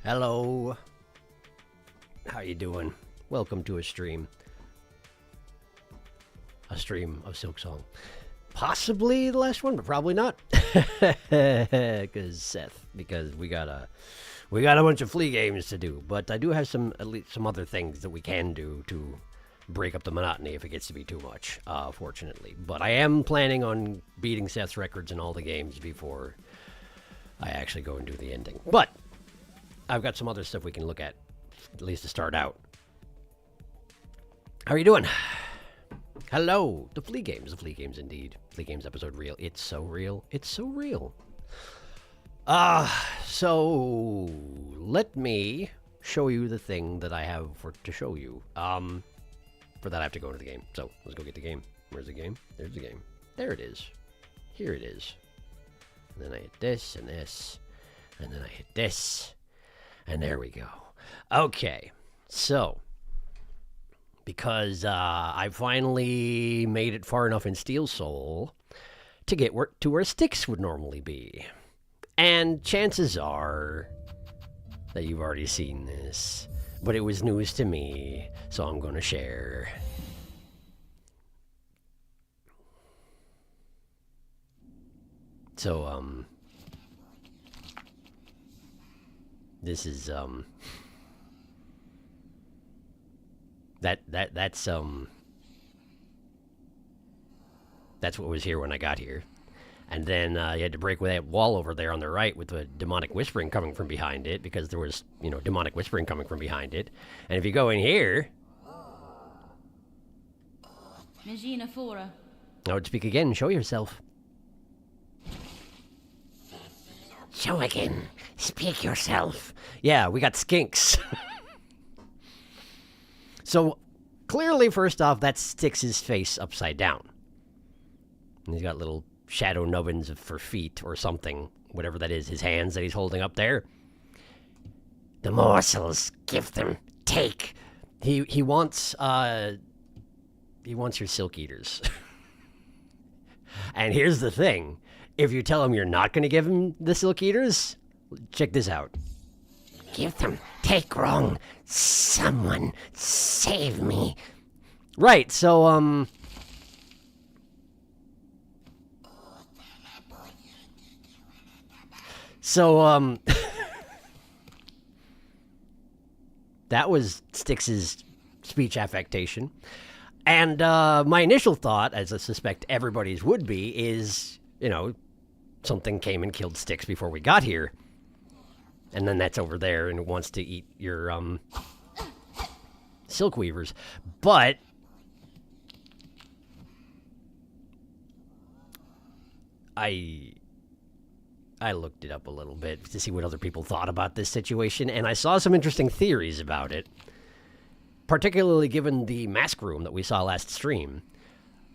Hello. How you doing? Welcome to a stream. A stream of Silksong. Possibly the last one, but probably not. Because Seth, because we got a bunch of flea games to do. But I do have at least some other things that we can do to break up the monotony if it gets to be too much, fortunately. But I am planning on beating Seth's records in all the games before I actually go and do the ending. But I've got some other stuff we can look at least to start out. How are you doing? Hello. The flea games indeed. Flea games episode real. It's so real. It's so real. So let me show you the thing that I have to show you. For that I have to go into the game. So let's go get the game. Where's the game? There's the game. There it is. Here it is. And then I hit this and this. And then I hit this. And there we go. Okay. So, because I finally made it far enough in Steel Soul to get to where sticks would normally be. And chances are that you've already seen this. But it was news to me, so I'm going to share. So, this is, that's what was here when I got here. And then you had to break that wall over there on the right with the demonic whispering coming from behind it, because there was, demonic whispering coming from behind it. And if you go in here... I would speak again. Show yourself. Show again. Speak yourself. Yeah, we got skinks. So, clearly, first off, that sticks his face upside down. And he's got little shadow nubbins for feet or something, whatever that is, his hands that he's holding up there. The morsels, give them, take. He wants your silk eaters. And here's the thing. If you tell him you're not going to give him the silk eaters, check this out. Give them, take wrong. Someone save me. Right, so, that was Styx's speech affectation. And my initial thought, as I suspect everybody's would be, is, something came and killed Styx before we got here. And then that's over there and it wants to eat your silk weavers. But I looked it up a little bit to see what other people thought about this situation, and I saw some interesting theories about it, particularly given the mask room that we saw last stream.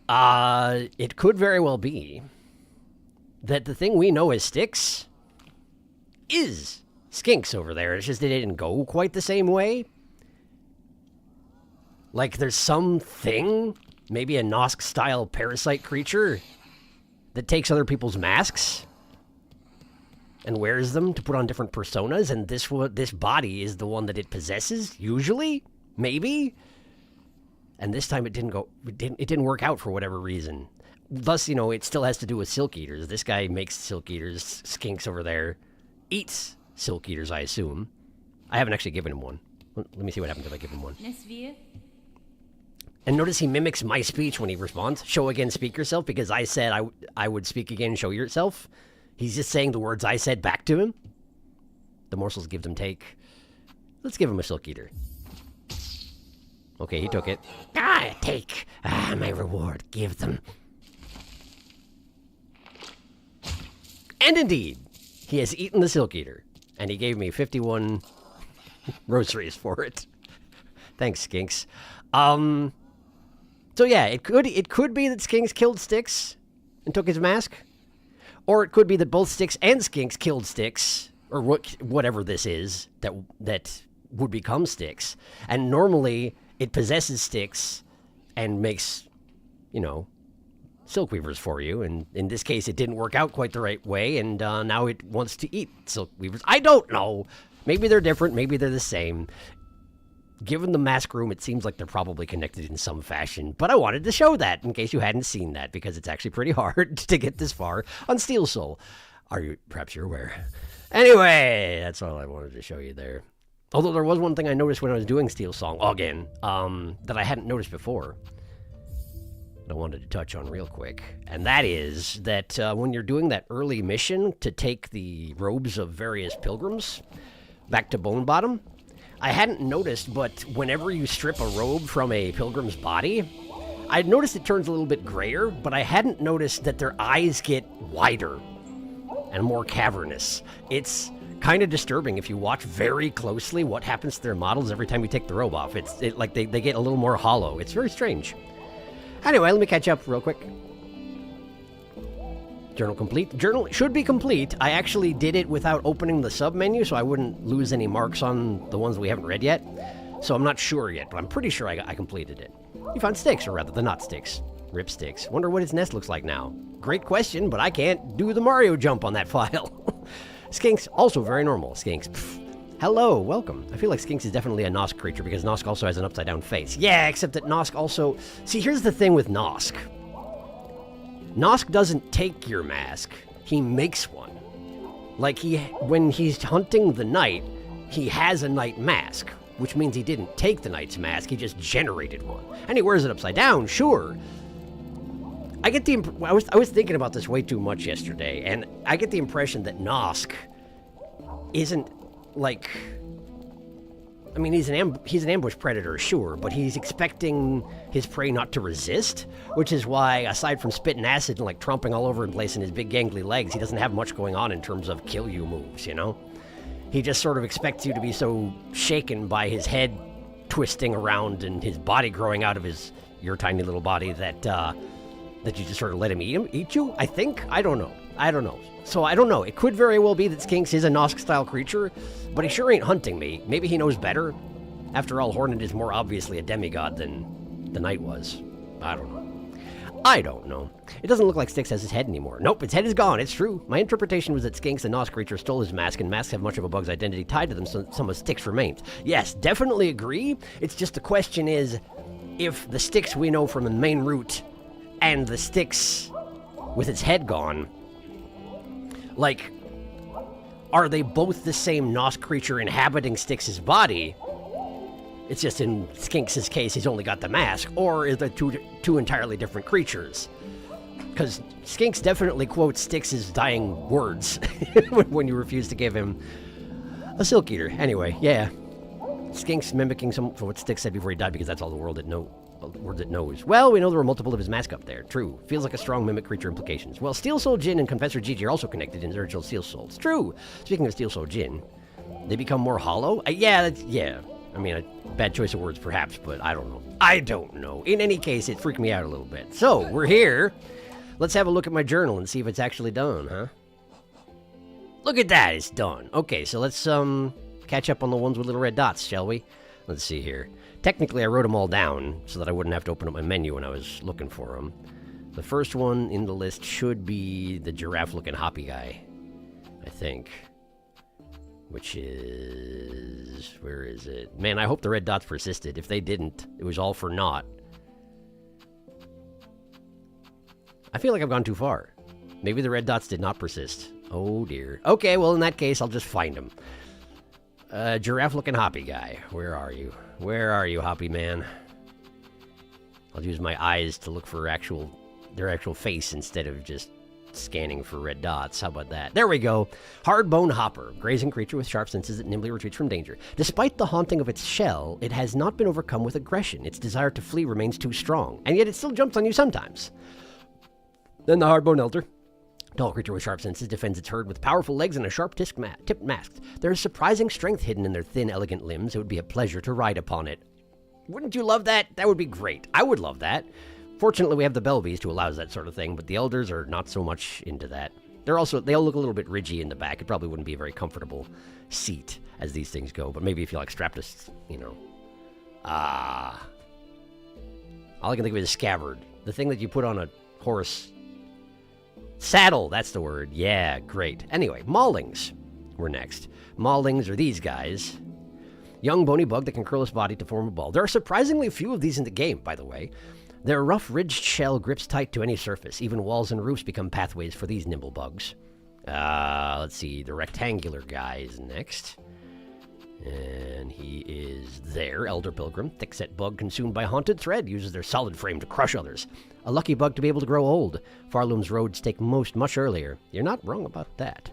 It could very well be that the thing we know as Styx is skinks over there. It's just they didn't go quite the same way. Like there's something, maybe a Nosk-style parasite creature that takes other people's masks and wears them to put on different personas, and this body is the one that it possesses, usually, maybe. And this time it didn't work out for whatever reason. Thus, it still has to do with silk eaters. This guy makes silk eaters. Skinks over there eats silk eaters, I assume. I haven't actually given him one. Let me see what happens if I give him one. And notice he mimics my speech when he responds. Show again, speak yourself, because I said I would speak again, show yourself. He's just saying the words I said back to him. The morsels give them take. Let's give him a silk eater. Okay, he took it. Take. My reward. Give them. And indeed, he has eaten the silk eater. And he gave me 51 rosaries for it. Thanks, Skinks. So yeah, it could be that Skinks killed Styx and took his mask. Or it could be that both Styx and Skinks killed Styx, or whatever this is that would become Styx. And normally it possesses Styx and makes, silk weavers for you. And in this case, it didn't work out quite the right way, and now it wants to eat silk weavers. I don't know. Maybe they're different, maybe they're the same. Given the mask room, it seems like they're probably connected in some fashion, but I wanted to show that in case you hadn't seen that, because it's actually pretty hard to get this far on Steel Soul. Perhaps you're aware. Anyway, that's all I wanted to show you there. Although there was one thing I noticed when I was doing Silksong again, that I hadn't noticed before, that I wanted to touch on real quick, and that is that when you're doing that early mission to take the robes of various pilgrims back to Bone Bottom, I hadn't noticed, but whenever you strip a robe from a pilgrim's body, I'd noticed it turns a little bit grayer, but I hadn't noticed that their eyes get wider and more cavernous. It's kind of disturbing if you watch very closely what happens to their models every time you take the robe off. It's like they get a little more hollow. It's very strange. Anyway, let me catch up real quick. Journal complete. Journal should be complete. I actually did it without opening the sub-menu, so I wouldn't lose any marks on the ones we haven't read yet. So I'm not sure yet, but I'm pretty sure I completed it. You found sticks, or rather, the not sticks. Rip sticks. Wonder what its nest looks like now. Great question, but I can't do the Mario jump on that file. Skinks, also very normal. Skinks. Pff. Hello, welcome. I feel like Skinks is definitely a Nosk creature, because Nosk also has an upside-down face. Yeah, except that Nosk also... See, here's the thing with Nosk. Nosk doesn't take your mask, he makes one. Like, when he's hunting the knight, he has a knight mask, which means he didn't take the knight's mask, he just generated one. And he wears it upside down, sure. I get the I was thinking about this way too much yesterday, and I get the impression that Nosk isn't, like... I mean, he's an ambush predator, sure, but he's expecting his prey not to resist, which is why, aside from spitting acid and, like, tromping all over the place in his big gangly legs, he doesn't have much going on in terms of kill you moves, you know? He just sort of expects you to be so shaken by his head twisting around and his body growing out of your tiny little body that you just sort of let him eat you, I think? I don't know. So I don't know. It could very well be that Skinks is a Nosk-style creature, but he sure ain't hunting me. Maybe he knows better. After all, Hornet is more obviously a demigod than the Knight was. I don't know. It doesn't look like Styx has his head anymore. Nope, its head is gone. It's true. My interpretation was that Skinks, the Nosk creature, stole his mask, and masks have much of a bug's identity tied to them, so some of Styx remains. Yes, definitely agree. It's just the question is, if the Styx we know from the main route and the Styx with its head gone, like, are they both the same Nosk creature inhabiting Styx's body? It's just in Skinks' case, he's only got the mask, or is they two entirely different creatures? Because Skinks definitely quotes Styx's dying words when you refuse to give him a Silk Eater. Anyway, yeah. Skinks mimicking some of what Styx said before he died, because that's all the world it knows. Well, we know there were multiple of his masks up there. True. Feels like a strong mimic creature implications. Well, Steel Soul Jin and Confessor Gigi are also connected in the original Steel Souls. True. Speaking of Steel Soul Jin, they become more hollow? Yeah. I mean, a bad choice of words perhaps, but I don't know. In any case, it freaked me out a little bit. So, we're here. Let's have a look at my journal and see if it's actually done, huh? Look at that, it's done. Okay, so let's catch up on the ones with little red dots, shall we? Let's see here. Technically, I wrote them all down so that I wouldn't have to open up my menu when I was looking for them. The first one in the list should be the giraffe-looking hoppy guy, I think. Which is... where is it? Man, I hope the red dots persisted. If they didn't, it was all for naught. I feel like I've gone too far. Maybe the red dots did not persist. Oh, dear. Okay, well, in that case, I'll just find them. Giraffe-looking hoppy guy. Where are you? Where are you, hoppy man? I'll use my eyes to look for their actual face instead of just scanning for red dots. How about that? There we go. Hardbone hopper. Grazing creature with sharp senses that nimbly retreats from danger. Despite the haunting of its shell, it has not been overcome with aggression. Its desire to flee remains too strong, and yet it still jumps on you sometimes. Then the hardbone elder. Tall creature with sharp senses defends its herd with powerful legs and a sharp tipped mask. There is surprising strength hidden in their thin, elegant limbs. It would be a pleasure to ride upon it. Wouldn't you love that? That would be great. I would love that. Fortunately, we have the Belvies to allow that sort of thing, but the elders are not so much into that. They all look a little bit ridgy in the back. It probably wouldn't be a very comfortable seat as these things go, but maybe if you like strapped us, all I can think of is a scabbard. The thing that you put on a horse. Saddle, that's the word. Yeah, great. Anyway, maulings. We're next. Maulings are these guys. Young bony bug that can curl his body to form a ball. There are surprisingly few of these in the game, by the way. Their rough ridged shell grips tight to any surface. Even walls and roofs become pathways for these nimble bugs. Let's see. The rectangular guy is next. And he is there. Elder Pilgrim. Thick-set bug consumed by haunted thread. Uses their solid frame to crush others. A lucky bug to be able to grow old. Farloom's roads take much earlier. You're not wrong about that.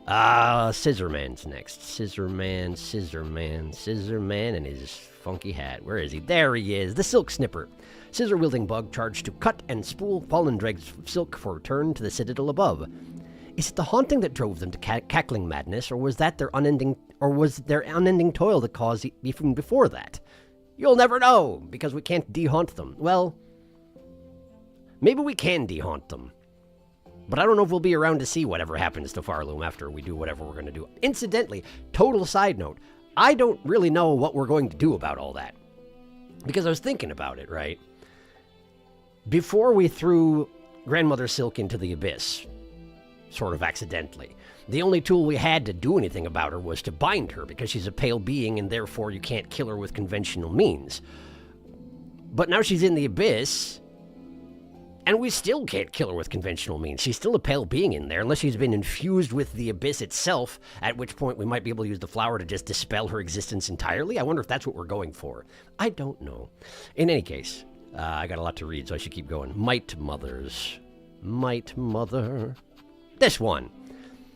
Scissorman's next. Scissorman, and his funky hat. Where is he? There he is, the Silk Snipper. Scissor-wielding bug charged to cut and spool fallen dregs of silk for return to the citadel above. Is it the haunting that drove them to cackling madness, or was their unending toil the cause even before that? You'll never know, because we can't de-haunt them. Well, maybe we can de-haunt them. But I don't know if we'll be around to see whatever happens to Farloom after we do whatever we're going to do. Incidentally, total side note, I don't really know what we're going to do about all that. Because I was thinking about it, right? Before we threw Grandmother Silk into the abyss, sort of accidentally, the only tool we had to do anything about her was to bind her, because she's a pale being and therefore you can't kill her with conventional means. But now she's in the abyss, and we still can't kill her with conventional means. She's still a pale being in there, unless she's been infused with the abyss itself, at which point we might be able to use the flower to just dispel her existence entirely. I wonder if that's what we're going for. I don't know. In any case, I got a lot to read, so I should keep going. Mite Mothers. Mite Mother. This one.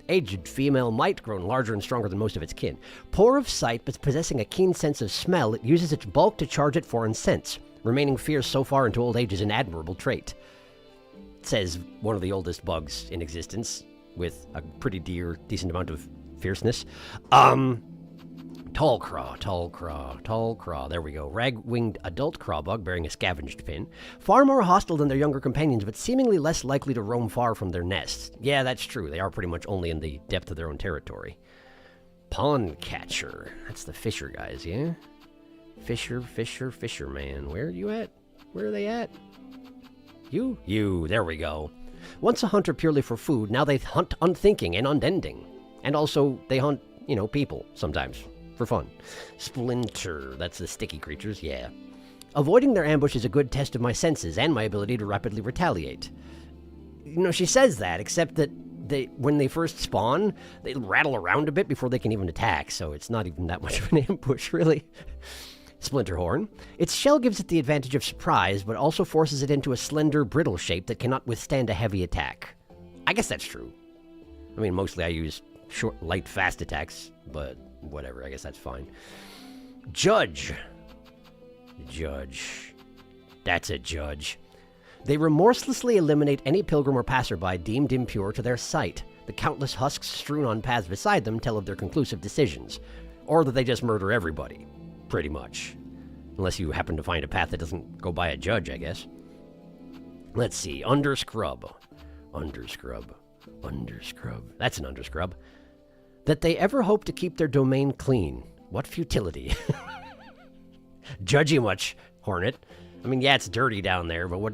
Aged female mite, grown larger and stronger than most of its kin. Poor of sight, but possessing a keen sense of smell, it uses its bulk to charge at foreign scents. Remaining fierce so far into old age is an admirable trait. Says one of the oldest bugs in existence, with a pretty decent amount of fierceness. Tall craw. There we go. Rag-winged adult craw bug bearing a scavenged pin. Far more hostile than their younger companions, but seemingly less likely to roam far from their nests. Yeah, that's true. They are pretty much only in the depth of their own territory. Pond catcher. That's the fisher guys, yeah? Fisherman. Where are you at? Where are they at? You. There we go. Once a hunter purely for food, now they hunt unthinking and unending. And also, they hunt, people, sometimes, for fun. Splinter. That's the sticky creatures, yeah. Avoiding their ambush is a good test of my senses and my ability to rapidly retaliate. She says that, except that when they first spawn, they rattle around a bit before they can even attack, so it's not even that much of an ambush, really. Splinterhorn. Its shell gives it the advantage of surprise, but also forces it into a slender, brittle shape that cannot withstand a heavy attack. I guess that's true. I mean, mostly I use short, light, fast attacks, but whatever, I guess that's fine. Judge. That's a judge. They remorselessly eliminate any pilgrim or passerby deemed impure to their sight. The countless husks strewn on paths beside them tell of their conclusive decisions. Or that they just murder everybody. Pretty much. Unless you happen to find a path that doesn't go by a judge, I guess. Let's see. Underscrub. That's an underscrub. That they ever hope to keep their domain clean. What futility. Judge you much, Hornet. I mean, yeah, it's dirty down there, but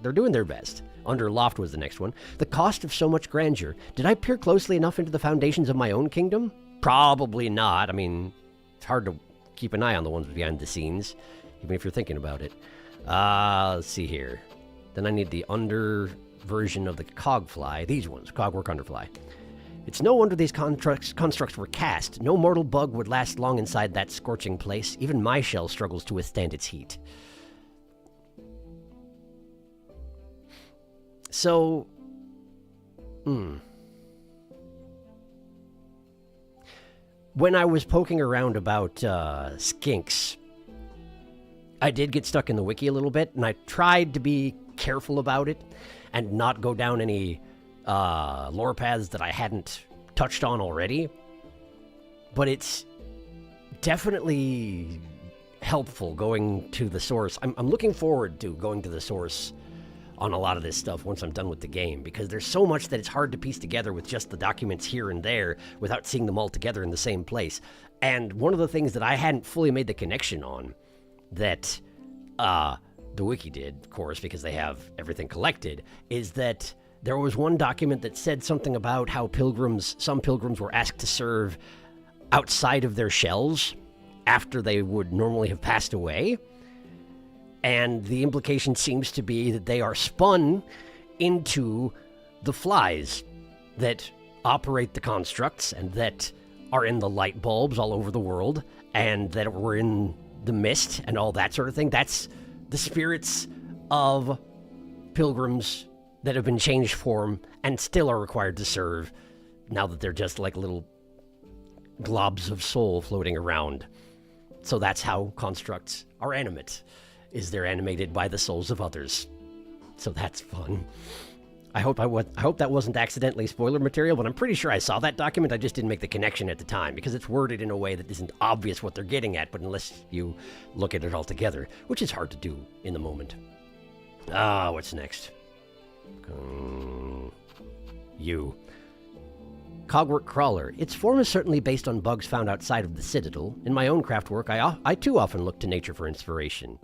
they're doing their best. Underloft was the next one. The cost of so much grandeur. Did I peer closely enough into the foundations of my own kingdom? Probably not. I mean, it's hard to keep an eye on the ones behind the scenes, even if you're thinking about it. Let's see here. Then I need the under version of the cogfly. These ones, cogwork underfly. It's no wonder these constructs were cast. No mortal bug would last long inside that scorching place. Even my shell struggles to withstand its heat. So, when I was poking around about skinks, I did get stuck in the wiki a little bit, and I tried to be careful about it and not go down any lore paths that I hadn't touched on already. But it's definitely helpful going to the source. I'm looking forward to going to the source on a lot of this stuff once I'm done with the game, because there's so much that it's hard to piece together with just the documents here and there without seeing them all together in the same place. And one of the things that I hadn't fully made the connection on, that the wiki did, of course, because they have everything collected, is that There was one document that said something about how some pilgrims were asked to serve outside of their shells after they would normally have passed away. And the implication seems to be that they are spun into the flies that operate the constructs and that are in the light bulbs all over the world and that were in the mist and all that sort of thing. That's the spirits of pilgrims that have been changed form and still are required to serve now that they're just like little globs of soul floating around. So that's how constructs are animate, is they're animated by the souls of others. So that's fun. I hope that wasn't accidentally spoiler material, but I'm pretty sure I saw that document. I just didn't make the connection at the time because it's worded in a way that isn't obvious what they're getting at, but unless you look at it all together, which is hard to do in the moment. What's next? You. Cogwork Crawler. Its form is certainly based on bugs found outside of the Citadel. In my own craft work, I too often look to nature for inspiration.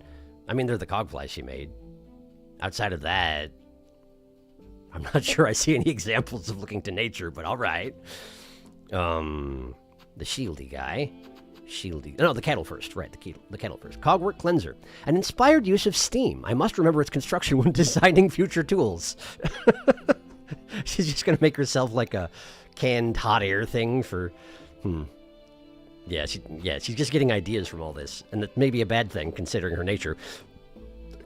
I mean, they're the cogflies she made. Outside of that, I'm not sure I see any examples of looking to nature, but all right. The shieldy guy. No, the kettle first. Right, the kettle first. Cogwork Cleanser. An inspired use of steam. I must remember its construction when designing future tools. She's just going to make herself like a canned hot air thing for... Yeah, she's just getting ideas from all this. And that may be a bad thing, considering her nature.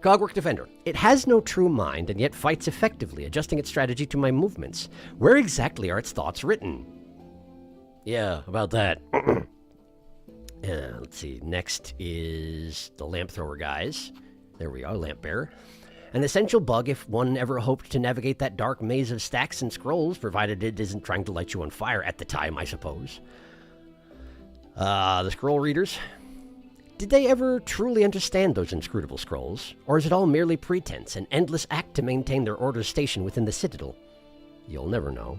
Cogwork Defender. It has no true mind, and yet fights effectively, adjusting its strategy to my movements. Where exactly are its thoughts written? Yeah, about that. Let's see. Next is the Lamp Thrower guys. There we are, Lamp Bearer. An essential bug if one ever hoped to navigate that dark maze of stacks and scrolls, provided it isn't trying to light you on fire at the time, I suppose. The scroll readers. Did they ever truly understand those inscrutable scrolls? Or is it all merely pretense, an endless act to maintain their order's station within the Citadel? You'll never know.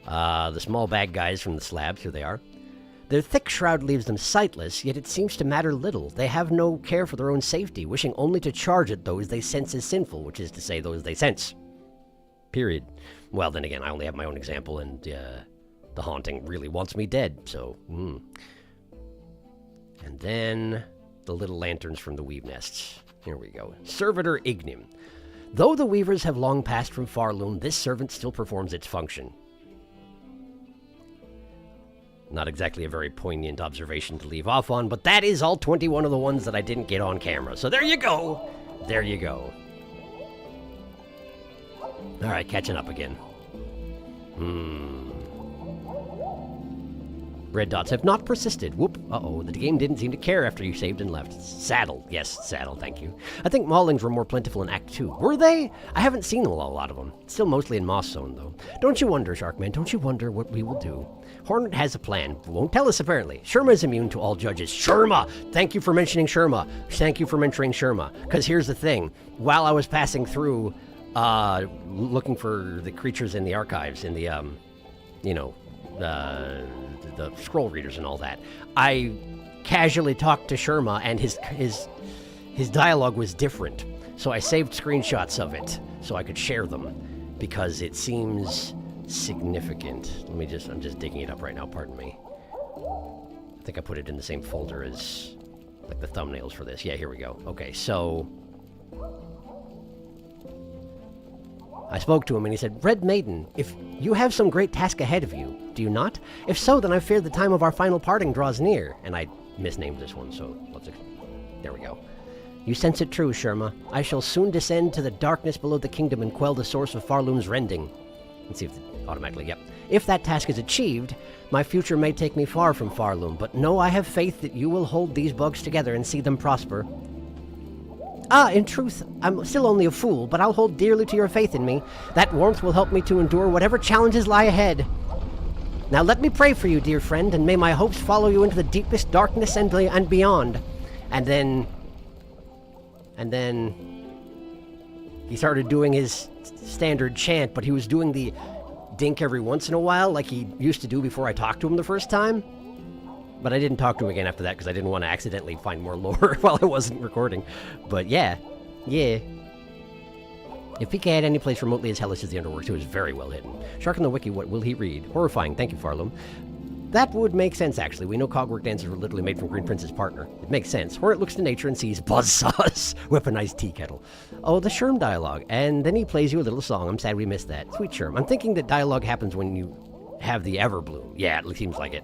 The small bag guys from the slabs, here they are. Their thick shroud leaves them sightless, yet it seems to matter little. They have no care for their own safety, wishing only to charge at those they sense as sinful, which is to say those they sense. Period. Well, then again, I only have my own example, and the haunting really wants me dead, so... And then the little lanterns from the weave nests. Here we go. Servitor Ignim. Though the weavers have long passed from Farloon, this servant still performs its function. Not exactly a very poignant observation to leave off on, but that is all 21 of the ones that I didn't get on camera. So there you go. There you go. All right, catching up again. Red dots have not persisted. Whoop. Uh-oh, the game didn't seem to care after you saved and left. Saddle. Yes, saddle, thank you. I think maulings were more plentiful in Act 2. Were they? I haven't seen a lot of them. Still mostly in Moss Zone, though. Don't you wonder, Sharkman, don't you wonder what we will do? Hornet has a plan. Won't tell us, apparently. Sherma is immune to all judges. Sherma! Thank you for mentioning Sherma. Thank you for mentioning Sherma. Because here's the thing. While I was passing through, looking for the creatures in the archives, in the, the scroll readers and all that, I casually talked to Sherma, and his dialogue was different. So I saved screenshots of it so I could share them because it seems significant. I'm just digging it up right now, pardon me. I think I put it in the same folder as like the thumbnails for this. Yeah, here we go. Okay, so I spoke to him and he said, Red Maiden, if you have some great task ahead of you, do you not? If so, then I fear the time of our final parting draws near. And I misnamed this one, so there we go. You sense it true, Sherma. I shall soon descend to the darkness below the kingdom and quell the source of Farloon's rending. Let's see if automatically, yep. If that task is achieved, my future may take me far from Farloon, but no, I have faith that you will hold these bugs together and see them prosper. In truth, I'm still only a fool, but I'll hold dearly to your faith in me. That warmth will help me to endure whatever challenges lie ahead. Now let me pray for you, dear friend, and may my hopes follow you into the deepest darkness and beyond. And then he started doing his standard chant, but he was doing the dink every once in a while like he used to do before I talked to him the first time. But I didn't talk to him again after that because I didn't want to accidentally find more lore while I wasn't recording. But yeah. If PK had any place remotely as hellish as the Underworks, it was very well hidden. Shark on the Wiki, what will he read? Horrifying, thank you, Farlum. That would make sense, actually. We know cogwork dancers were literally made from Green Prince's partner. It makes sense. Hornet looks to nature and sees buzzsaws, weaponized tea kettle. Oh, the Sherm dialogue. And then he plays you a little song. I'm sad we missed that. Sweet Sherm. I'm thinking that dialogue happens when you have the Everbloom. Yeah, it seems like it.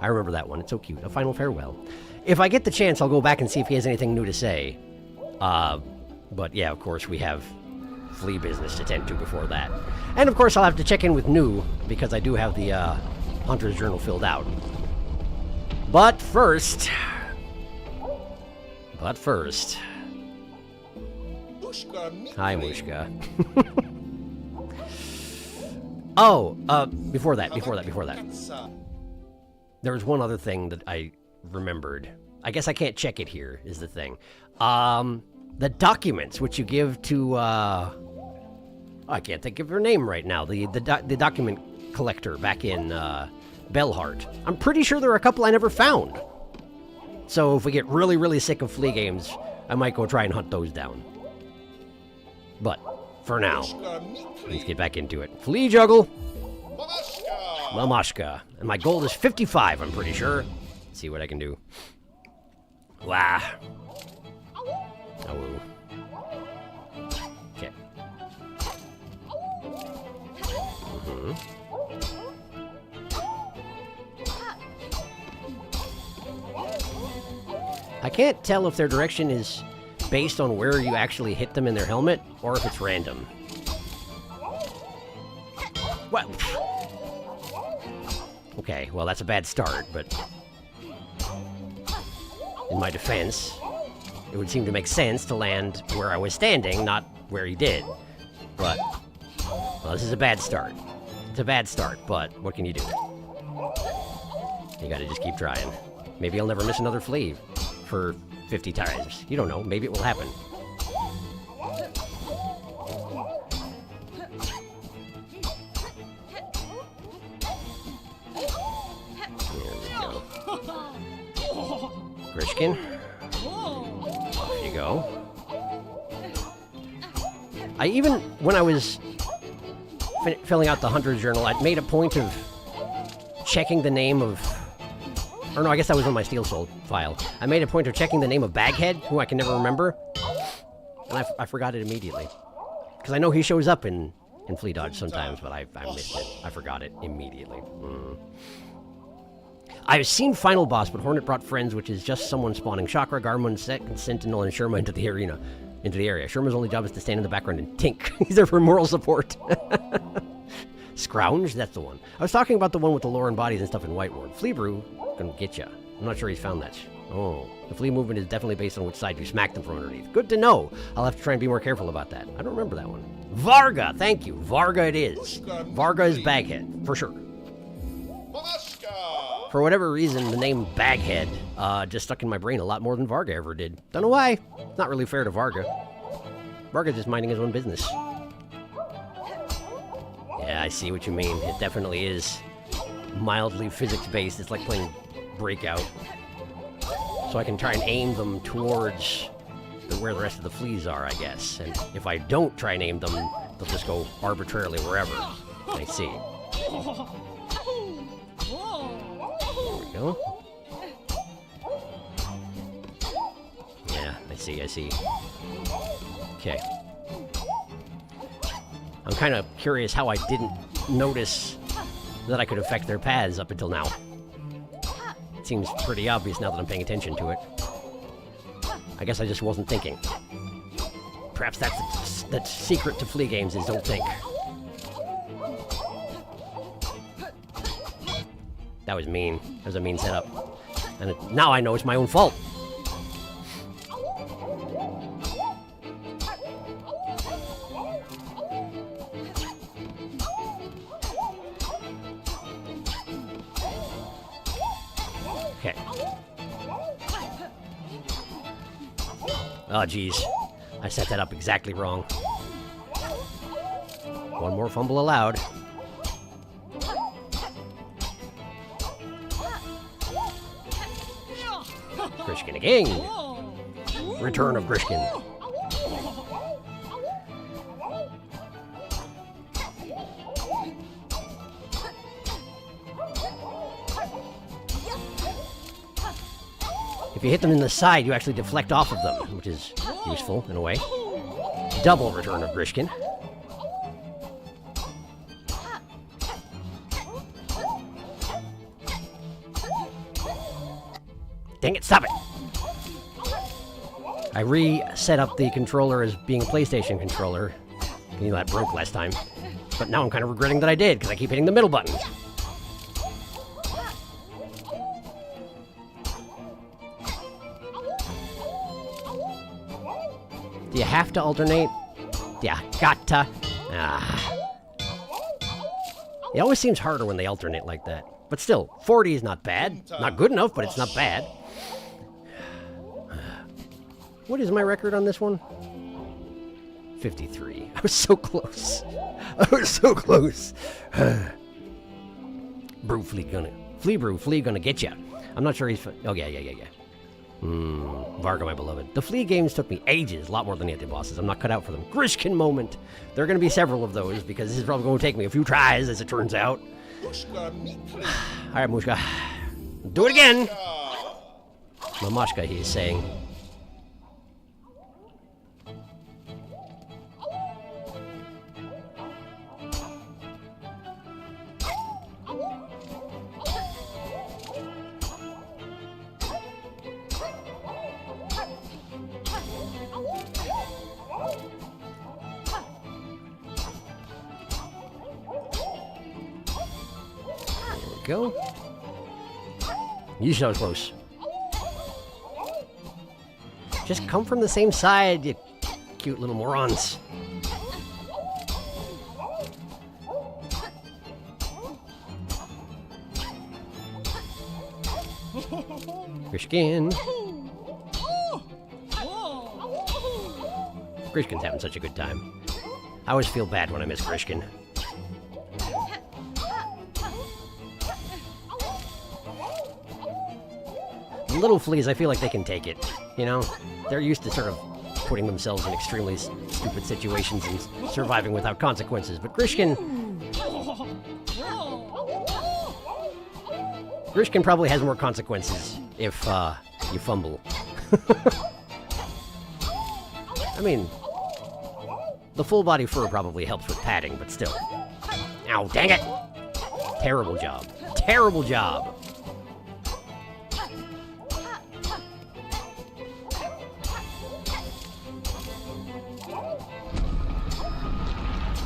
I remember that one. It's so cute. A final farewell. If I get the chance, I'll go back and see if he has anything new to say. But yeah, of course, we have flea business to tend to before that. And of course, I'll have to check in with New, because I do have the Hunter's Journal filled out. But first... Hi, Mushka. Oh, before that. There was one other thing that I remembered. I guess I can't check it here, is the thing. The documents which you give to, I can't think of her name right now. The document collector back in, Bellheart. I'm pretty sure there are a couple I never found. So if we get really, really sick of flea games, I might go try and hunt those down. But, for now, let's get back into it. Flea juggle! Mamashka. And my goal is 55, I'm pretty sure. Let's see what I can do. Wah. Oh. Okay. I can't tell if their direction is based on where you actually hit them in their helmet, or if it's random. What? Okay, well that's a bad start, but... in my defense, it would seem to make sense to land where I was standing, not where he did. But, well, this is a bad start. It's a bad start, but what can you do? You gotta just keep trying. Maybe I'll never miss another flea for 50 times. You don't know, maybe it will happen. There we go. Grishkin. There you go. I even, when I was filling out the Hunter's Journal, I made a point of checking the name of... Or no, I guess that was in my Steel Soul file. I made a point of checking the name of Baghead, who I can never remember. And I forgot it immediately. Because I know he shows up in Flea Dodge sometimes, but I missed it. I forgot it immediately. I've seen Final Boss, but Hornet brought friends, which is just someone spawning Chakra, Garmin, Sentinel, and Sherma into the area. Sherma's only job is to stand in the background and tink. He's there for moral support. Scrounge? That's the one. I was talking about the one with the lore and bodies and stuff in Whiteward. Flea Brew gonna get ya. I'm not sure he's found that. Oh, the flea movement is definitely based on which side you smack them from underneath. Good to know. I'll have to try and be more careful about that. I don't remember that one. Varga, thank you. Varga it is. Varga is Baghead, for sure. For whatever reason, the name Baghead just stuck in my brain a lot more than Varga ever did. Don't know why. It's not really fair to Varga. Varga's just minding his own business. Yeah, I see what you mean. It definitely is mildly physics-based. It's like playing Breakout. So I can try and aim them towards where the rest of the fleas are, I guess. And if I don't try and aim them, they'll just go arbitrarily wherever. I see. There we go. Yeah, I see. Okay. I'm kind of curious how I didn't notice that I could affect their paths up until now. It seems pretty obvious now that I'm paying attention to it. I guess I just wasn't thinking. Perhaps that's the secret to flea games is don't think. That was mean. That was a mean setup. And now I know it's my own fault. Okay. Oh, geez. I set that up exactly wrong. One more fumble allowed. Grishkin again. Return of Grishkin. If you hit them in the side, you actually deflect off of them, which is useful in a way. Double return of Grishkin. Dang it, stop it! I reset up the controller as being a PlayStation controller. You know, that broke last time. But now I'm kind of regretting that I did, because I keep hitting the middle button. Do you have to alternate? Yeah, gotta. Ah. It always seems harder when they alternate like that. But still, 40 is not bad. Not good enough, but it's not bad. What is my record on this one? 53. I was so close. I was so close. Flea gonna get ya. I'm not sure he's... Oh, yeah. Varga, my beloved. The Flea games took me ages, a lot more than the anti-bosses. I'm not cut out for them. Grishkin moment. There are going to be several of those, because this is probably going to take me a few tries, as it turns out. Alright, Mushka. Do it again! Mamashka, he is saying. Go. You so close. Just come from the same side, you cute little morons. Grishkin. Grishkin's having such a good time. I always feel bad when I miss Grishkin. Little fleas, I feel like they can take it, you know? They're used to sort of putting themselves in extremely stupid situations and surviving without consequences, but Grishkin probably has more consequences if, you fumble. I mean, the full body fur probably helps with padding, but still. Ow, dang it! Terrible job. Terrible job!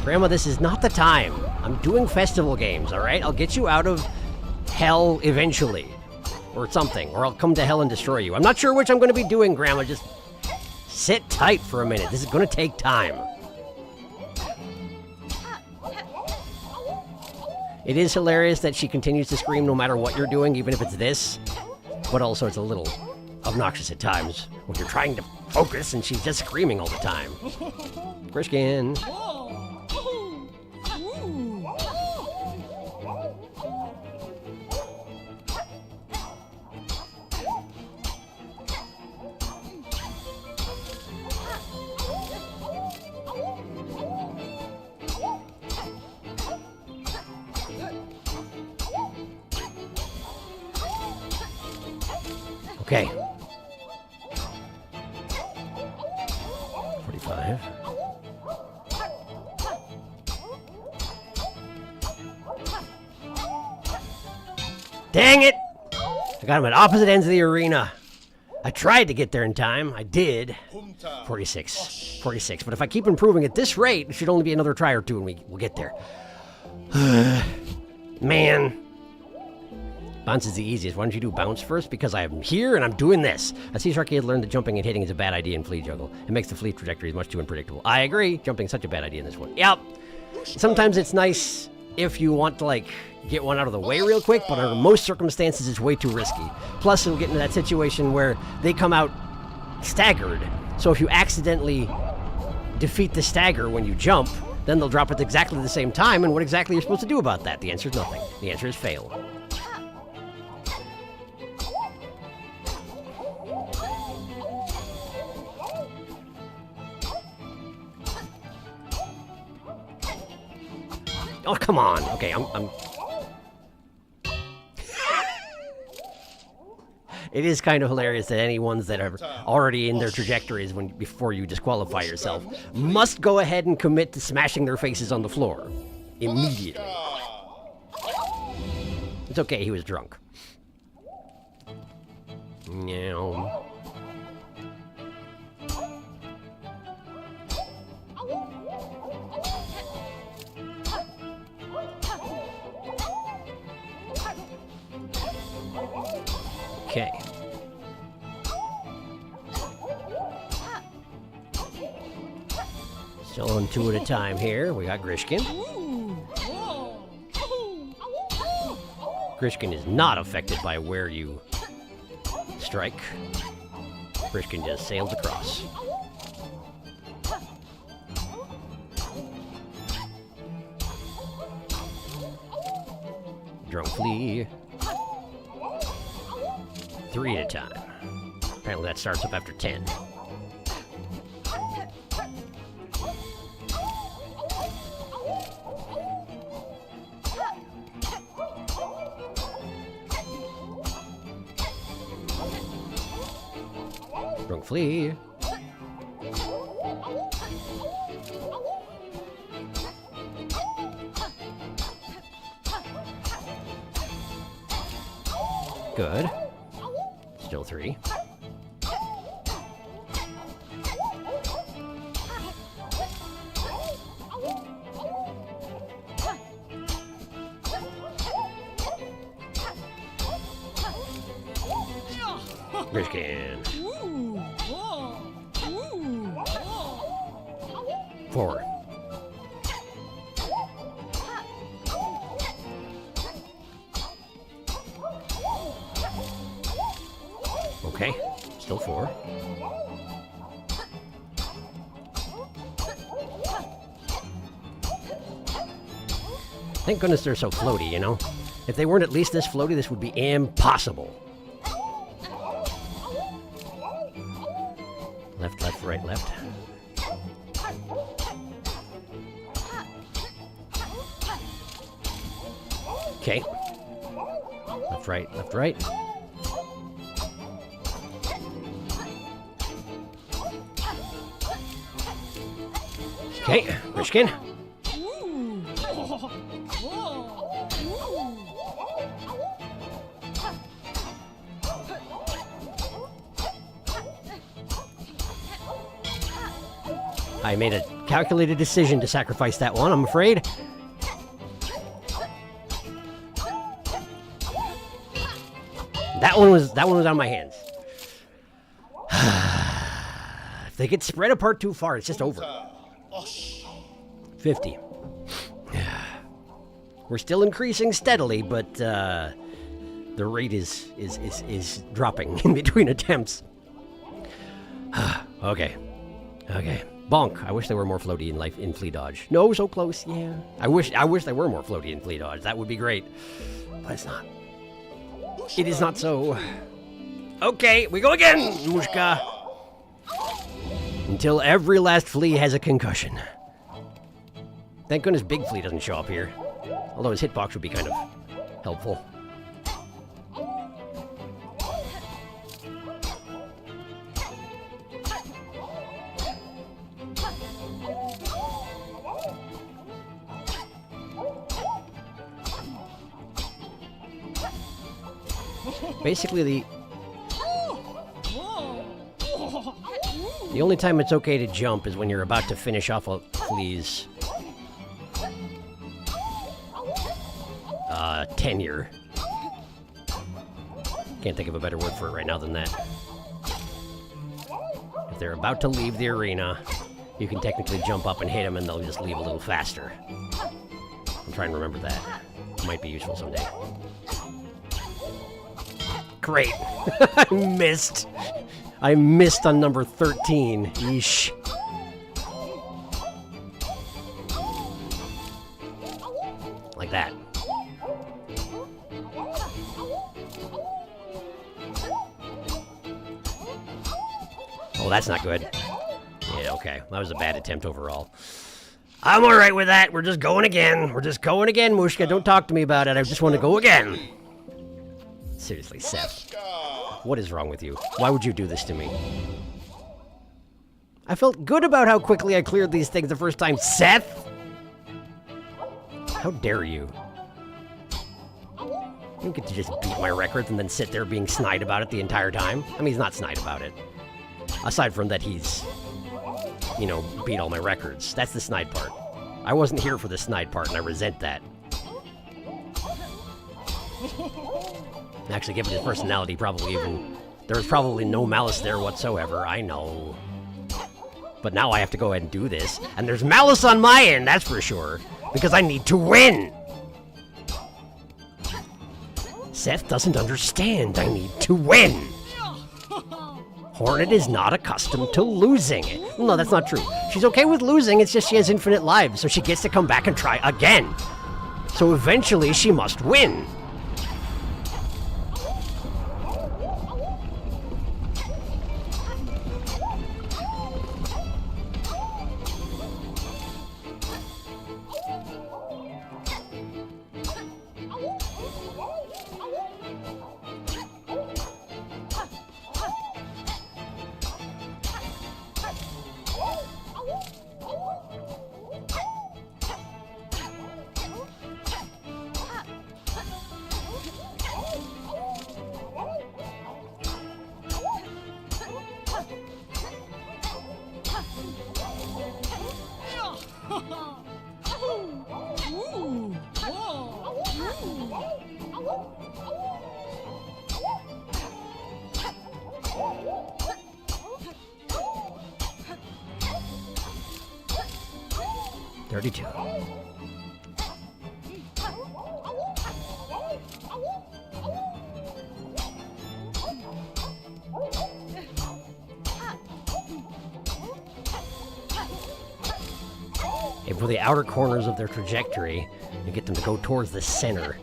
Grandma, this is not the time. I'm doing festival games, alright? I'll get you out of hell eventually. Or something. Or I'll come to hell and destroy you. I'm not sure which I'm going to be doing, Grandma. Just sit tight for a minute. This is going to take time. It is hilarious that she continues to scream no matter what you're doing, even if it's this. But also it's a little obnoxious at times when you're trying to focus and she's just screaming all the time. Grishkin. Okay. 45. Dang it! I got him at opposite ends of the arena. I tried to get there in time. I did. 46. 46. But if I keep improving at this rate, it should only be another try or two and we'll get there. Man. Bounce is the easiest. Why don't you do bounce first? Because I am here and I'm doing this. I see Sharky had learned that jumping and hitting is a bad idea in Flea Juggle. It makes the Flea trajectories much too unpredictable. I agree. Jumping's such a bad idea in this one. Yep. Sometimes it's nice if you want to, like, get one out of the way real quick, but under most circumstances, it's way too risky. Plus, it'll get into that situation where they come out staggered. So if you accidentally defeat the stagger when you jump, then they'll drop at exactly the same time, and what exactly are you supposed to do about that? The answer is nothing. The answer is fail. Oh, come on. Okay, I'm... It is kind of hilarious that any ones that are already in their trajectories before you disqualify yourself must go ahead and commit to smashing their faces on the floor immediately. It's okay, he was drunk. No. Okay. Still on 2 at a time here. We got Grishkin. Grishkin is not affected by where you strike. Grishkin just sails across. Drone flea. 3 at a time. Apparently that starts up after 10. Drunk flea. Good. Still 3. Grishkin. 4. Okay, still 4. Thank goodness they're so floaty, you know? If they weren't at least this floaty, this would be impossible. Left, left, right, left. Okay. Left, right, left, right. Okay, Grishkin. I made a calculated decision to sacrifice that one, I'm afraid. That one was out of my hands. If they get spread apart too far, it's just over. 50. We're still increasing steadily, but the rate is dropping in between attempts. Okay. Bonk. I wish there were more floaty in flea dodge. No, so close. Yeah. I wish there were more floaty in flea dodge. That would be great. But it's not. It is not so. Okay, we go again, Mushka. Until every last flea has a concussion. Thank goodness Big Flea doesn't show up here. Although his hitbox would be kind of helpful. Basically, the only time it's okay to jump is when you're about to finish off a flea's tenure. Can't think of a better word for it right now than that. If they're about to leave the arena, you can technically jump up and hit them and they'll just leave a little faster. I'm trying to remember that. Might be useful someday. Great. I missed. I missed on number 13. Yeesh. Like that. Oh, that's not good. Yeah, okay. That was a bad attempt overall. I'm alright with that. We're just going again. We're just going again, Mushka. Don't talk to me about it. I just want to go again. Seriously, Seth. What is wrong with you? Why would you do this to me? I felt good about how quickly I cleared these things the first time, Seth! How dare you? You don't get to just beat my records and then sit there being snide about it the entire time. I mean, he's not snide about it. Aside from that he's, you know, beat all my records. That's the snide part. I wasn't here for the snide part, and I resent that. Actually, given his personality, there was probably no malice there whatsoever, I know. But now I have to go ahead and do this, and there's malice on my end, that's for sure, because I need to win! Seth doesn't understand, I need to win! Hornet is not accustomed to losing. No, that's not true. She's okay with losing, it's just she has infinite lives, so she gets to come back and try again. So eventually she must win. And for the outer corners of their trajectory, you get them to go towards the center.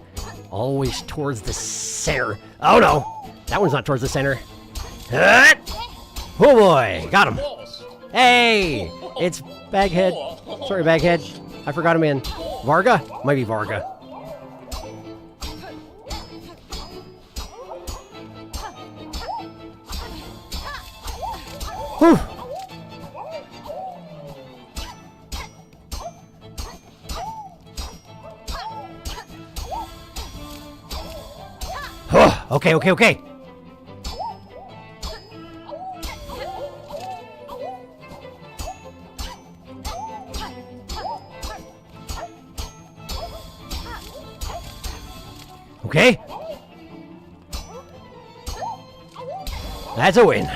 Always towards the center. Oh no! That one's not towards the center. Oh boy! Got him! Hey! It's Baghead. Sorry, Baghead. I forgot him in. Varga? Might be Varga. Whew! Okay. Okay. That's a win.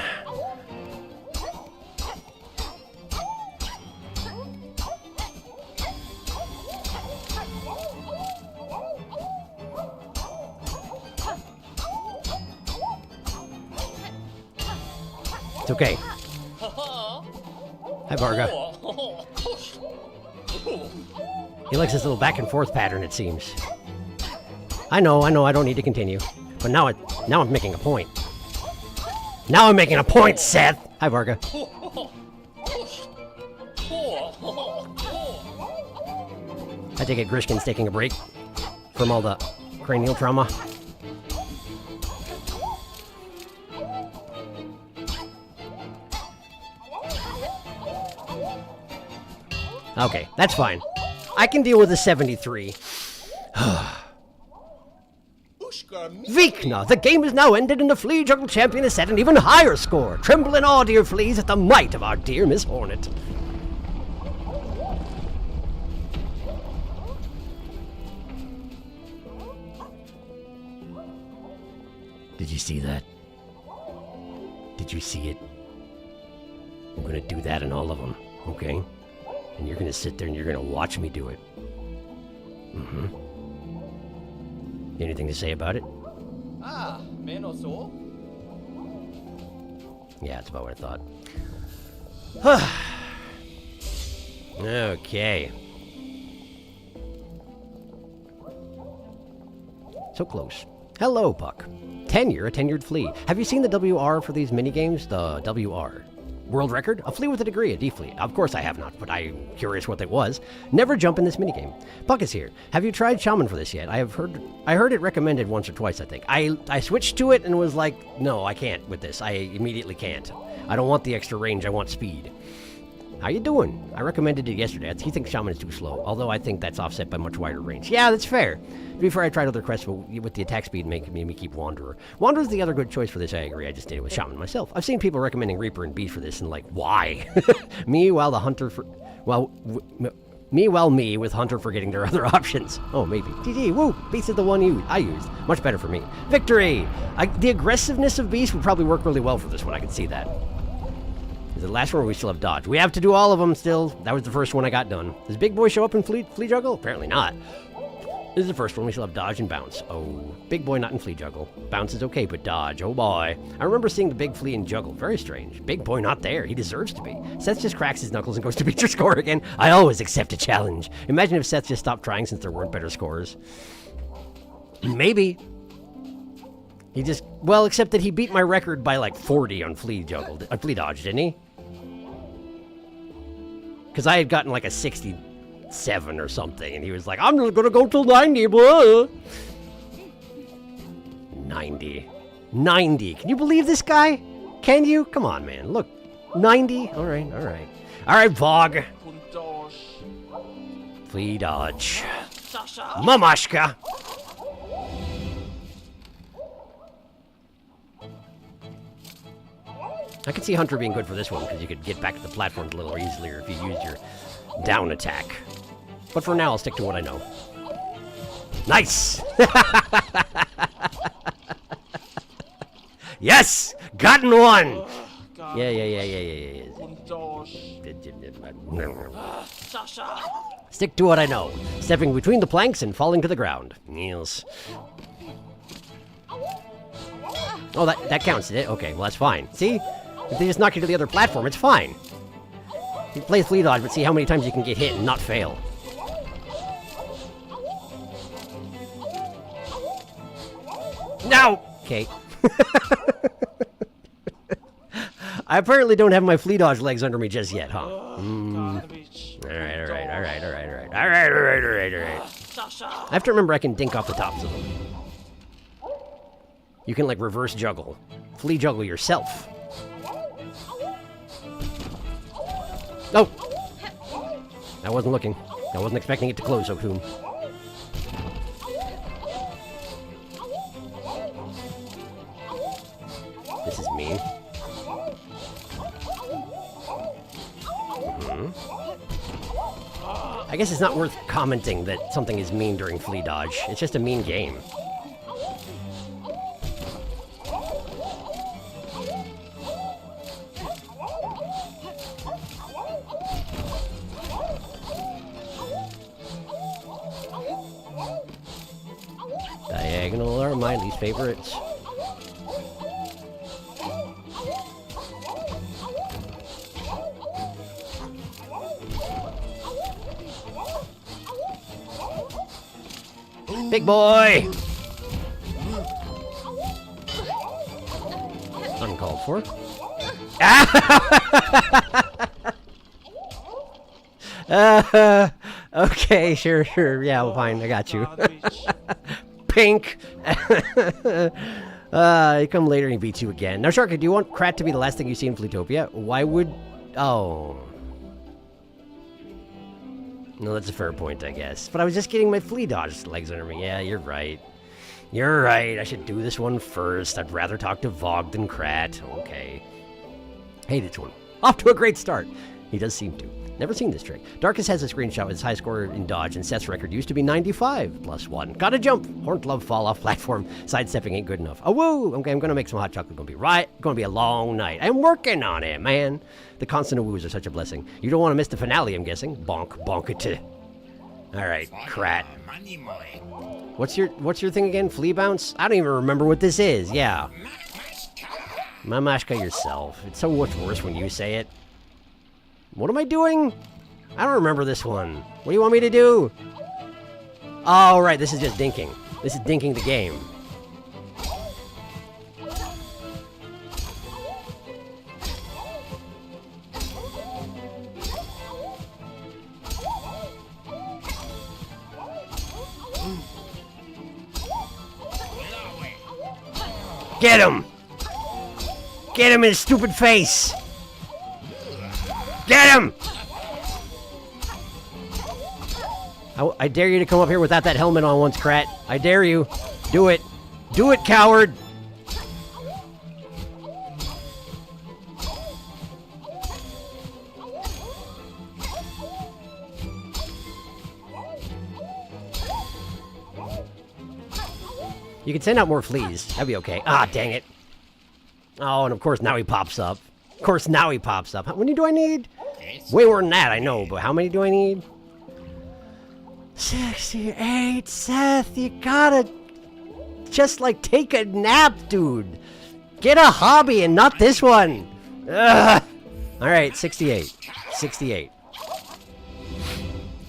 It's okay. Hi, Varga. He likes this little back and forth pattern, it seems. I know, I don't need to continue. But now I'm making a point. Now I'm making a point, Seth! Hi, Varga. I take it Grishkin's taking a break from all the cranial trauma. Okay, that's fine. I can deal with a 73. Vikna, the game is now ended and the Flea Juggle Champion has set an even higher score. Tremble in awe, dear fleas, at the might of our dear Miss Hornet. Did you see that? Did you see it? I'm gonna do that in all of them, okay? And you're gonna sit there and you're gonna watch me do it. Mm-hmm. Anything to say about it? Ah, menos so. Yeah, that's about what I thought. Okay. So close. Hello, Puck. Tenure, a tenured flea. Have you seen the WR for these minigames? The WR. World record? A flea with a degree, a D flea. Of course I have not, but I'm curious what that was. Never jump in this minigame. Puck is here. Have you tried Shaman for this yet? I heard it recommended once or twice, I think. I switched to it and was like, no, I can't with this. I immediately can't. I don't want the extra range, I want speed. How you doing? I recommended it yesterday. He thinks Shaman is too slow, although I think that's offset by much wider range. Yeah, that's fair. To be fair, I tried other quests, but with the attack speed making me keep Wanderer. Wanderer's the other good choice for this, I agree. I just did it with Shaman myself. I've seen people recommending Reaper and Beast for this, and like, why? Me with Hunter forgetting their other options. Oh, maybe. GG, woo! Beast is the one I used. Much better for me. Victory! The aggressiveness of Beast would probably work really well for this one, I can see that. Is the last one where we still have dodge? We have to do all of them still. That was the first one I got done. Does Big Boy show up in Flea Juggle? Apparently not. This is the first one. We still have dodge and bounce. Oh, Big Boy not in Flea Juggle. Bounce is okay, but dodge, oh boy. I remember seeing the Big Flea in Juggle. Very strange. Big Boy not there. He deserves to be. Seth just cracks his knuckles and goes to beat your score again. I always accept a challenge. Imagine if Seth just stopped trying since there weren't better scores. Maybe. He just, well, except that he beat my record by like 40 on Flea Juggle. Flea Dodge, didn't he? Because I had gotten like a 67 or something, and he was like, I'm just gonna go till 90, blah. 90. 90. Can you believe this guy? Can you? Come on, man. Look. 90. All right, all right. All right, Vog. Flea Dodge. Mamashka. I could see Hunter being good for this one, because you could get back to the platforms a little easier if you used your down attack. But for now, I'll stick to what I know. Nice! Yes! Gotten one! Yeah. Stick to what I know. Stepping between the planks and falling to the ground. Yes. Oh, that counts, did it? Okay, well, that's fine. See? If they just knock you to the other platform, it's fine. You play Flea Dodge, but see how many times you can get hit and not fail. No! Okay. I apparently don't have my Flea Dodge legs under me just yet, huh? Alright. I have to remember I can dink off the tops of them. You can, like, reverse juggle. Flea juggle yourself. Oh! I wasn't looking. I wasn't expecting it to close so soon. This is mean. I guess it's not worth commenting that something is mean during Flea Dodge. It's just a mean game. Diagonal are my least favorites. Big boy! Uncalled for. Okay, sure. Yeah, well, fine, I got you. Pink! You come later and he beats you again. Now, Sharky, do you want Krat to be the last thing you see in Fleetopia? Why would... Oh... No, that's a fair point, I guess. But I was just getting my Flea Dodge legs under me. Yeah, you're right. You're right. I should do this one first. I'd rather talk to Vogue than Krat. Okay. Hey, this one. Off to a great start. He does seem to. Never seen this trick. Darkus has a screenshot with his high score in dodge, and Seth's record used to be 95 +1. Gotta jump. Horned Love fall off platform. Sidestepping ain't good enough. Oh, woo! Okay, I'm gonna make some hot chocolate. Gonna be a long night. I'm working on it, man. The constant woos are such a blessing. You don't want to miss the finale, I'm guessing. Bonk, bonk it. All right, Krat. What's your thing again? Flea bounce? I don't even remember what this is. Yeah. Mamashka yourself. It's so much worse when you say it. What am I doing? I don't remember this one. What do you want me to do? Oh, right, this is just dinking. This is dinking the game. Get him! Get him in his stupid face! Get him! I dare you to come up here without that helmet on once, Krat. I dare you. Do it. Do it, coward! You can send out more fleas. That'd be okay. Ah, dang it. Oh, and of course now he pops up. Of course now he pops up. How many do I need? Way more than that, I know, but how many do I need? 68, Seth, you gotta just, like, take a nap, dude. Get a hobby and not this one. Ugh. All right, 68. 68.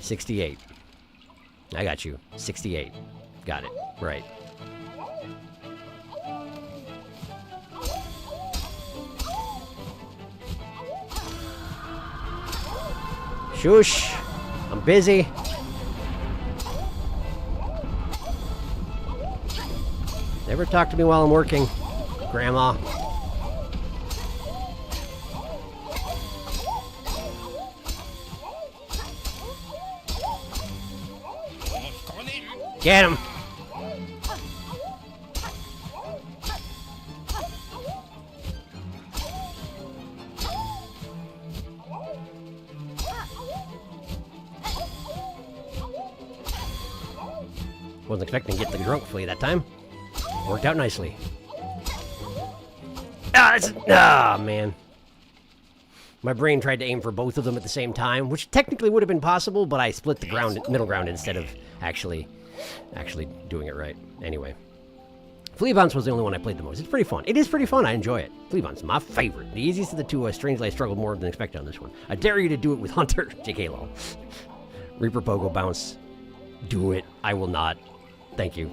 68. I got you. 68. Got it. Right. Shush. I'm busy. Never talk to me while I'm working, Grandma. Get him! Wasn't expecting to get the drunk flea that time. Worked out nicely. Ah, man. My brain tried to aim for both of them at the same time, which technically would have been possible, but I split the middle ground instead of actually doing it right. Anyway. Flea Bounce was the only one I played the most. It's pretty fun. It is pretty fun. I enjoy it. Flea Bounce, my favorite. The easiest of the two. Strangely, I struggled more than expected on this one. I dare you to do it with Hunter. JK lol. Reaper Pogo Bounce. Do it. I will not. Thank you.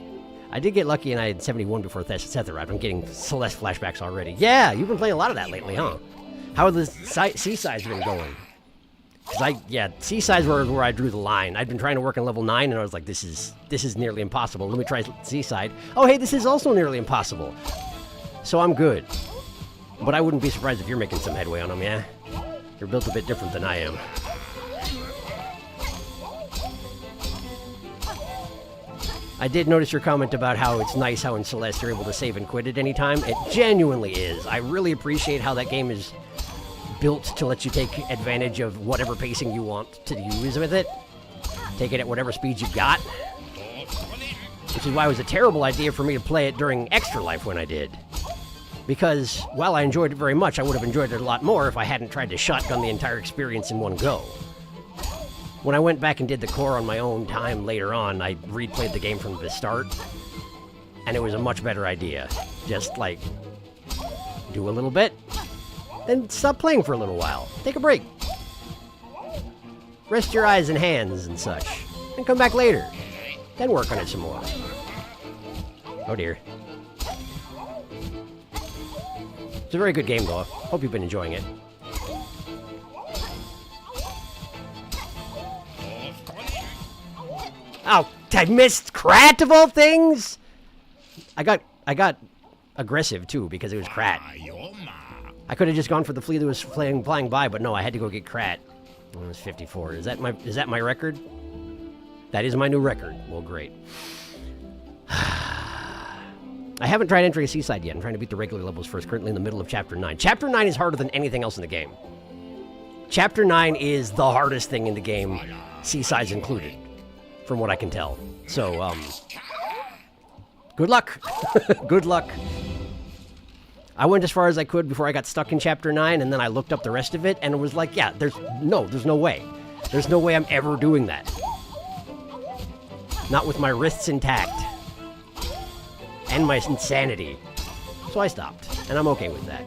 I did get lucky and I had 71 before Seth arrived. I'm getting Celeste flashbacks already. Yeah, you've been playing a lot of that lately, huh? How have the Seasides been going? Because Seasides were where I drew the line. I'd been trying to work on level 9 and I was like, this is nearly impossible. Let me try Seaside. Oh, hey, this is also nearly impossible. So I'm good. But I wouldn't be surprised if you're making some headway on them, yeah? You're built a bit different than I am. I did notice your comment about how it's nice how in Celeste you're able to save and quit at any time. It genuinely is. I really appreciate how that game is built to let you take advantage of whatever pacing you want to use with it. Take it at whatever speed you've got. Which is why it was a terrible idea for me to play it during Extra Life when I did. Because while I enjoyed it very much, I would have enjoyed it a lot more if I hadn't tried to shotgun the entire experience in one go. When I went back and did the core on my own time later on, I replayed the game from the start, and it was a much better idea. Just, like, do a little bit, then stop playing for a little while. Take a break. Rest your eyes and hands and such, and come back later. Then work on it some more. Oh dear. It's a very good game, though. Hope you've been enjoying it. Oh, I missed Krat of all things? I got aggressive too because it was Krat. I could have just gone for the flea that was flying by, but no, I had to go get Krat. Oh, it was 54. Is that my record? That is my new record. Well, great. I haven't tried entering Seaside yet. I'm trying to beat the regular levels first. Currently in the middle of Chapter 9. Chapter 9 is harder than anything else in the game. Chapter 9 is the hardest thing in the game, Seaside's included. From what I can tell. So, good luck. Good luck. I went as far as I could before I got stuck in Chapter 9, and then I looked up the rest of it, and it was like, yeah, there's no way. There's no way I'm ever doing that. Not with my wrists intact. And my insanity. So I stopped, and I'm okay with that.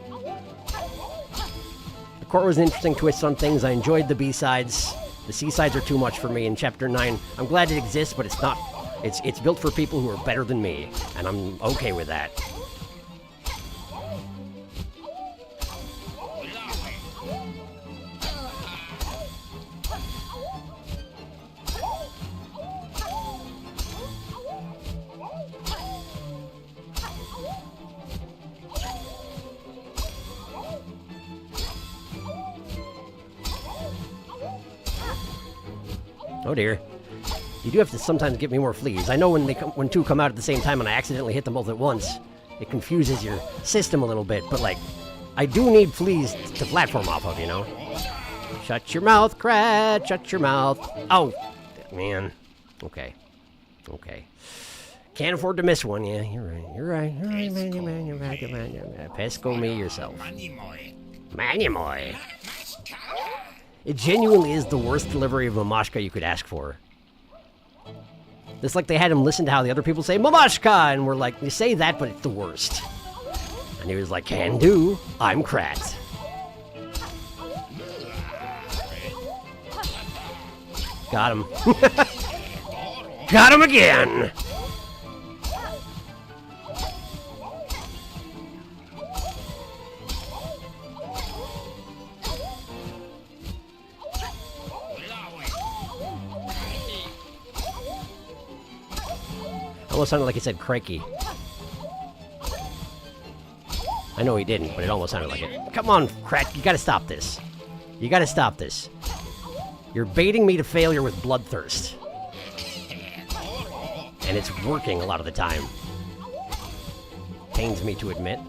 The court was an interesting twist on things. I enjoyed the B-sides. The C-sides are too much for me in Chapter 9. I'm glad it exists, but it's not. It's built for people who are better than me, and I'm okay with that. Oh dear. You do have to sometimes give me more fleas. I know when two come out at the same time and I accidentally hit them both at once, it confuses your system a little bit, but like, I do need fleas to platform off of, you know? Shut your mouth, Krat! Shut your mouth! Oh! Man. Okay. Okay. Can't afford to miss one, yeah, you're right. You're right, man, you're right. Pesco me yourself. Manimoy. It genuinely is the worst delivery of Mamashka you could ask for. It's like they had him listen to how the other people say Mamashka, and we're like, you say that, but it's the worst. And he was like, can do. I'm Krat. Got him. Got him again! Almost sounded like he said crikey. I know he didn't, but it almost sounded like it. Come on, Krat, you gotta stop this. You gotta stop this. You're baiting me to failure with bloodthirst. And it's working a lot of the time. Pains me to admit.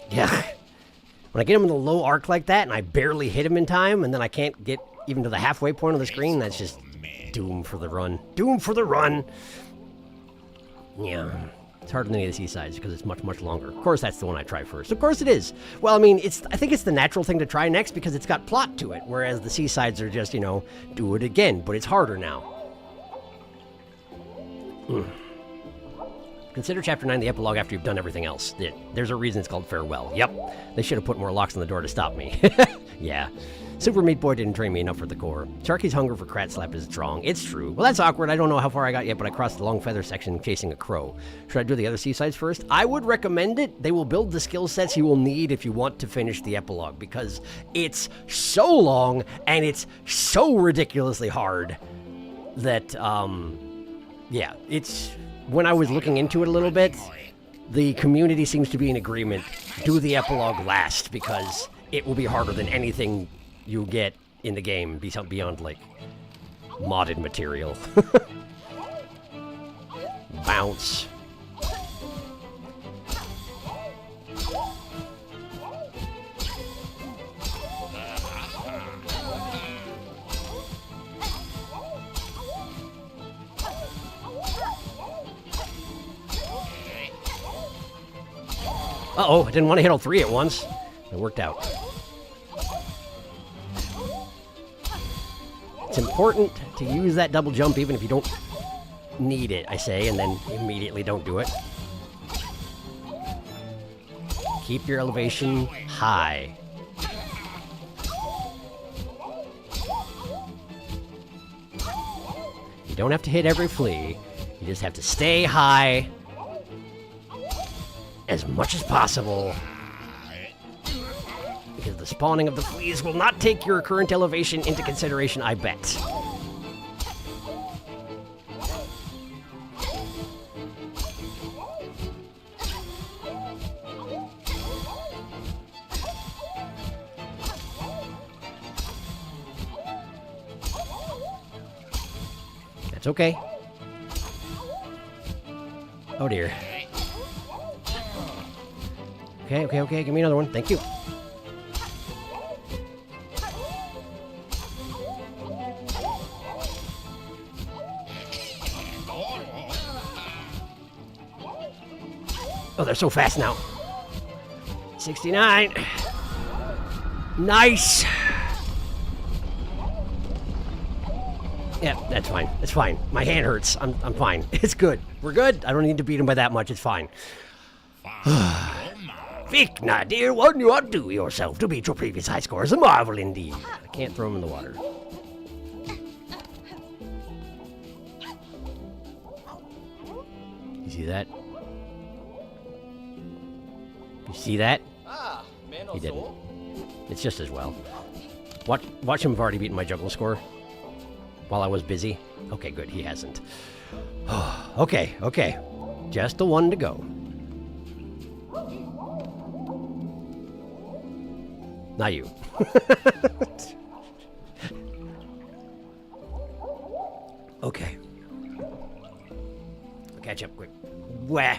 Yeah. When I get him in the low arc like that and I barely hit him in time and then I can't get even to the halfway point of the screen, that's just doom for the run. Doom for the run! Yeah. It's harder than any of the seasides because it's much, much longer. Of course, that's the one I try first. Of course it is. Well, I mean, I think it's the natural thing to try next because it's got plot to it, whereas the seasides are just, you know, do it again, but it's harder now. Consider Chapter 9 the epilogue after you've done everything else. There's a reason it's called Farewell. Yep. They should have put more locks on the door to stop me. Yeah. Super Meat Boy didn't train me enough for the core. Sharky's hunger for Krat Slap is strong. It's true. Well, that's awkward. I don't know how far I got yet, but I crossed the long feather section chasing a crow. Should I do the other seasides first? I would recommend it. They will build the skill sets you will need if you want to finish the epilogue, because it's so long and it's so ridiculously hard that, yeah, it's... When I was looking into it a little bit, the community seems to be in agreement. Do the epilogue last, because it will be harder than anything you get in the game beyond, like, modded material. Bounce. Uh-oh, I didn't want to hit all three at once. It worked out. It's important to use that double jump even if you don't need it, I say, and then immediately don't do it. Keep your elevation high. You don't have to hit every flea. You just have to stay high as much as possible, because the spawning of the fleas will not take your current elevation into consideration, I bet. That's okay. Oh dear. Okay, give me another one. Thank you. Oh, they're so fast now. 69. Nice. Yeah, that's fine. It's fine. My hand hurts. I'm fine. It's good. We're good. I don't need to beat him by that much. It's fine. Vikna, dear, what do you outdo yourself to beat your previous high score is a marvel indeed. I can't throw him in the water. You see that? You see that? Ah, He didn't. It's just as well. Watch him have already beaten my juggle score while I was busy. Okay, good. He hasn't. Okay. Just the one to go. Not you. Okay. I'll catch up quick. Wah.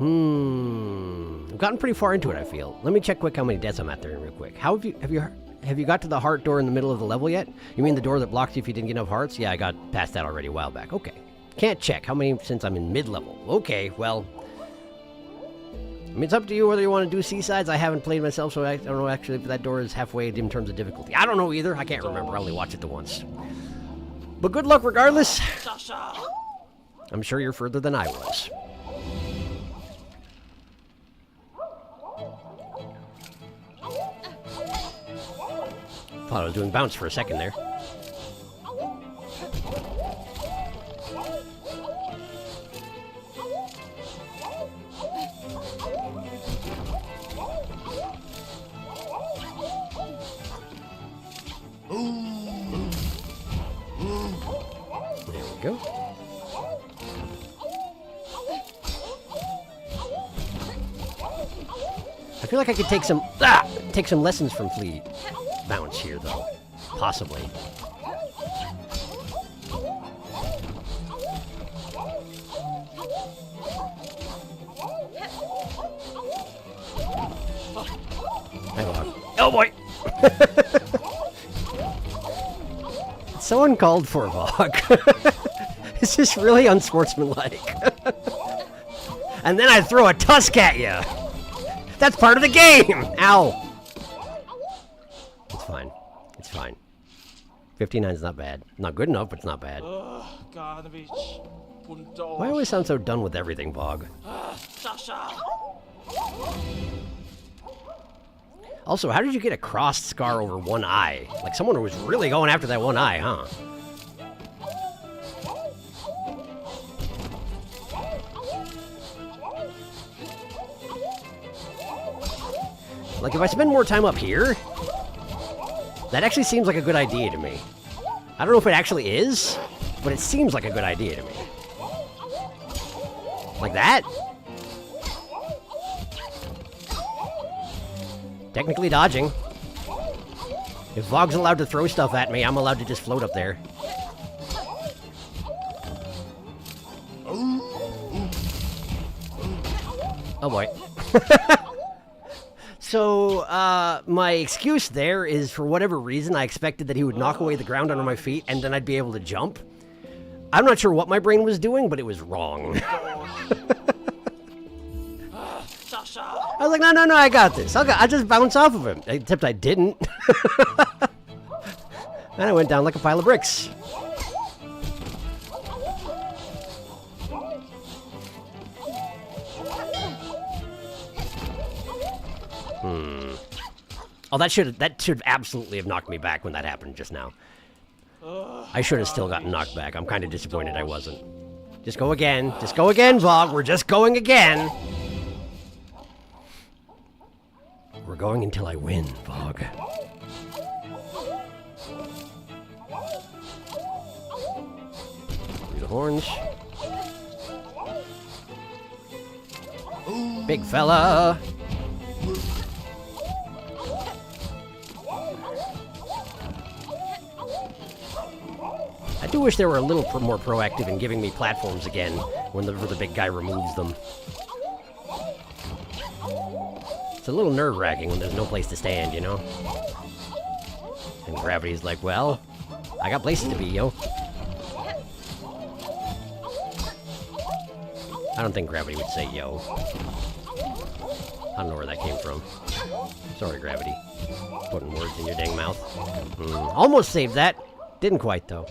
I've gotten pretty far into it, I feel. Let me check quick how many deaths I'm at there real quick. Have you got to the heart door in the middle of the level yet? You mean the door that blocks you if you didn't get enough hearts? Yeah, I got past that already a while back. Okay. Can't check how many since I'm in mid-level. Okay, well, I mean, it's up to you whether you want to do seasides. I haven't played myself, so I don't know actually if that door is halfway in terms of difficulty. I don't know either. I can't remember. I only watched it the once. But good luck regardless. I'm sure you're further than I was. Thought I was doing bounce for a second there. There we go. I feel like I could take some lessons from Flea Bounce here, though. Possibly. Oh boy! It's so uncalled for, Vog. It's just really unsportsmanlike. And then I throw a tusk at you. That's part of the game! Ow! It's fine. It's fine. 59 is not bad. Not good enough, but it's not bad. Why do I always sound so done with everything, Vog? Also, how did you get a crossed scar over one eye? Like someone was really going after that one eye, huh? Like, if I spend more time up here, that actually seems like a good idea to me. I don't know if it actually is, but it seems like a good idea to me. Like that? Technically dodging. If Vog's allowed to throw stuff at me, I'm allowed to just float up there. Oh boy. So, my excuse there is, for whatever reason, I expected that he would knock away the ground under my feet, and then I'd be able to jump. I'm not sure what my brain was doing, but it was wrong. I was like, no, I got this. I just bounce off of him. Except I didn't. And I went down like a pile of bricks. Oh, that should absolutely have knocked me back when that happened just now. I should have still gotten knocked back. I'm kind of disappointed I wasn't. Just go again. Just go again, Vog. We're just going again. We're going until I win, Vog. Through the horns. Big fella. I do wish they were a little more proactive in giving me platforms again when the big guy removes them. It's a little nerve-wracking when there's no place to stand, you know? And Gravity's like, well, I got places to be, yo. I don't think Gravity would say yo. I don't know where that came from. Sorry, Gravity. Putting words in your dang mouth. Almost saved that. Didn't quite, though.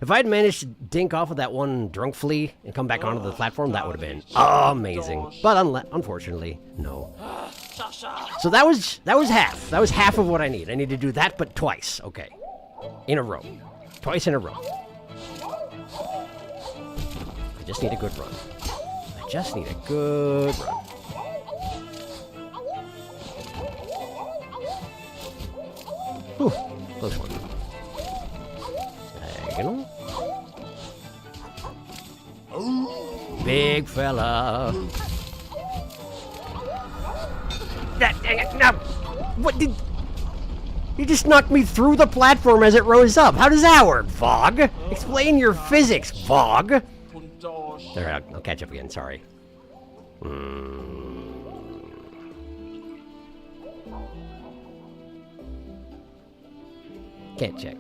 If I'd managed to dink off of that one drunk flea and come back onto the platform, that would have been amazing. But unfortunately, no. So that was half. That was half of what I need. I need to do that, but twice. Okay. In a row. Twice in a row. I just need a good run. I just need a good run. Whew, close one. Diagonal. Big fella. That, dang it, no! What did... You just knocked me through the platform as it rose up. How does that work, Vog? Explain your physics, Vog. Alright, I'll catch up again, sorry. Can't check.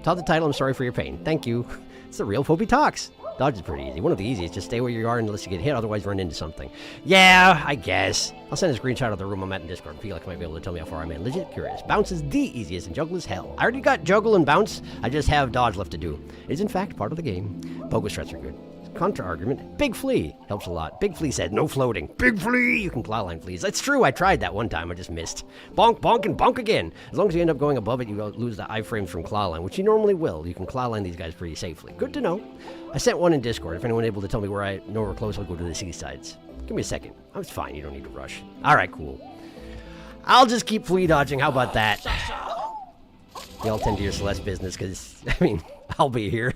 Saw the title, I'm sorry for your pain. Thank you. It's the real Phobie Talks. Dodge is pretty easy. One of the easiest. Just stay where you are unless you get hit, otherwise run into something. Yeah, I guess. I'll send a screenshot of the room I'm at in Discord. Felix might be able to tell me how far I'm in. Legit curious. Bounce is the easiest and juggle is hell. I already got juggle and bounce. I just have dodge left to do. It is in fact part of the game. Pogo strats are good. Contra-argument. Big Flea. Helps a lot. Big Flea said, no floating. Big Flea! You can claw line fleas. That's true. I tried that one time. I just missed. Bonk, bonk, and bonk again. As long as you end up going above it, you lose the iframes from claw line, which you normally will. You can claw line these guys pretty safely. Good to know. I sent one in Discord. If anyone's able to tell me where I know we're close, I'll go to the seasides. Give me a second. I was fine. You don't need to rush. Alright, cool. I'll just keep flea dodging. How about that? Y'all tend to your Celeste business, because, I mean, I'll be here.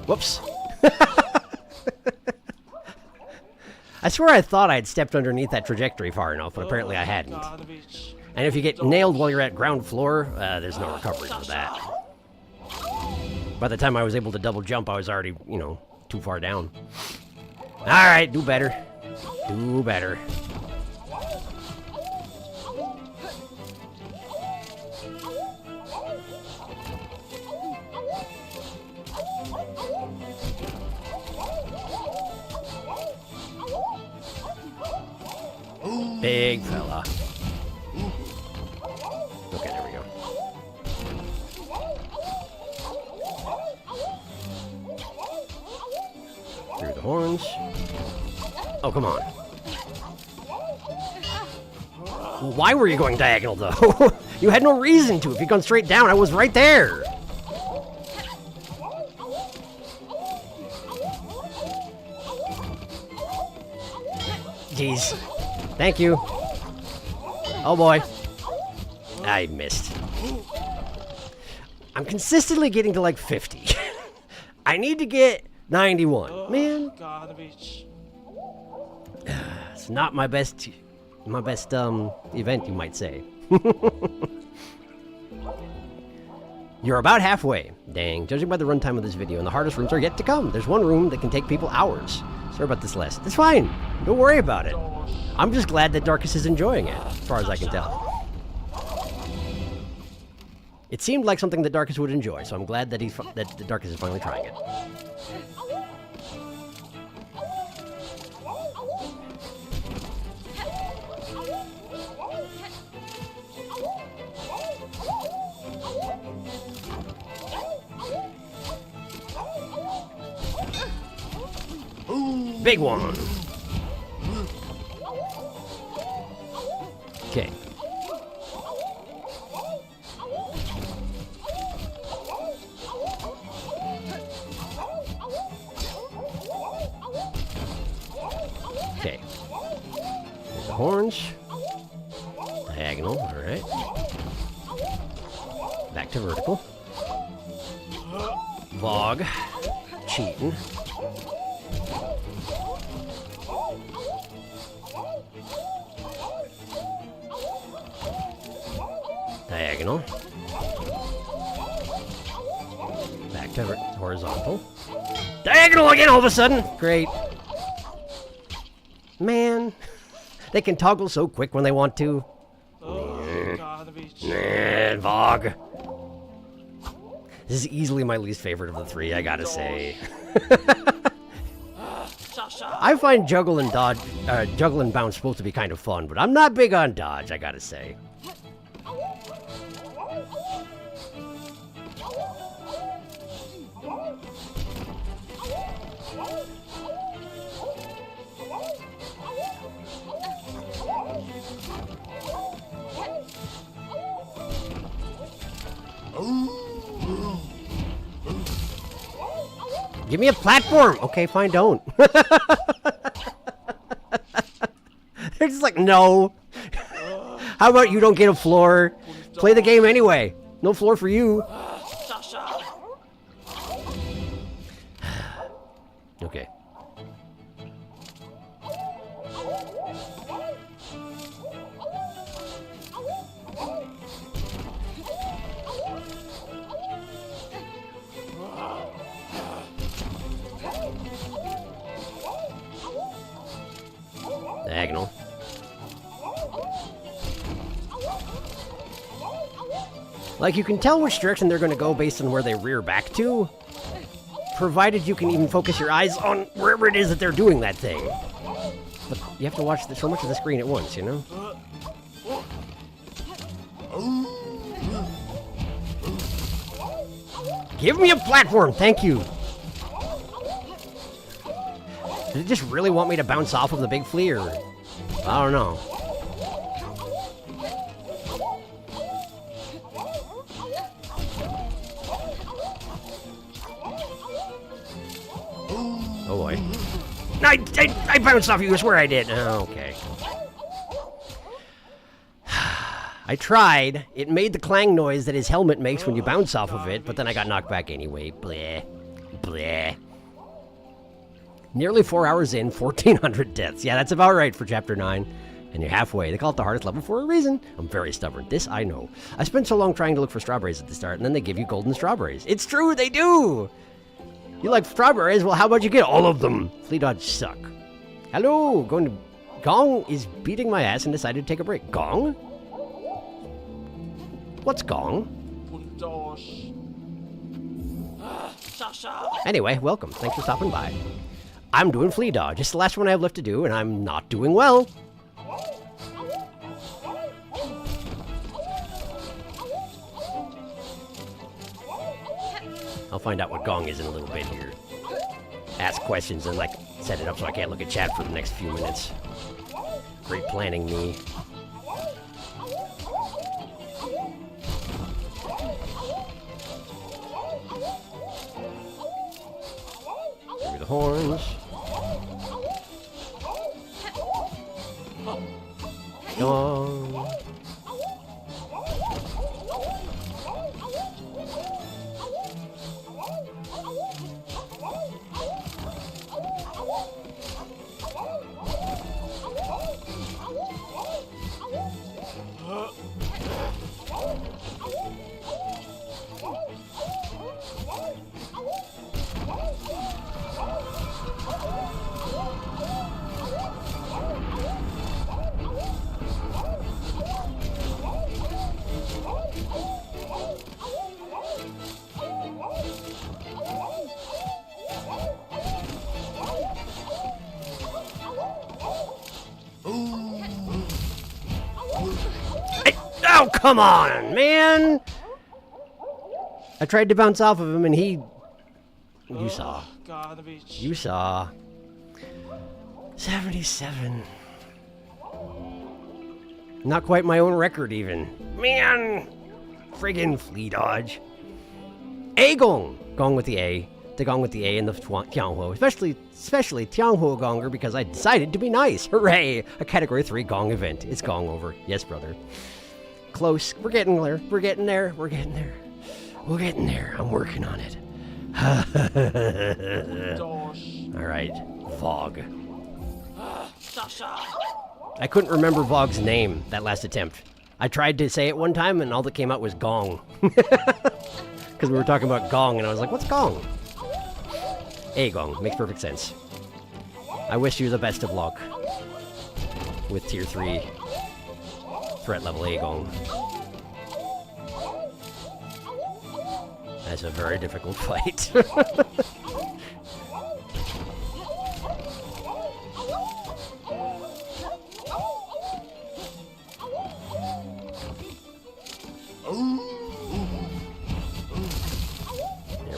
Whoops. I swear I thought I had stepped underneath that trajectory far enough, but apparently I hadn't. And if you get nailed while you're at ground floor, there's no recovery for that. By the time I was able to double jump, I was already, you know, too far down. Alright, do better. Do better. Big fella. Okay, there we go. Through the horns. Oh, come on. Why were you going diagonal, though? You had no reason to. If you'd gone straight down, I was right there. Jeez. Thank you. Oh boy. I missed. I'm consistently getting to like 50. I need to get 91. Man. It's not my best event, you might say. You're about halfway. Dang, judging by the runtime of this video, and the hardest rooms are yet to come. There's one room that can take people hours. Sorry about this last. It's fine. Don't worry about it. I'm just glad that Darkus is enjoying it, as far as I can tell. It seemed like something that Darkus would enjoy, so I'm glad that that the Darkus is finally trying it. Big one. Okay. Okay. There's the horns. Diagonal, alright. Back to vertical. Vog. Cheating. Diagonal. Back to horizontal. Diagonal again all of a sudden! Great. Man. They can toggle so quick when they want to. Vog. This is easily my least favorite of the three, I gotta say. I find juggle and bounce supposed to be kind of fun, but I'm not big on dodge, I gotta say. Give me a platform! Okay, fine, don't. They're just like, no. How about you don't get a floor? Play the game anyway. No floor for you. Okay. Diagonal. Like, you can tell which direction they're going to go based on where they rear back to, provided you can even focus your eyes on wherever it is that they're doing that thing. But you have to watch so much of the screen at once, you know? Give me a platform, thank you! Did it just really want me to bounce off of the big flea, or... I don't know. Oh boy. I bounced off you, I swear I did. Oh, okay. I tried. It made the clang noise that his helmet makes when you bounce off of it, but then I got knocked back anyway. Bleh. Bleh. Nearly 4 hours in, 1,400 deaths. Yeah, that's about right for Chapter 9. And you're halfway. They call it the hardest level for a reason. I'm very stubborn. This I know. I spent so long trying to look for strawberries at the start, and then they give you golden strawberries. It's true, they do! You like strawberries? Well, how about you get all of them? Flea dodge suck. Hello, going to... Gong is beating my ass and decided to take a break. Gong? What's Gong? Anyway, welcome. Thanks for stopping by. I'm doing flea dodge. It's the last one I have left to do, and I'm not doing well. I'll find out what Gong is in a little bit here. Ask questions and, like, set it up so I can't look at chat for the next few minutes. Great planning, me. Give me the horns. Gong. Oh, come on, man! I tried to bounce off of him and he... You saw. You saw. 77. Not quite my own record, even. Man! Friggin' flea dodge. A gong! Gong with the A. The gong with the A in the Tianghuo. Especially Tianghuo gonger because I decided to be nice. Hooray! A Category 3 gong event. It's gong over. Yes, brother. Close. We're getting there. We're getting there. We're getting there. We're getting there. I'm working on it. Alright. Vog. I couldn't remember Vog's name that last attempt. I tried to say it one time and all that came out was gong. Because we were talking about gong and I was like, what's gong? A gong. Makes perfect sense. I wish you the best of luck with Tier 3 threat level A gong. That's a very difficult fight. There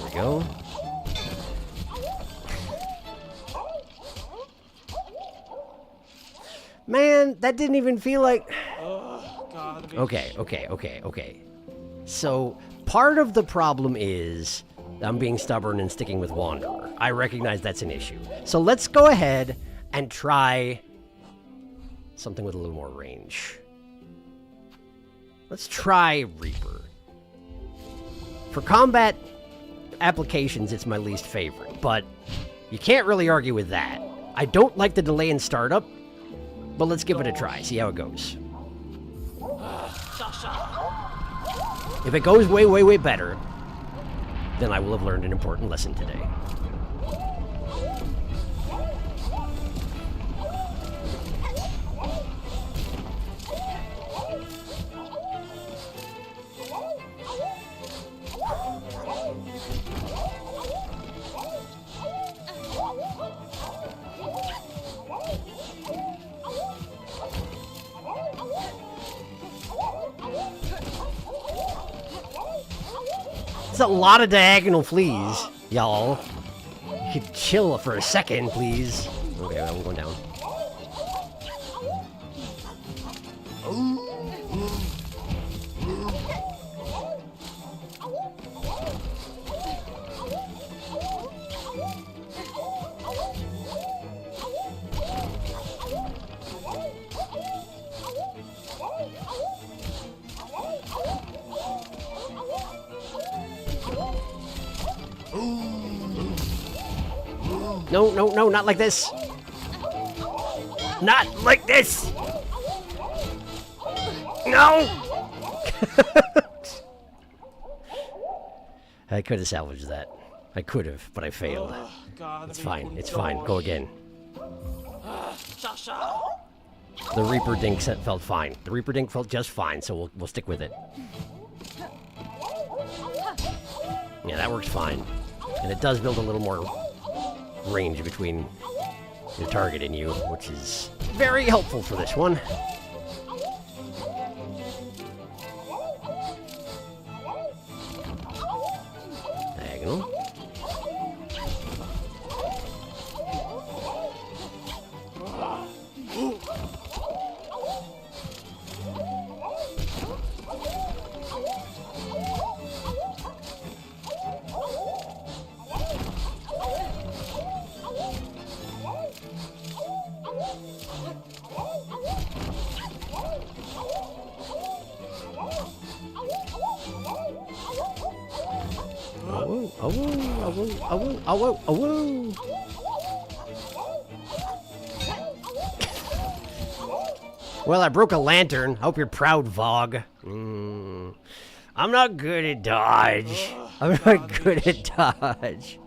we go. Man, that didn't even feel like... Okay. So, part of the problem is I'm being stubborn and sticking with Wanderer. I recognize that's an issue. So let's go ahead and try something with a little more range. Let's try Reaper. For combat applications, it's my least favorite, but you can't really argue with that. I don't like the delay in startup, but let's give it a try, see how it goes. If it goes way, way, way better, then I will have learned an important lesson today. It's a lot of diagonal fleas, y'all. You could chill for a second, please. Okay, I'm going down. No, no, no, not like this. Not like this. No. I could have salvaged that. I could have, but I failed. It's fine. It's fine. Go again. The Reaper Dink set felt fine. The Reaper Dink felt just fine, so we'll stick with it. Yeah, that works fine. And it does build a little more range between your target and you, which is very helpful for this one. Diagonal. Oh. Well, I broke a lantern. Hope you're proud, Vogue. I'm not good at dodge. I'm not good at dodge.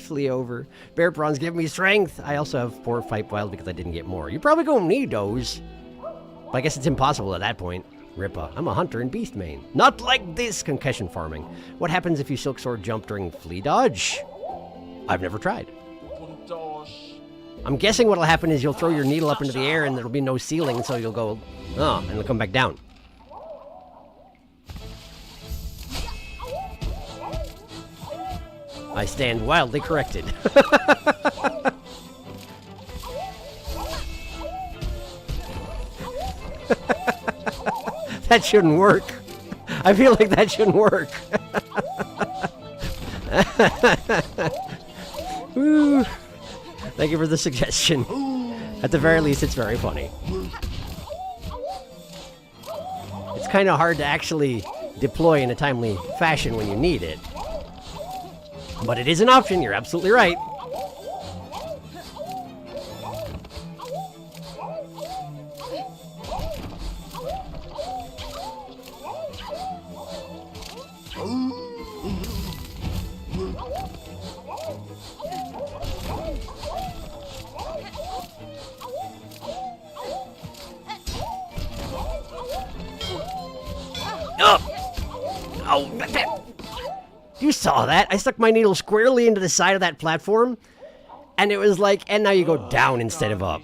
Flee over. Bear prawns give me strength. I also have poor fight wild because I didn't get more. You're probably gonna need those. But I guess it's impossible at that point. Rippa, I'm a hunter in beast main. Not like this concussion farming. What happens if you silk sword jump during flea dodge? I've never tried. I'm guessing what'll happen is you'll throw your needle up into the air and there'll be no ceiling, so you'll go, and it'll come back down. I stand wildly corrected. That shouldn't work. I feel like that shouldn't work. Woo. Thank you for the suggestion. At the very least, it's very funny. It's kind of hard to actually deploy in a timely fashion when you need it. But it is an option, you're absolutely right. You saw that? I stuck my needle squarely into the side of that platform, and it was like, and now you go down instead of up.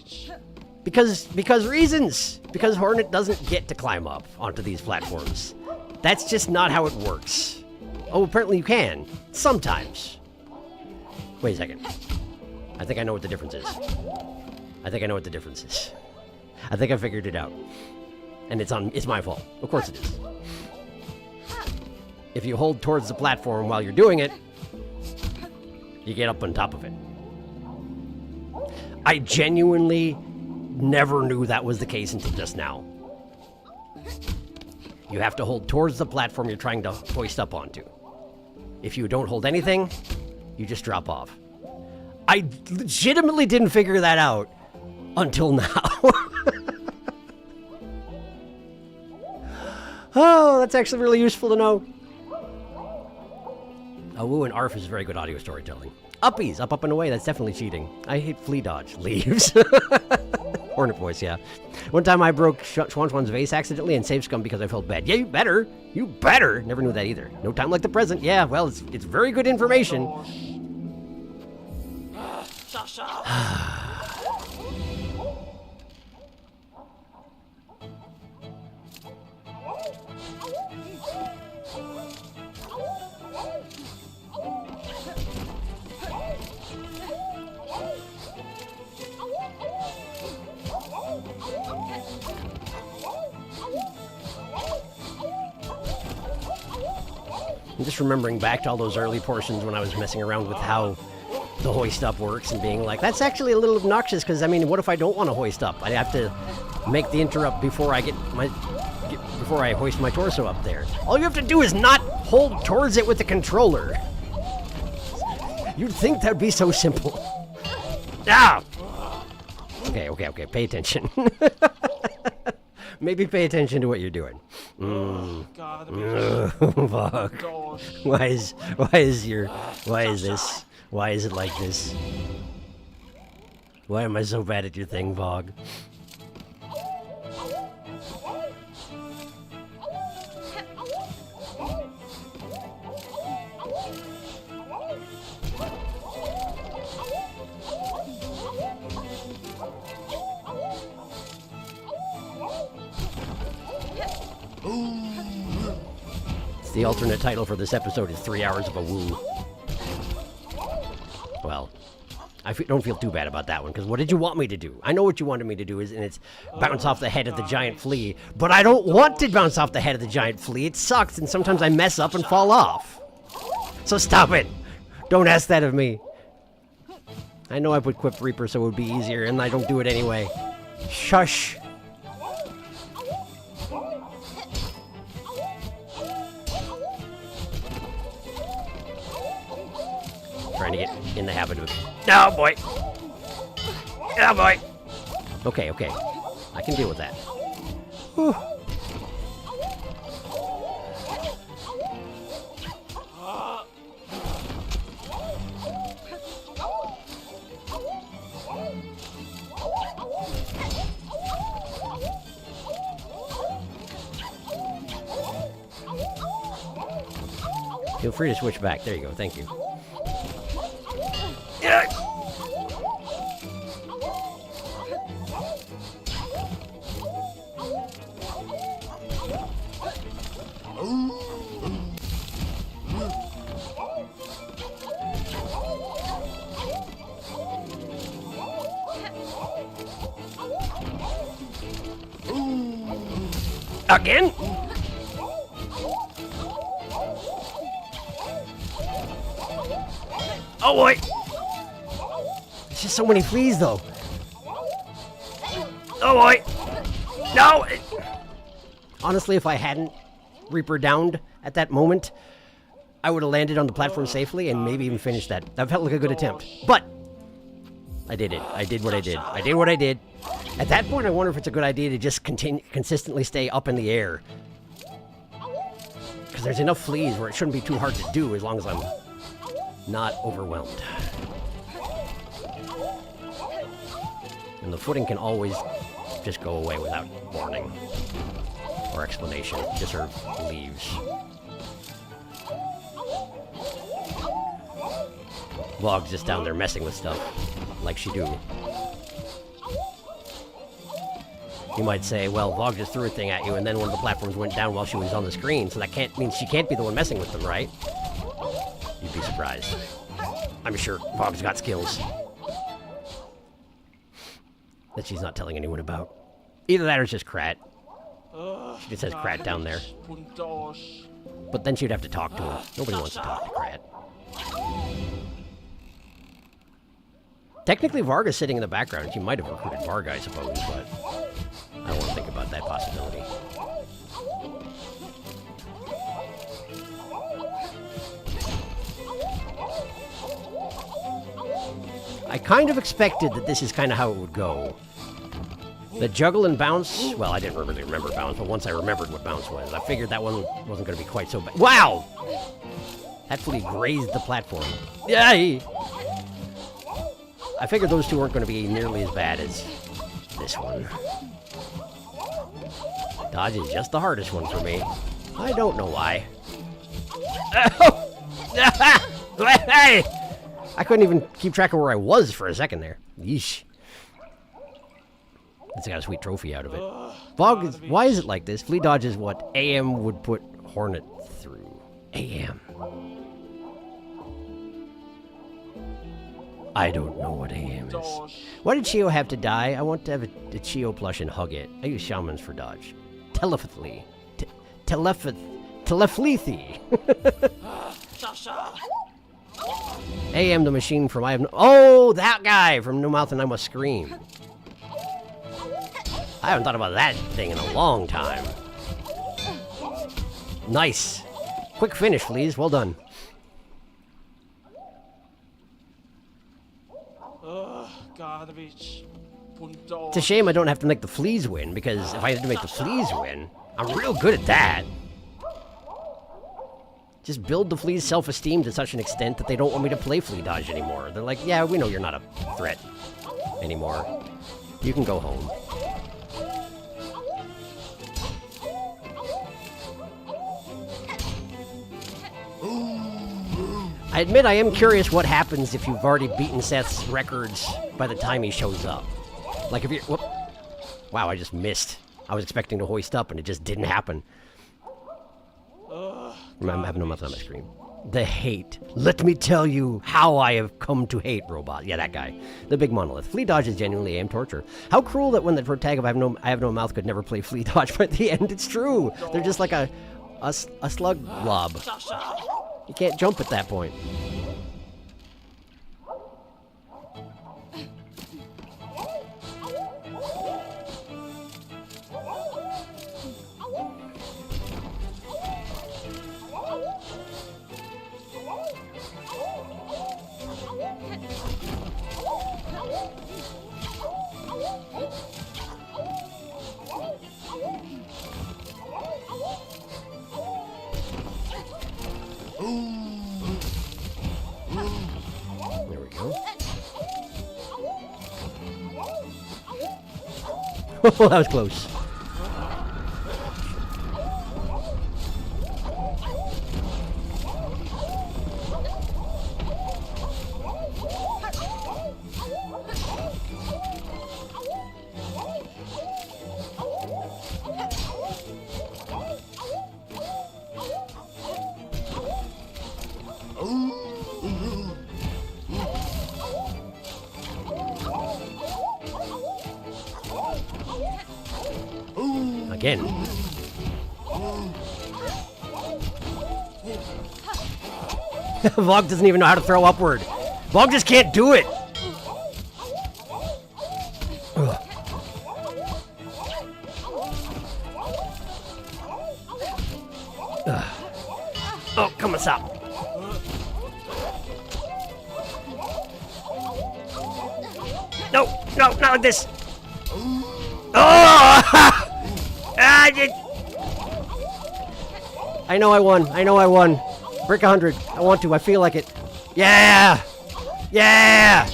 Because reasons. Because Hornet doesn't get to climb up onto these platforms. That's just not how it works. Oh, apparently you can. Sometimes. Wait a second. I think I know what the difference is. I think I figured it out. And it's my fault. Of course it is. if you hold towards the platform while you're doing it, you get up on top of it. I genuinely never knew that was the case until just now. You have to hold towards the platform you're trying to hoist up onto. If you don't hold anything, you just drop off. I legitimately didn't figure that out until now. Oh, that's actually really useful to know. Oh, ooh, and ARF is very good audio storytelling. Uppies, up, and away, that's definitely cheating. I hate flea dodge. Leaves. Hornet voice, yeah. One time I broke Schwan's vase accidentally and saved scum because I felt bad. Yeah, you better. You better. Never knew that either. No time like the present. Yeah, well, it's very good information. I'm just remembering back to all those early portions when I was messing around with how the hoist up works and being like, that's actually a little obnoxious because, I mean, what if I don't want to hoist up? I have to make the interrupt before I before I hoist my torso up there. All you have to do is not hold towards it with the controller. You'd think that'd be so simple. Ah! Okay, pay attention. Maybe pay attention to what you're doing. Fuck. Why is this? Why is it like this? Why am I so bad at your thing, Vog? The alternate title for this episode is 3 Hours of a Woo. Well, I don't feel too bad about that one, because what did you want me to do? I know what you wanted me to do, and it's bounce off the head of the giant flea, but I don't want to bounce off the head of the giant flea. It sucks, and sometimes I mess up and fall off. So stop it! Don't ask that of me. I know I put Quip Reaper so it would be easier, and I don't do it anyway. Shush! Trying to get in the habit of... Oh, boy! Oh, boy! Okay. I can deal with that. Whew. Feel free to switch back. There you go. Thank you. Again? Oh boy! It's just so many fleas though. Oh boy! No! Honestly, if I hadn't Reaper downed at that moment, I would have landed on the platform safely and maybe even finished that. That felt like a good attempt. But I did it. I did what I did. I did what I did. At that point, I wonder if it's a good idea to just consistently stay up in the air. Because there's enough fleas where it shouldn't be too hard to do as long as I'm not overwhelmed. And the footing can always just go away without warning or explanation. Just sort of leaves. Vog's just down there messing with stuff, like she do. You might say, well, Vog just threw a thing at you, and then one of the platforms went down while she was on the screen, so that means she can't be the one messing with them, right? You'd be surprised. I'm sure Vog's got skills that she's not telling anyone about. Either that or it's just Krat. She just has Krat down there. But then she'd have to talk to him. Nobody wants to talk to Krat. Technically, Varga's sitting in the background. She might have recruited Varga, I suppose, but I don't want to think about that possibility. I kind of expected that this is kind of how it would go. The juggle and bounce, well, I didn't really remember bounce, but once I remembered what bounce was, I figured that one wasn't going to be quite so bad. Wow! That flea grazed the platform. Yay! I figured those two weren't going to be nearly as bad as this one. Dodge is just the hardest one for me. I don't know why. I couldn't even keep track of where I was for a second there. Yeesh. It's got a sweet trophy out of it. Fog is, why is it like this? Flea dodge is what AM would put Hornet through. AM. I don't know what AM is. Why did Chio have to die? I want to have a Chio plush and hug it. I use shamans for dodge. Telepathy. Telepathy. AM the machine from I have no... Oh, that guy from No Mouth and I Must Scream. I haven't thought about that thing in a long time. Nice. Quick finish, please. Well done. It's a shame I don't have to make the fleas win, because if I had to make the fleas win, I'm real good at that. Just build the flea's self-esteem to such an extent that they don't want me to play flea dodge anymore. They're like, yeah, we know you're not a threat anymore. You can go home. I admit I am curious what happens if you've already beaten Seth's records by the time he shows up. Like if you're... Whoop. Wow, I just missed. I was expecting to hoist up and it just didn't happen. I'm having no mouth on my screen. The hate. Let me tell you how I have come to hate robot. Yeah, that guy. The big monolith. Flea dodge is genuinely aim torture. How cruel that when the protag of I have no mouth could never play flea dodge, but at the end it's true. They're just like a slug blob. You can't jump at that point. There we go. Oh, that was close. Again. Vog doesn't even know how to throw upward. Vog just can't do it. Oh, come on, stop. No, no, not like this. Oh! I know I won. I know I won. Break 100. I want to. I feel like it. Yeah! Yeah!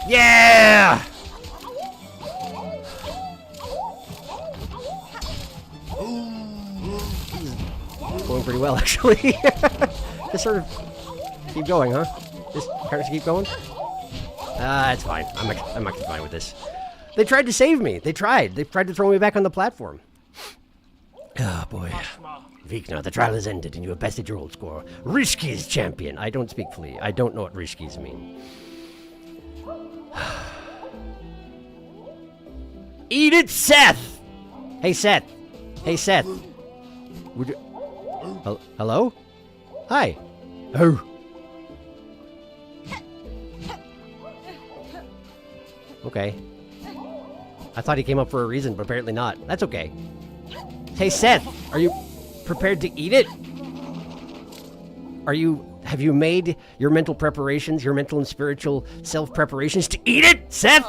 Yeah! Going pretty well, actually. Just sort of keep going, huh? Just kind of keep going? It's fine. I'm actually fine with this. They tried to save me. They tried. They tried to throw me back on the platform. Oh, boy. Vikna, the trial has ended and you have bested your old score. Rishki's champion. I don't speak Flea. I don't know what Rishki's mean. Eat it, Seth! Hey, Seth. Hey, Seth. Would you... Hello? Hi. Oh. Okay. I thought he came up for a reason, but apparently not. That's okay. Hey, Seth, are you prepared to eat it? Have you made your mental preparations, your mental and spiritual self-preparations to eat it, Seth?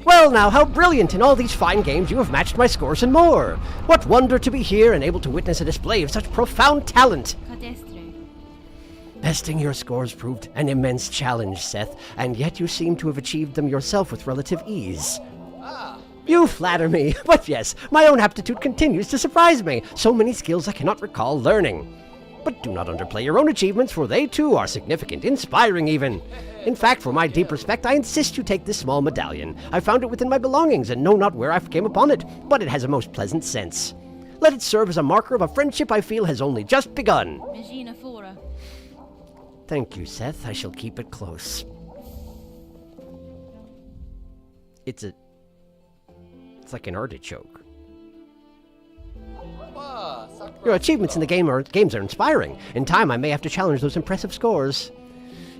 Well now, how brilliant! In all these fine games you have matched my scores and more. What wonder to be here and able to witness a display of such profound talent. Besting your scores proved an immense challenge, Seth, and yet you seem to have achieved them yourself with relative ease. You flatter me, but yes, my own aptitude continues to surprise me. So many skills I cannot recall learning. But do not underplay your own achievements, for they too are significant, inspiring even. In fact, for my deep respect, I insist you take this small medallion. I found it within my belongings and know not where I came upon it, but it has a most pleasant sense. Let it serve as a marker of a friendship I feel has only just begun. Thank you, Seth. I shall keep it close. It's like an artichoke. Your achievements in the games are inspiring. In time, I may have to challenge those impressive scores.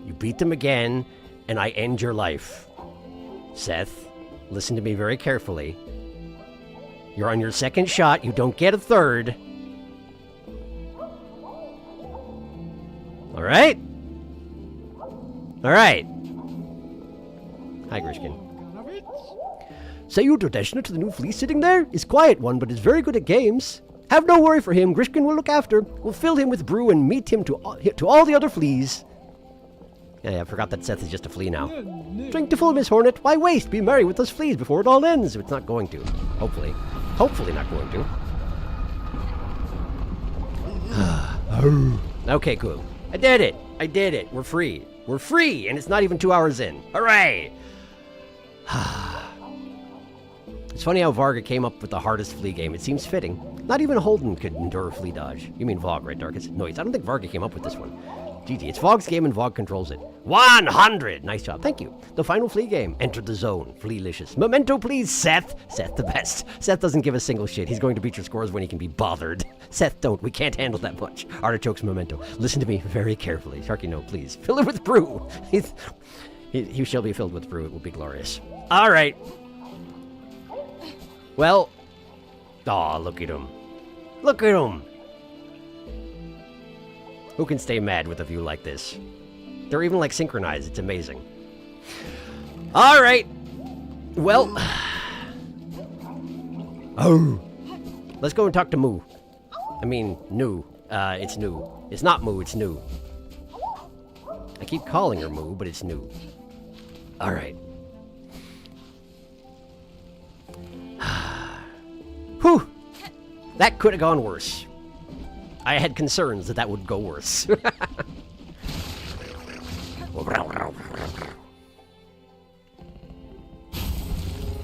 You beat them again, and I end your life. Seth, listen to me very carefully. You're on your second shot. You don't get a third. All right? All right. Hi, Grishkin. Say your donation to the new flea sitting there is quiet one, but is very good at games. Have no worry for him. Grishkin will look after. We'll fill him with brew and meet him to all the other fleas. Yeah, I forgot that Seth is just a flea now. Drink to full, Miss Hornet. Why waste? Be merry with those fleas before it all ends. It's not going to. Hopefully. Hopefully not going to. Okay, cool. I did it. I did it. We're free. We're free, and it's not even 2 hours in. Hooray! It's funny how Varga came up with the hardest flea game. It seems fitting. Not even Holden could endure flea dodge. You mean Vogue, right, Darkus? No, I don't think Varga came up with this one. GG, it's Vogue's game and Vogue controls it. 100! Nice job, thank you. The final flea game. Enter the zone. Flealicious. Memento, please, Seth. Seth, the best. Seth doesn't give a single shit. He's going to beat your scores when he can be bothered. Seth, don't. We can't handle that much. Artichoke's Memento. Listen to me very carefully. Sharky, no, please. Fill it with brew. He shall be filled with brew. It will be glorious. All right. Well. Aw, look at him. Look at him. Who can stay mad with a view like this? They're even like synchronized. It's amazing. All right. Well. Oh. Let's go and talk to Moo. I mean, New. It's New. It's not Moo, it's New. I keep calling her Moo, but it's New. All right. Whew. That could have gone worse. I had concerns that that would go worse.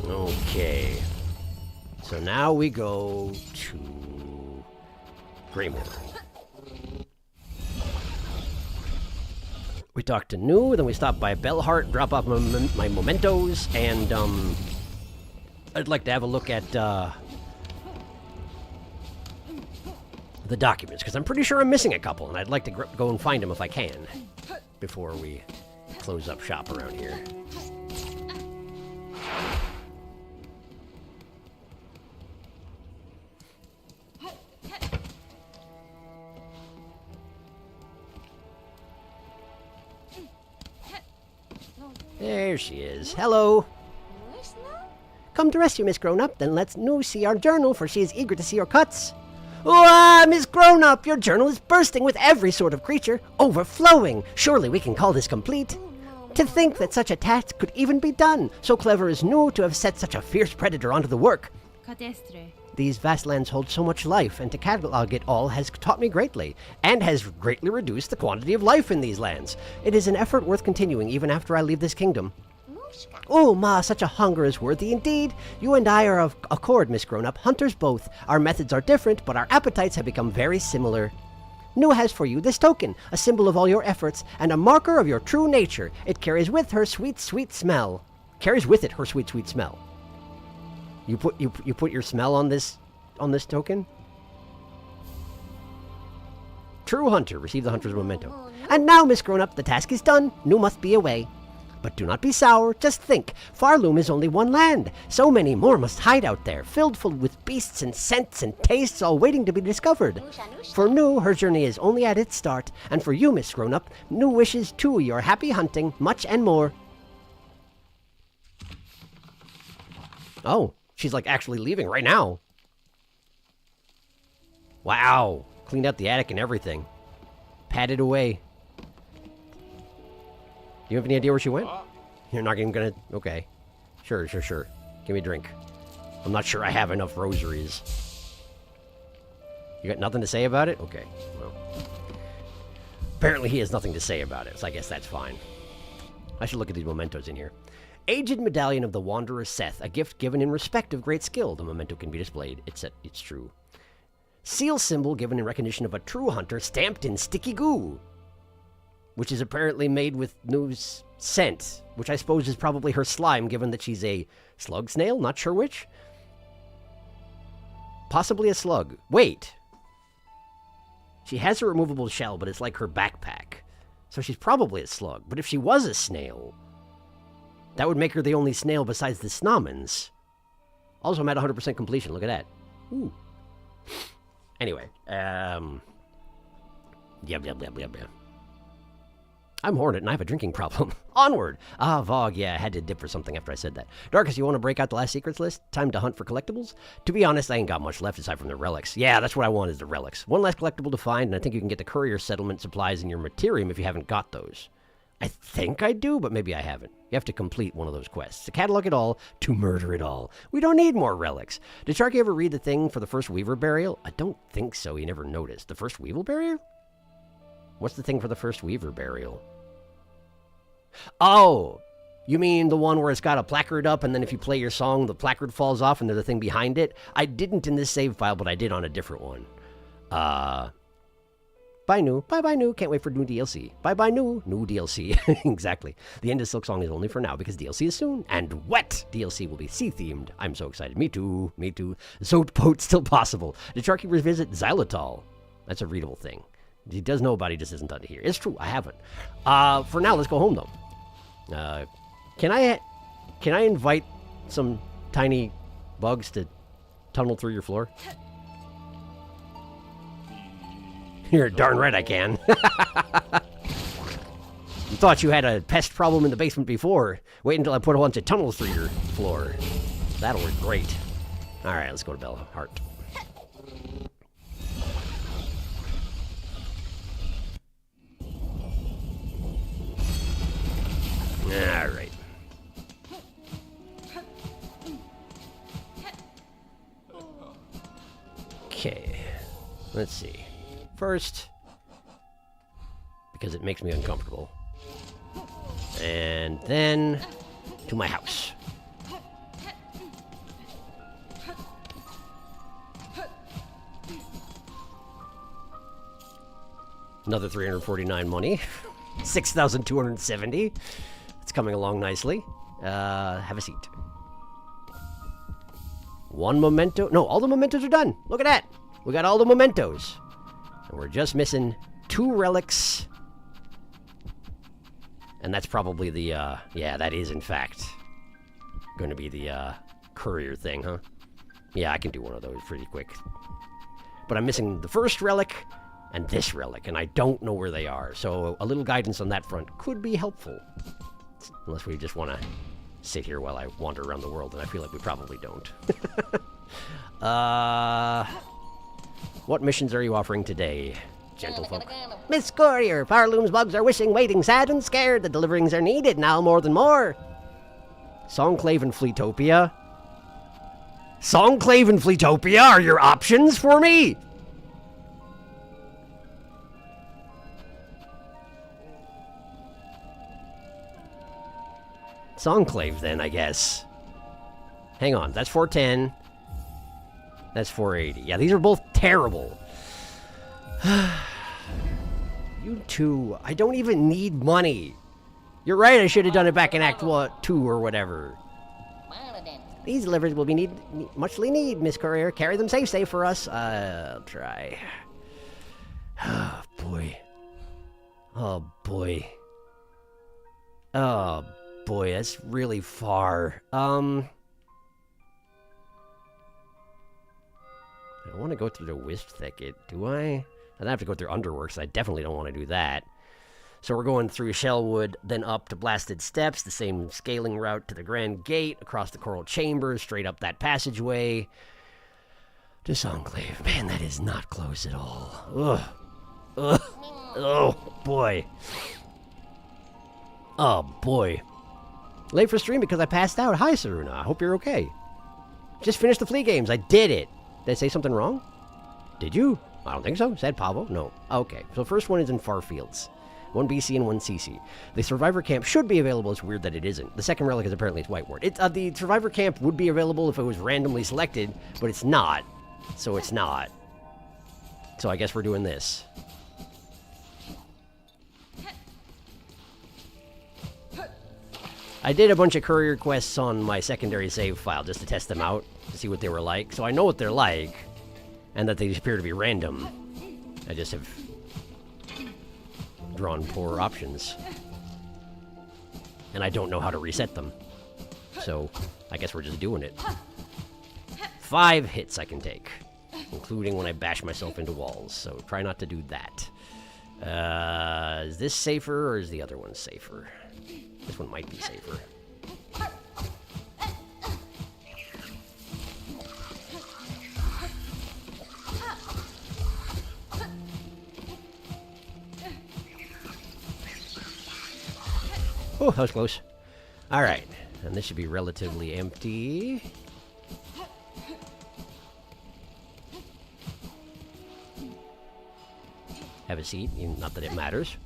Okay. So now we go to Greymoor. We talk to New, then we stop by Bellheart, drop off my mementos, and I'd like to have a look at the documents, because I'm pretty sure I'm missing a couple, and I'd like to go and find them if I can, before we close up shop around here. There she is. Hello. Come to rescue, Miss Grown-Up, then let's New see our journal, for she is eager to see your cuts. Ah, Miss Grown-Up, your journal is bursting with every sort of creature, overflowing. Surely we can call this complete. To think that such a task could even be done. So clever is New to have set such a fierce predator onto the work. These vast lands hold so much life, and to catalog it all has taught me greatly, and has greatly reduced the quantity of life in these lands. It is an effort worth continuing even after I leave this kingdom. Oh, Ma, such a hunger is worthy indeed. You and I are of accord, Miss Grown-Up, hunters both. Our methods are different, but our appetites have become very similar. New has for you this token, a symbol of all your efforts, and a marker of your true nature. It carries with her sweet, sweet smell. Carries with it her sweet, sweet smell. You put your smell on this token? True hunter. Receive the hunter's memento. And now, Miss Grown-Up, the task is done. Nu must be away. But do not be sour. Just think. Farloom is only one land. So many more must hide out there, filled full with beasts and scents and tastes, all waiting to be discovered. For Nu, her journey is only at its start. And for you, Miss Grown-Up, Nu wishes too your happy hunting, much and more. Oh, she's like actually leaving right now. Wow. Cleaned out the attic and everything. Patted away. Do you have any idea where she went? You're not even gonna... Okay. Sure. Give me a drink. I'm not sure I have enough rosaries. You got nothing to say about it? Okay. Well. Apparently he has nothing to say about it, so I guess that's fine. I should look at these mementos in here. Aged Medallion of the Wanderer Seth. A gift given in respect of great skill. The memento can be displayed. It's true. Seal symbol given in recognition of a true hunter stamped in sticky goo. Which is apparently made with Nu's scent, which I suppose is probably her slime, given that she's a slug snail? Not sure which. Possibly a slug. Wait. She has a removable shell, but it's like her backpack. So she's probably a slug. But if she was a snail, that would make her the only snail besides the Snomans. Also, I'm at 100% completion. Look at that. Ooh. Anyway. Yep. I'm Hornet, and I have a drinking problem. Onward! Ah, Vogue, yeah, I had to dip for something after I said that. Darkus, you want to break out the last secrets list? Time to hunt for collectibles? To be honest, I ain't got much left aside from the relics. Yeah, that's what I want is the relics. One last collectible to find, and I think you can get the courier settlement supplies in your Materium if you haven't got those. I think I do, but maybe I haven't. You have to complete one of those quests. To catalog it all, to murder it all. We don't need more relics. Did Sharky ever read the thing for the first Weaver burial? I don't think so. He never noticed. The first Weaver burial? What's the thing for the first Weaver burial? Oh, you mean the one where it's got a placard up, and then if you play your song, the placard falls off, and there's a thing behind it? I didn't in this save file, but I did on a different one. Bye, Nu. Bye, Nu. Can't wait for new DLC. Bye, Nu. New DLC. Exactly. The end of Silksong is only for now, because DLC is soon. And wet DLC will be sea-themed. I'm so excited. Me too. Zoatpote still possible. Did Sharky revisit Xylitol? That's a readable thing. He does know about it, he just isn't done it here. It's true, I haven't. For now, let's go home, though. Can I invite some tiny bugs to tunnel through your floor? You're darn right I can. You thought you had a pest problem in the basement before. Wait until I put a bunch of tunnels through your floor. That'll work great. Alright, let's go to Bella Heart. Alright. Okay. Let's see. First, because it makes me uncomfortable. And then to my house. Another 349 money. 6,270. It's coming along nicely. Have a seat. One memento. No, all the mementos are done. Look at that. We got all the mementos. And we're just missing 2 relics. And that's probably the, yeah, that is in fact going to be the, courier thing, huh? Yeah, I can do one of those pretty quick. But I'm missing the first relic and this relic, and I don't know where they are. So a little guidance on that front could be helpful. Unless we just want to sit here while I wander around the world, and I feel like we probably don't. What missions are you offering today, gentlefolk? Miss Courier, Farloom's bugs are wishing, waiting, sad and scared. The deliverings are needed now more than more. Songclave and Fleetopia. Songclave and Fleetopia are your options for me? Songclave, then, I guess. Hang on, that's 410. That's 480. Yeah, these are both terrible. You two, I don't even need money. You're right, I should have done it back in Act 2 or whatever. These deliveries will be muchly need, Miss Courier. Carry them safe for us. I'll try. Oh, boy. Oh, boy. Oh, boy, that's really far. I don't want to go through the wisp thicket, do I? I'd have to go through Underworks. I definitely don't want to do that. So we're going through Shellwood, then up to Blasted Steps, the same scaling route to the Grand Gate, across the Coral Chambers, straight up that passageway. To Songclave. Man, that is not close at all. Ugh. Ugh. Oh, boy. Oh, boy. Late for stream because I passed out. Hi, Saruna. I hope you're okay. Just finished the flea games. I did it. Did I say something wrong? Did you? I don't think so. Said Pavo? No. Okay. So the first one is in Far Fields. 1 BC and 1 CC. The Survivor Camp should be available. It's weird that it isn't. The second relic is apparently its White Ward. The Survivor Camp would be available if it was randomly selected, but it's not. So it's not. So I guess we're doing this. I did a bunch of courier quests on my secondary save file just to test them out, to see what they were like. So I know what they're like, and that they appear to be random. I just have drawn poor options. And I don't know how to reset them. So I guess we're just doing it. 5 hits I can take, including when I bash myself into walls. So try not to do that. Is this safer or is the other one safer? This one might be safer. Oh, that was close. Alright, and this should be relatively empty. Have a seat, not that it matters.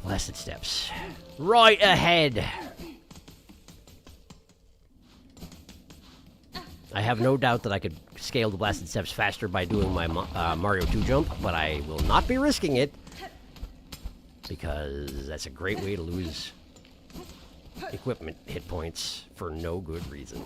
Blasted Steps. Right ahead! I have no doubt that I could scale the Blasted Steps faster by doing my Mario 2 jump, but I will not be risking it. Because that's a great way to lose equipment hit points for no good reason.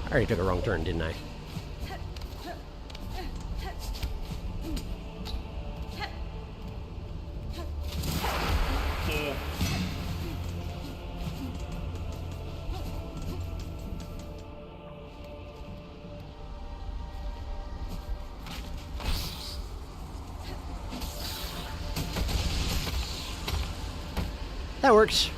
I already took a wrong turn, didn't I? That works.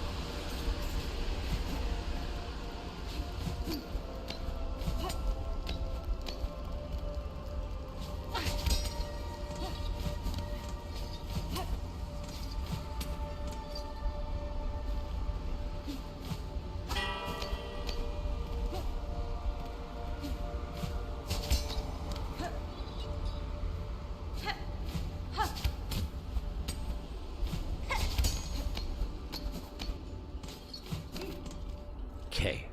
Okay.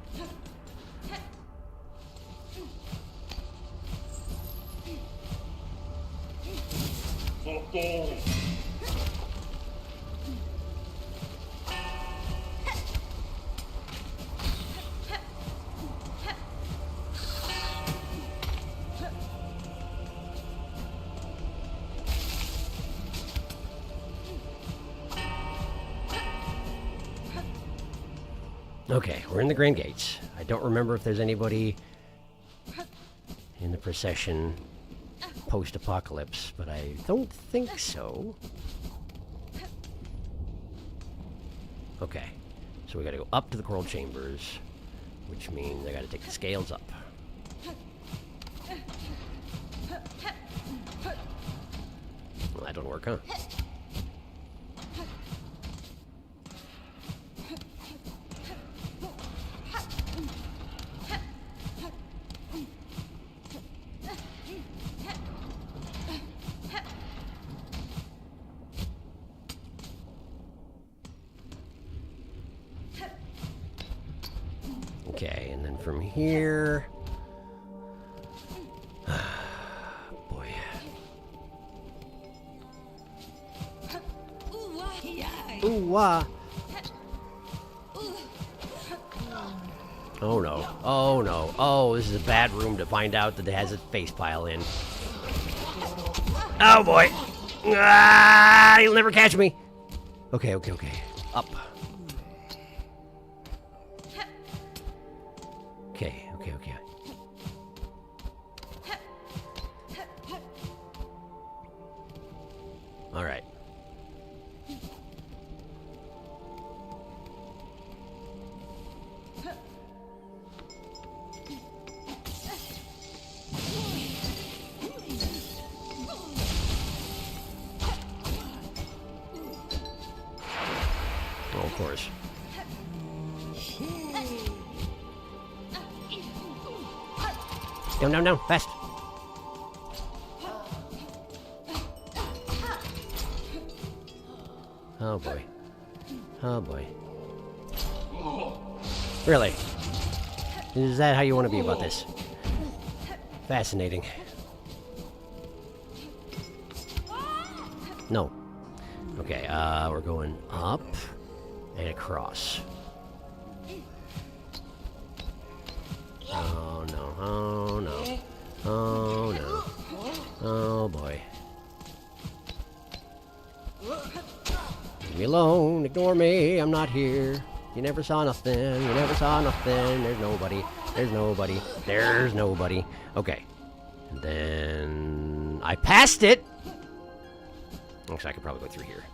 Okay, we're in the Grand Gates. I don't remember if there's anybody in the procession post-apocalypse, but I don't think so. Okay, so we gotta go up to the Coral Chambers, which means I gotta take the scales up. Well, that don't work, huh? from here. Boy. Ooh, wah. Oh no. Oh no. Oh, this is a bad room to find out that it has a face pile in. Oh boy. Ah, he'll never catch me. Okay, okay, okay. Up. Okay, okay, okay. All right. Oh, of course. Down, down, down, fast. Oh boy. Oh boy. Really? Is that how you want to be about this? Fascinating. No. Okay, we're going up and across. Oh no, oh no, oh no, oh boy. Leave me alone, ignore me, I'm not here. You never saw nothing, you never saw nothing, there's nobody, there's nobody, there's nobody. Okay, and then I passed it. Actually, I could probably go through here.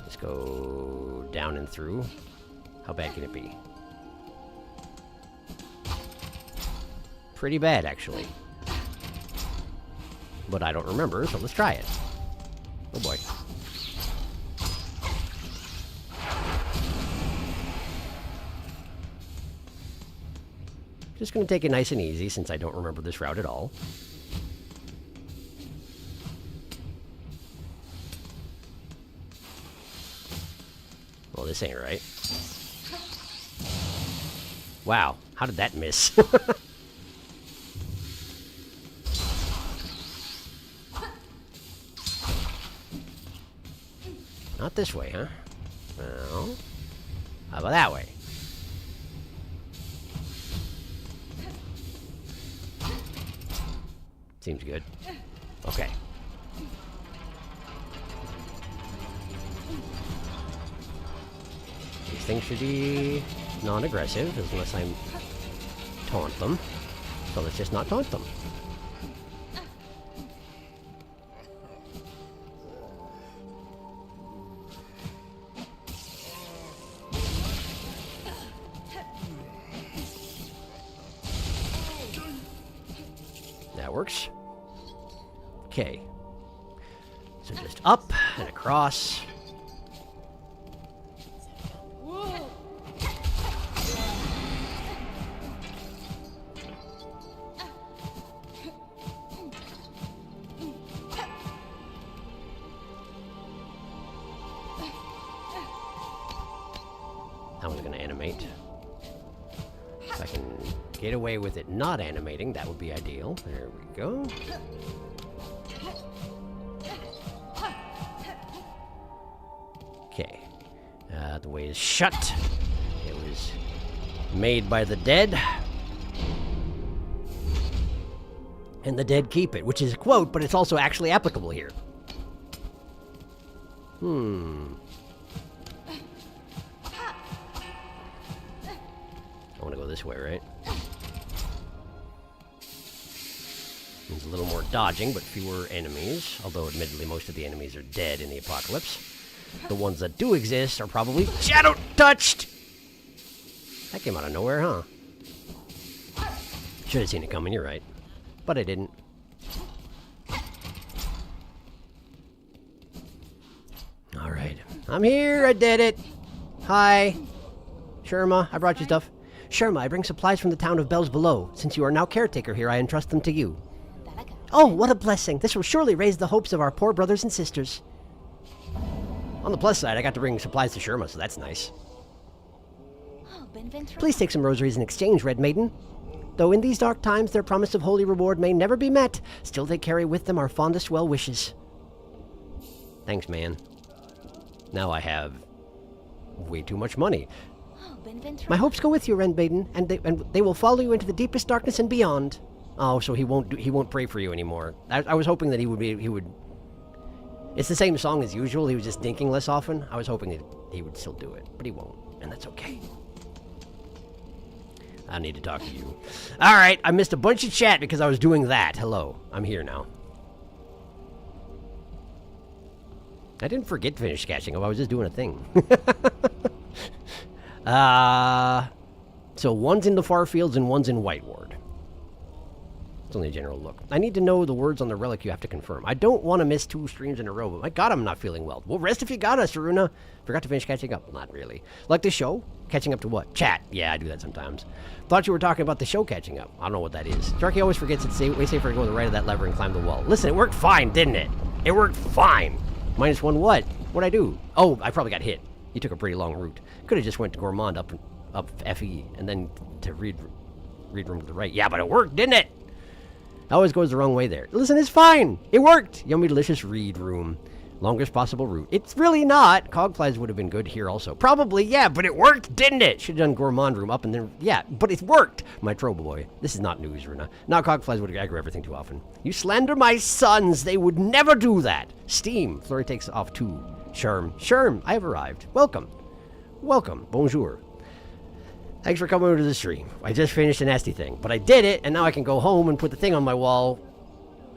Let's go down and through. How bad can it be? Pretty bad, actually. But I don't remember, so let's try it. Oh boy. Just gonna take it nice and easy since I don't remember this route at all. Well, this ain't right. Wow, how did that miss? Not this way, huh? Well, how about that way? Seems good. Okay. These things should be non-aggressive, unless I taunt them. So let's just not taunt them. That works. Okay. So just up and across. That one's going to animate. If I can get away with it not animating, that would be ideal. There we go. Okay. The way is shut. It was made by the dead. And the dead keep it, which is a quote, but it's also actually applicable here. I want to go this way, right? Means a little more dodging, but fewer enemies. Although, admittedly, most of the enemies are dead in the apocalypse. The ones that do exist are probably shadow-touched! That came out of nowhere, huh? Should have seen it coming, you're right. But I didn't. Alright. I'm here, I did it! Hi. Sherma, I brought you stuff. Sherma, I bring supplies from the town of Bells Below. Since you are now caretaker here, I entrust them to you. Oh, what a blessing. This will surely raise the hopes of our poor brothers and sisters. On the plus side, I got to bring supplies to Sherma, so that's nice. Please take some rosaries in exchange, Red Maiden. Though in these dark times their promise of holy reward may never be met, still they carry with them our fondest well wishes. Thanks, man. Now I have way too much money. My hopes go with you, Red Maiden, and they will follow you into the deepest darkness and beyond. Oh, so he won't pray for you anymore. I was hoping that he would. It's the same song as usual. He was just dinking less often. I was hoping that he would still do it, but he won't, and that's okay. I need to talk to you. All right, I missed a bunch of chat because I was doing that. Hello, I'm here now. I didn't forget to finish catching up. I was just doing a thing. So one's in the far fields and one's in White Ward. It's only a general look. I need to know the words on the relic you have to confirm. I don't want to miss 2 streams in a row, but my god, I'm not feeling well. Well, rest if you got us, Aruna. Forgot to finish catching up. Well, not really. Like the show? Catching up to what? Chat. Yeah, I do that sometimes. Thought you were talking about the show catching up. I don't know what that is. Sharky always forgets it's way safer to go to the right of that lever and climb the wall. Listen, it worked fine, didn't it? It worked fine. -1 what? What'd I do? Oh, I probably got hit. You took a pretty long route. Could have just went to Gourmand up FE and then to read room to the right. Yeah, but it worked, didn't it? It always goes the wrong way there. Listen, it's fine. It worked. Yummy, delicious read room. Longest possible route. It's really not. Cogflies would have been good here also. Probably, yeah, but it worked, didn't it? Should have done Gourmand room up and then, yeah, but it worked. My trouble boy. This is not news, Runa. Now Cogflies would aggro everything too often. You slander my sons. They would never do that. Steam. Flurry takes off 2. Sherm, I have arrived. Welcome. Welcome. Bonjour. Thanks for coming over to the stream. I just finished a nasty thing, but I did it, and now I can go home and put the thing on my wall,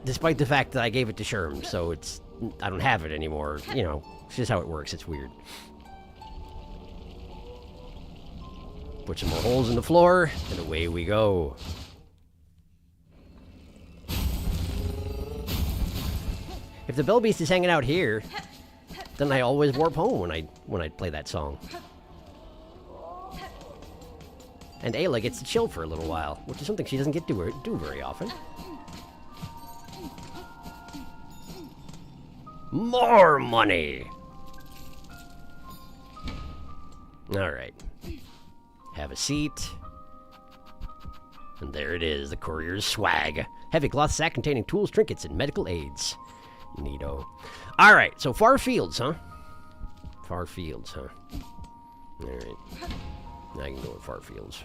despite the fact that I gave it to Sherm, so I don't have it anymore. You know, it's just how it works. It's weird. Put some more holes in the floor, and away we go. If the Bell Beast is hanging out here, then I always warp home when I play that song. And Ayla gets to chill for a little while, which is something she doesn't get to do very often. More money! Alright. Have a seat. And there it is, the courier's swag. Heavy cloth sack containing tools, trinkets, and medical aids. Neato. Alright, so far fields, huh? Far fields, huh? Alright. Now I can go with far fields.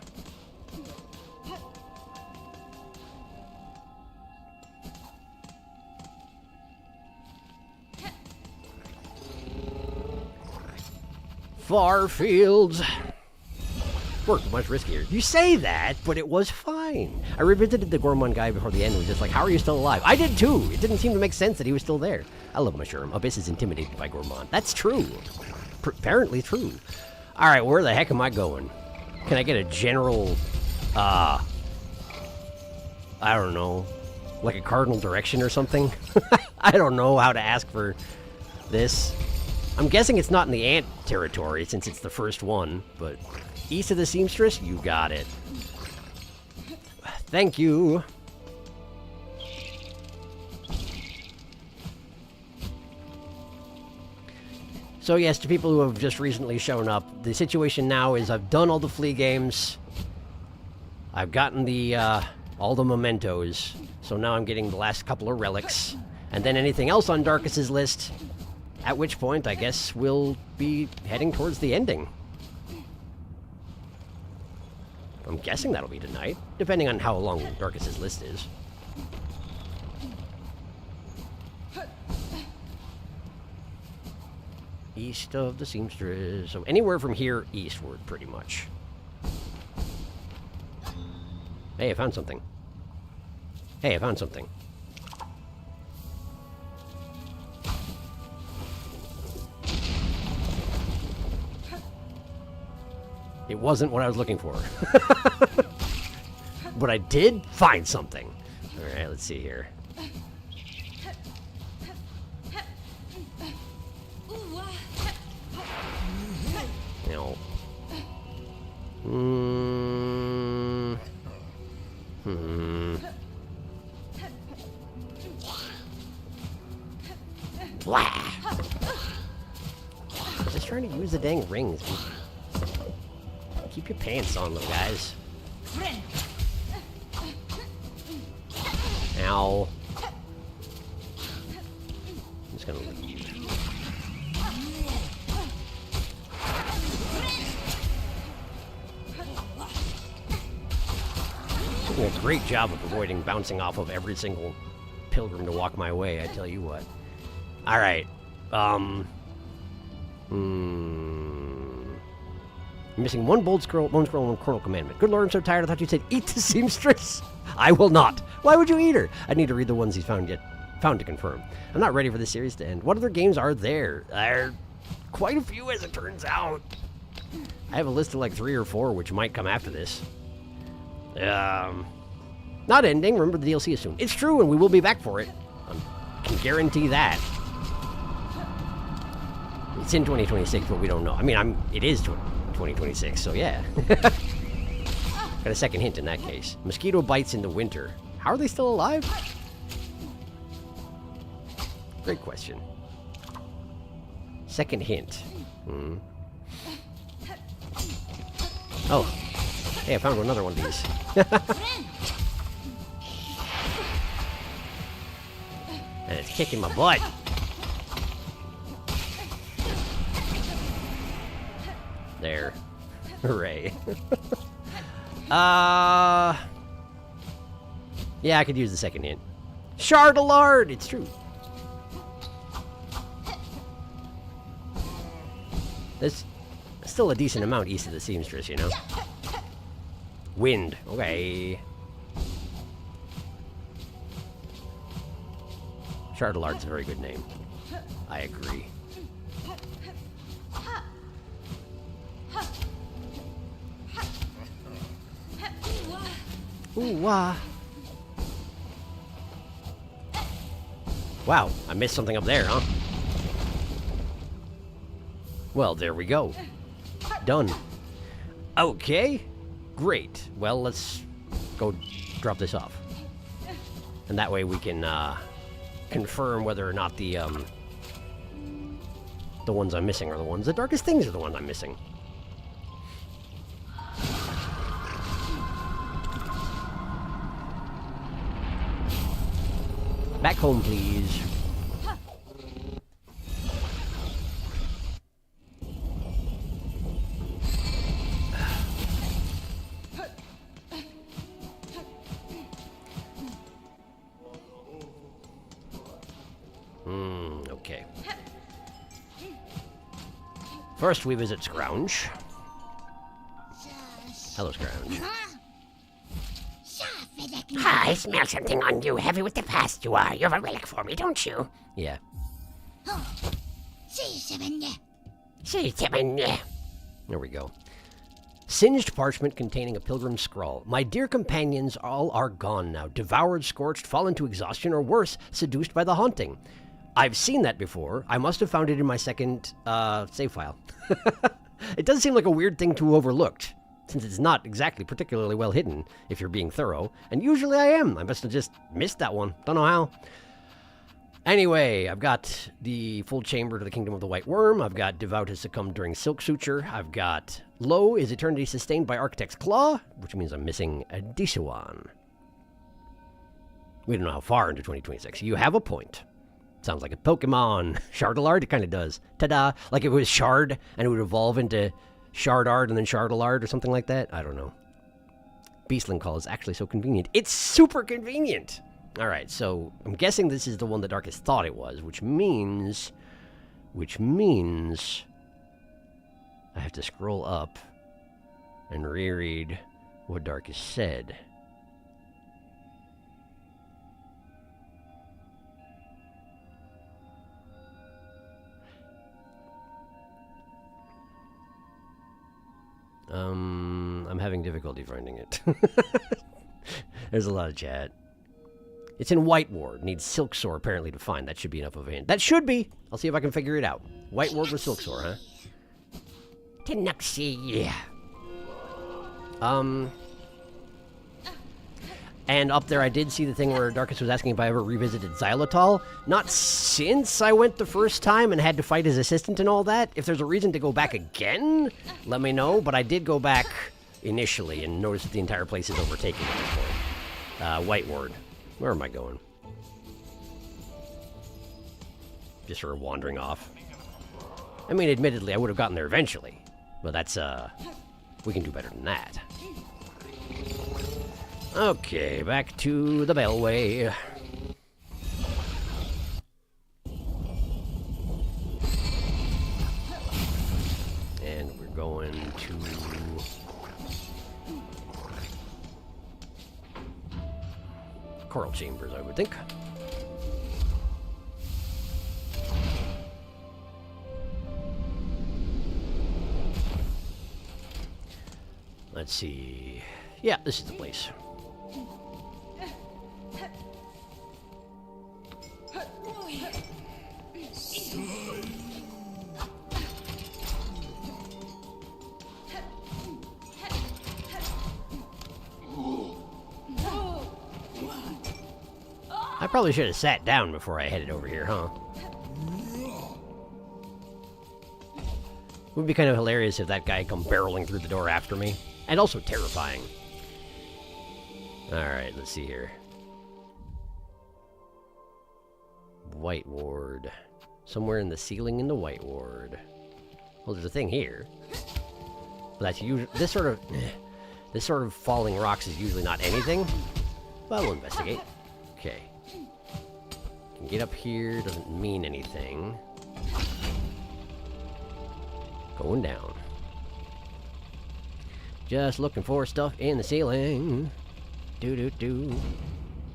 Far fields. Worked much riskier. You say that, but it was fine. I revisited the Gourmand guy before the end and was just like, how are you still alive? I did too. It didn't seem to make sense that he was still there. I love Mushroom. Abyss is intimidated by Gourmand. That's true. Apparently true. Alright, where the heck am I going? Can I get a general, I don't know, like a cardinal direction or something? I don't know how to ask for this. I'm guessing it's not in the ant territory since it's the first one, but east of the seamstress, you got it. Thank you. So yes, to people who have just recently shown up, the situation now is I've done all the flea games. I've gotten the, all the mementos. So now I'm getting the last couple of relics. And then anything else on Darkus's list. At which point, I guess, we'll be heading towards the ending. I'm guessing that'll be tonight, depending on how long Darkus's list is. East of the seamstress. So anywhere from here eastward, pretty much. Hey, I found something. Hey, I found something. It wasn't what I was looking for. But I did find something. Alright, let's see here. No. Blah! I'm just trying to use the dang rings. Keep Keep your pants on, little guys. Ow. I'm just gonna leave. Doing a great job of avoiding bouncing off of every single pilgrim to walk my way, I tell you what. Alright. Missing one bold scroll, one scroll, and one cornel commandment. Good Lord, I'm so tired. I thought you said eat the seamstress. I will not. Why would you eat her? I need to read the ones he's found to confirm. I'm not ready for this series to end. What other games are there? There are quite a few, as it turns out. I have a list of like 3 or 4, which might come after this. Not ending. Remember, the DLC is soon. It's true, and we will be back for it. I can guarantee that. It's in 2026, but we don't know. I mean, it is 2026, so yeah. Got a second hint in that case. Mosquito bites in the winter. How are they still alive? Great question. Second hint. Oh. Hey, I found another one of these. And it's kicking my butt. There. Hooray. Yeah, I could use the second hint. Shardalard! It's true. There's still a decent amount east of the seamstress, you know? Wind. Okay. Chardelard's a very good name. I agree. Ooh, wah. Wow, I missed something up there, huh? Well, there we go. Done. Okay. Great. Well, let's go drop this off. And that way we can confirm whether or not the ones I'm missing are the ones. The darkest things are the ones I'm missing. Back home, please. Okay. First, we visit Scrounge. Hello, Scrounge. I smell something on you. Heavy with the past you are. You have a relic for me, don't you? Yeah. There we go. Singed parchment containing a pilgrim's scroll. My dear companions, all are gone now. Devoured, scorched, fallen to exhaustion, or worse, seduced by the haunting. I've seen that before. I must have found it in my second save file. It does seem like a weird thing to have overlooked, since it's not exactly particularly well hidden, if you're being thorough. And usually I am. I must have just missed that one. Don't know how. Anyway, I've got the full chamber to the kingdom of the white worm. I've got devout has succumbed during silk suture. I've got low is eternity sustained by architect's claw, which means I'm missing a Dishawan. We don't know how far into 2026. You have a point. Sounds like a Pokemon. Shardalard, it kind of does. Ta-da! Like it was Shard, and it would evolve into Shardard and then Shardalard or something like that. I don't know. Beastling Call is actually so convenient. It's super convenient! Alright, so I'm guessing this is the one that Darkest thought it was, which means I have to scroll up and reread what Darkest said. I'm having difficulty finding it. There's a lot of chat. It's in White Ward. Needs Silksong apparently to find. That should be enough of a hint. That should be! I'll see if I can figure it out. White Ward with Silksong, huh? Tenuxi. And up there I did see the thing where Darkest was asking if I ever revisited Xylitol. Not since I went the first time and had to fight his assistant and all that. If there's a reason to go back again, let me know. But I did go back initially and notice that the entire place is overtaken at this point. White Ward. Where am I going? Just sort of wandering off. I mean, admittedly, I would have gotten there eventually. But that's, we can do better than that. Okay, back to the Bellway. And we're going to... Coral Chambers, I would think. Let's see. Yeah, this is the place. I probably should have sat down before I headed over here, huh? It would be kind of hilarious if that guy come barreling through the door after me. And also terrifying. Alright, let's see here. White Ward. Somewhere in the ceiling in the White Ward. Well, there's a thing here. But that's usually... This sort of falling rocks is usually not anything. But we'll investigate. Okay. Can get up here, doesn't mean anything. Going down. Just looking for stuff in the ceiling. Do-do-do.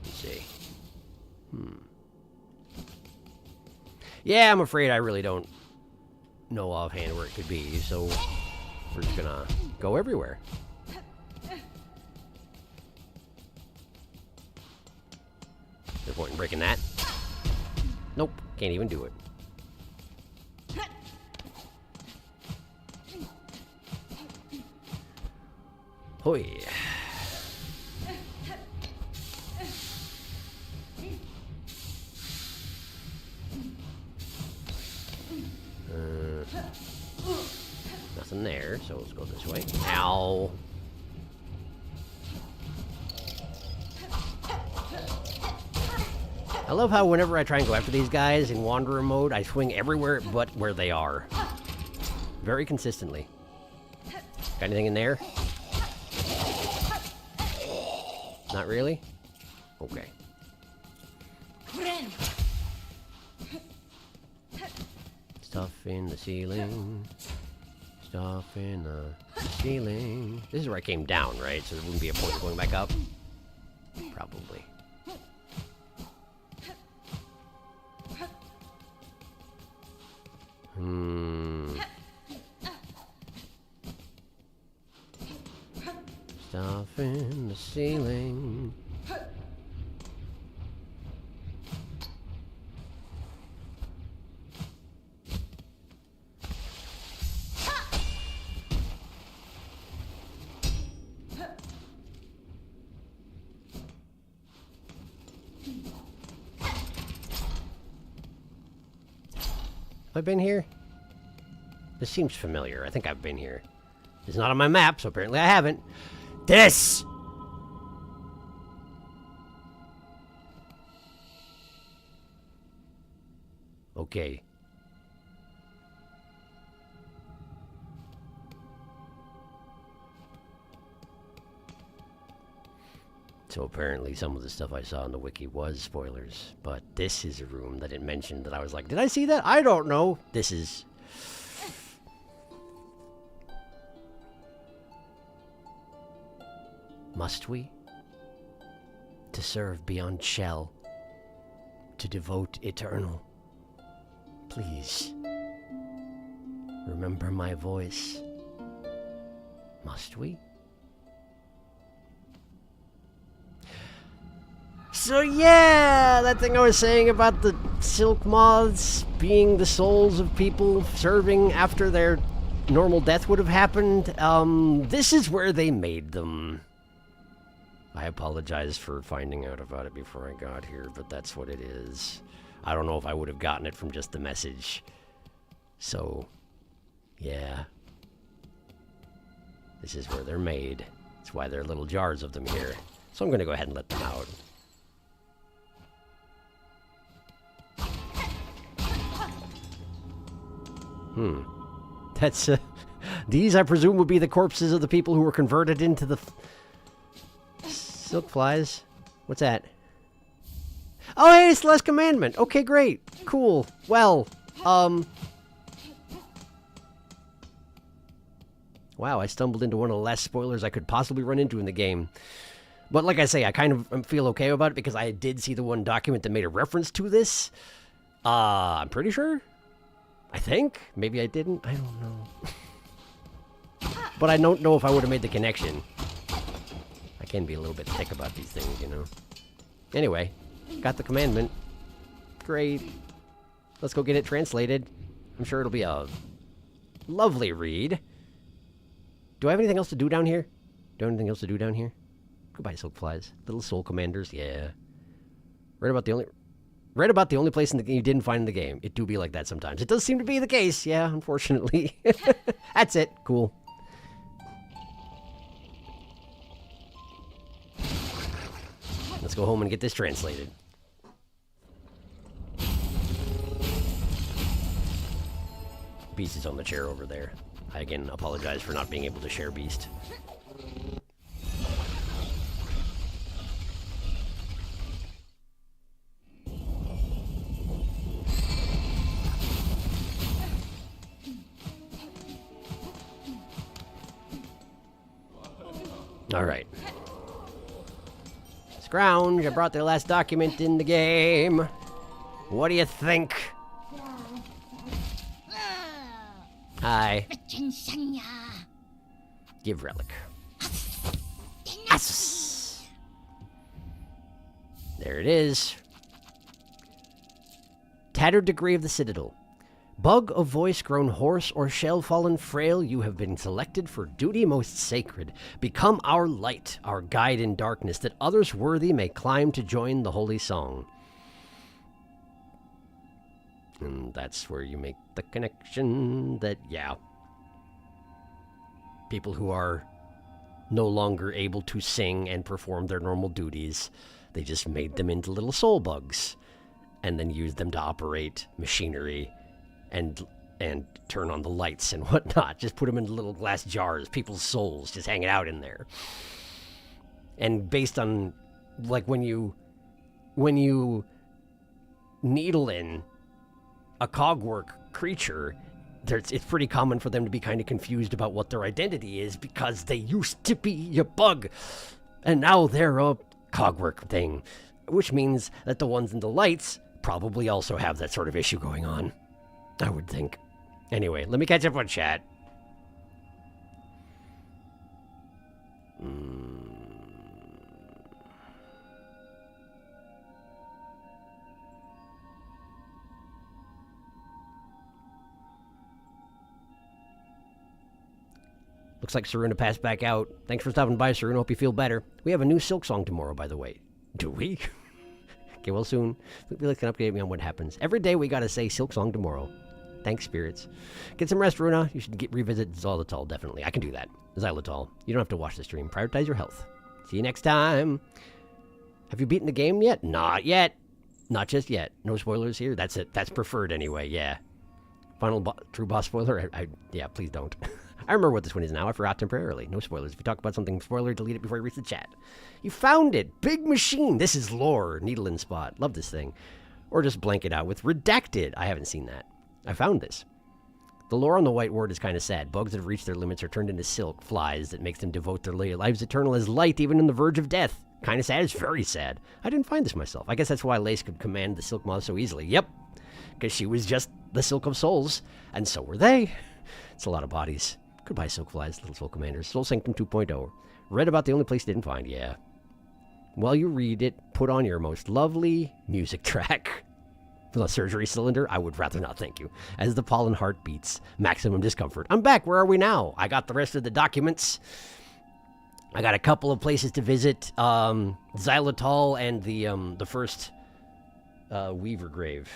Let's see. Yeah, I'm afraid I really don't know offhand where it could be, so we're just gonna go everywhere. No point in breaking that. Nope, can't even do it. Hoi. Nothing there, so let's go this way. Ow. I love how whenever I try and go after these guys in Wanderer mode, I swing everywhere but where they are. Very consistently. Got anything in there? Not really? Okay. Stuff in the ceiling. Stuff in the ceiling. This is where I came down, right? So there wouldn't be a point of going back up? Probably. Stuff in the ceiling. Have I been here? This seems familiar. I think I've been here. It's not on my map, so apparently I haven't. This! Okay. So apparently some of the stuff I saw on the wiki was spoilers, but this is a room that it mentioned that I was like, did I see that? I don't know. This is... Must we? To serve beyond shell. To devote eternal. Please. Remember my voice. Must we? So yeah, that thing I was saying about the silk moths being the souls of people serving after their normal death would have happened, this is where they made them. I apologize for finding out about it before I got here, but that's what it is. I don't know if I would have gotten it from just the message. So, yeah. This is where they're made. That's why there are little jars of them here. So I'm going to go ahead and let them out. That's, these, I presume, would be the corpses of the people who were converted into the silk flies. What's that? Oh, hey, it's the last commandment. Okay, great. Cool. Well, wow, I stumbled into one of the last spoilers I could possibly run into in the game. But like I say, I kind of feel okay about it because I did see the one document that made a reference to this. I'm pretty sure. I think. Maybe I didn't. I don't know. But I don't know if I would have made the connection. I can be a little bit thick about these things, you know. Anyway, got the commandment. Great. Let's go get it translated. I'm sure it'll be a lovely read. Do I have anything else to do down here? Do I have anything else to do down here? Goodbye, silk flies. Little soul commanders, yeah. Read about the only place in the game you didn't find in the game. It do be like that sometimes. It does seem to be the case, yeah, unfortunately. That's it. Cool. Let's go home and get this translated. Beast is on the chair over there. I again apologize for not being able to share Beast. Alright. Scrounge, I brought their last document in the game. What do you think? Hi. Give relic. There it is. Tattered degree of the Citadel. Bug of voice grown hoarse or shell fallen frail, you have been selected for duty most sacred. Become our light, our guide in darkness, that others worthy may climb to join the holy song. And that's where you make the connection that, yeah, people who are no longer able to sing and perform their normal duties, they just made them into little soul bugs and then used them to operate machinery and turn on the lights and whatnot. Just put them in little glass jars, people's souls just hanging out in there. And based on, like, when you needle in a cogwork creature, it's pretty common for them to be kind of confused about what their identity is because they used to be a bug and now they're a cogwork thing, which means that the ones in the lights probably also have that sort of issue going on, I would think. Anyway, let me catch up on chat. Looks like Saruna passed back out. Thanks for stopping by, Saruna. Hope you feel better. We have a new Silksong tomorrow, by the way. Do we? Okay, well, soon. Felix can update me on what happens. Every day we gotta say Silksong tomorrow. Thanks, spirits. Get some rest, Runa. You should revisit Xylitol, definitely. I can do that. Xylitol. You don't have to watch the stream. Prioritize your health. See you next time. Have you beaten the game yet? Not yet. Not just yet. No spoilers here. That's it. That's preferred anyway, yeah. Final true boss spoiler? Yeah, please don't. I remember what this one is now. I forgot temporarily. No spoilers. If you talk about something spoiler, delete it before you reach the chat. You found it. Big machine. This is lore. Needle and spot. Love this thing. Or just blank it out with redacted. I haven't seen that. I found this. The lore on the white ward is kind of sad. Bugs that have reached their limits are turned into silk flies that makes them devote their lives eternal as light, even on the verge of death. Kind of sad. It's very sad. I didn't find this myself. I guess that's why Lace could command the silk moth so easily. Yep. Because she was just the silk of souls. And so were they. It's a lot of bodies. Goodbye, silk flies, little soul commanders. Soul Sanctum 2.0. Read about the only place you didn't find. Yeah. While you read it, put on your most lovely music track. For the surgery cylinder, I would rather not, thank you. As the pollen heart beats, maximum discomfort. I'm back. Where are we now? I got the rest of the documents. I got a couple of places to visit. Xylitol and the first Weaver grave.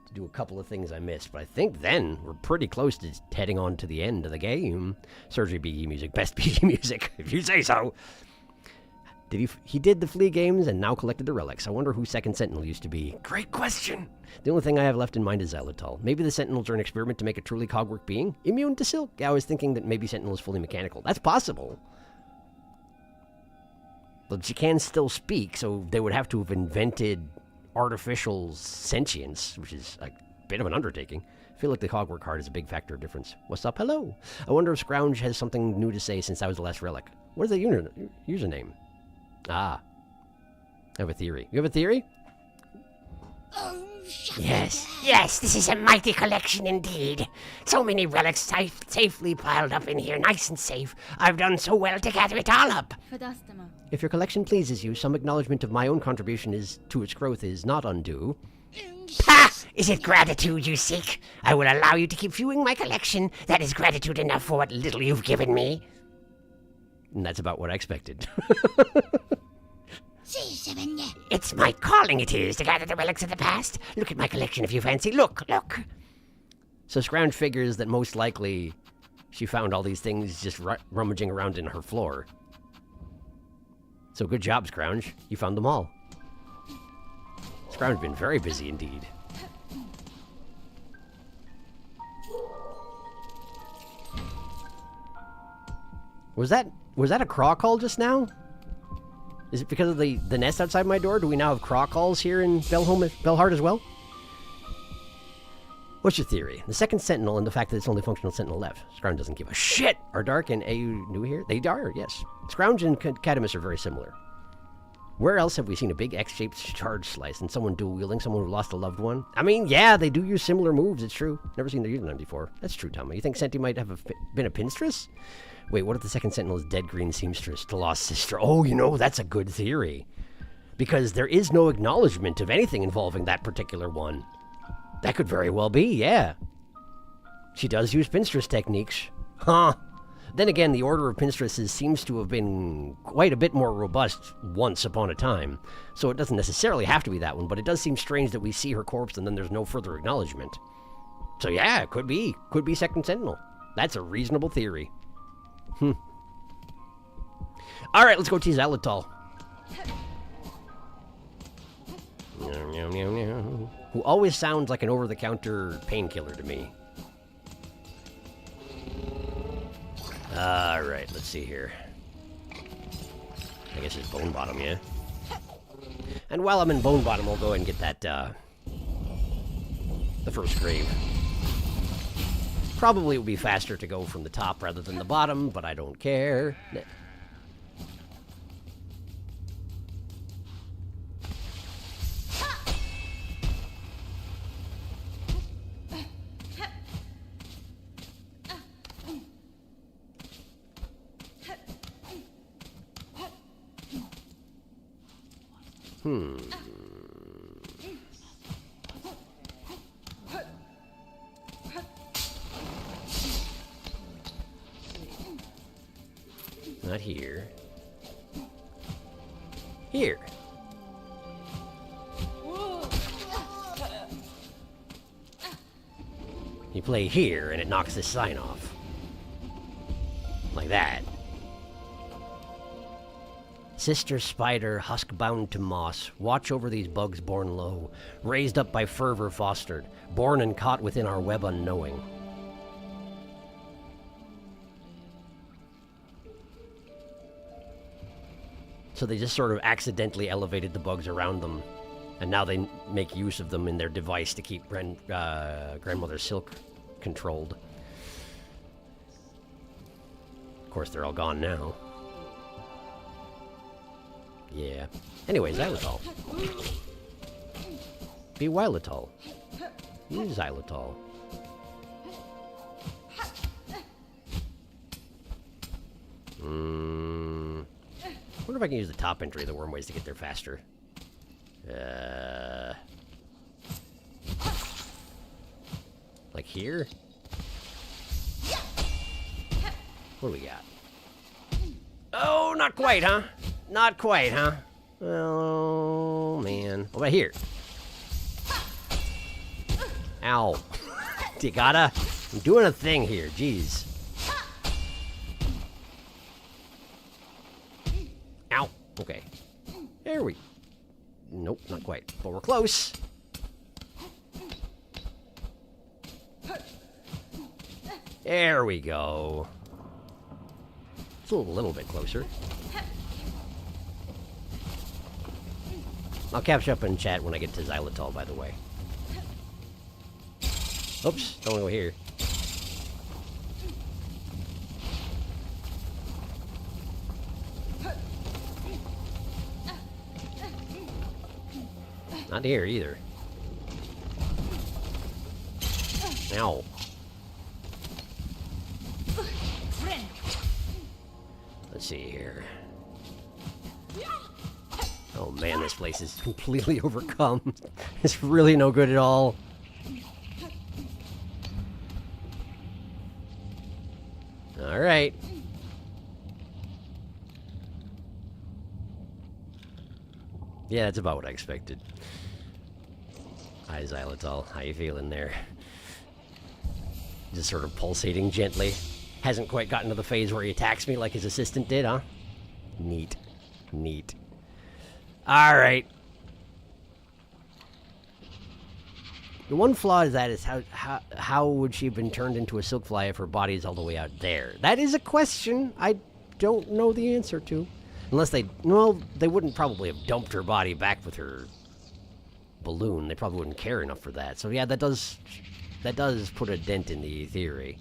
to do a couple of things I missed, but I think then we're pretty close to heading on to the end of the game. Surgery BG music, best BG music, if you say so. He did the Flea games and now collected the relics. I wonder who Second Sentinel used to be. Great question. The only thing I have left in mind is Xylitol. Maybe the Sentinels are an experiment to make a truly cogwork being immune to silk. Yeah, I was thinking that maybe Sentinel is fully mechanical. That's possible. But she can still speak, so they would have to have invented artificial sentience, which is a bit of an undertaking. I feel like the cogwork card is a big factor of difference. What's up? Hello. I wonder if Scrounge has something new to say since I was the last relic. What is the username? Ah. I have a theory. You have a theory? Yes, this is a mighty collection indeed. So many relics safely piled up in here, nice and safe. I've done so well to gather it all up. If your collection pleases you, some acknowledgement of my own contribution to its growth is not undue. Ha! Is it gratitude you seek? I will allow you to keep viewing my collection. That is gratitude enough for what little you've given me. And that's about what I expected. It's my calling, it is, to gather the relics of the past. Look at my collection if you fancy. Look. So Scrounge figures that most likely she found all these things just rummaging around in her floor. So good job, Scrounge. You found them all. Scrounge has been very busy indeed. Was that a craw call just now? Is it because of the nest outside my door? Do we now have craw calls here in Belheart as well? What's your theory? The second sentinel and the fact that it's only functional sentinel left. Scrounge doesn't give a shit. Are Dark and AU new here? They are, yes. Scrounge and Catamus are very similar. Where else have we seen a big X-shaped charge slice and someone dual-wielding, someone who lost a loved one? I mean, yeah, they do use similar moves, it's true. Never seen their username before. That's true, Tommy. You think Senti might have been a pinstress? Wait, what if the second sentinel is dead green seamstress, the lost sister? Oh, that's a good theory. Because there is no acknowledgement of anything involving that particular one. That could very well be, yeah. She does use pinstress techniques. Huh. Then again, the order of pinstresses seems to have been quite a bit more robust once upon a time. So it doesn't necessarily have to be that one, but it does seem strange that we see her corpse and then there's no further acknowledgement. So yeah, it could be. Could be second sentinel. That's a reasonable theory. Alright, let's go tease Xylitol. Who always sounds like an over-the-counter painkiller to me. Alright, let's see here. I guess it's Bone Bottom, yeah? And while I'm in Bone Bottom, I'll go ahead and get that, the first grave. Probably it would be faster to go from the top rather than the bottom, but I don't care. Not here. Here. You play here, and it knocks this sign off. Like that. Sister spider, husk bound to moss, watch over these bugs born low, raised up by fervor fostered, born and caught within our web unknowing. So they just sort of accidentally elevated the bugs around them, and now they make use of them in their device to keep Grandmother Silk controlled. Of course, they're all gone now. Yeah. Anyways, Xylitol. Be Xylitol. Use Xylitol. I wonder if I can use the top entry of the worm ways to get there faster. Like here? What do we got? Oh, not quite, huh? Not quite, huh? Oh, man. What about here? Ow. You gotta... I'm doing a thing here, jeez. Ow. Okay. There we... Nope, not quite. But we're close. There we go. It's a little bit closer. I'll catch up in chat when I get to xylitol, by the way. Oops, don't go here. Not here either. Ow. Let's see here. Oh man, this place is completely overcome. It's really no good at all. Alright. Yeah, that's about what I expected. Hi, Xylitol. How you feeling there? Just sort of pulsating gently. Hasn't quite gotten to the phase where he attacks me like his assistant did, huh? Neat. Neat. Alright. The one flaw is that is how would she have been turned into a silk fly if her body is all the way out there? That is a question I don't know the answer to. Unless they... Well, they wouldn't probably have dumped her body back with her balloon. They probably wouldn't care enough for that. So yeah, that does put a dent in the theory.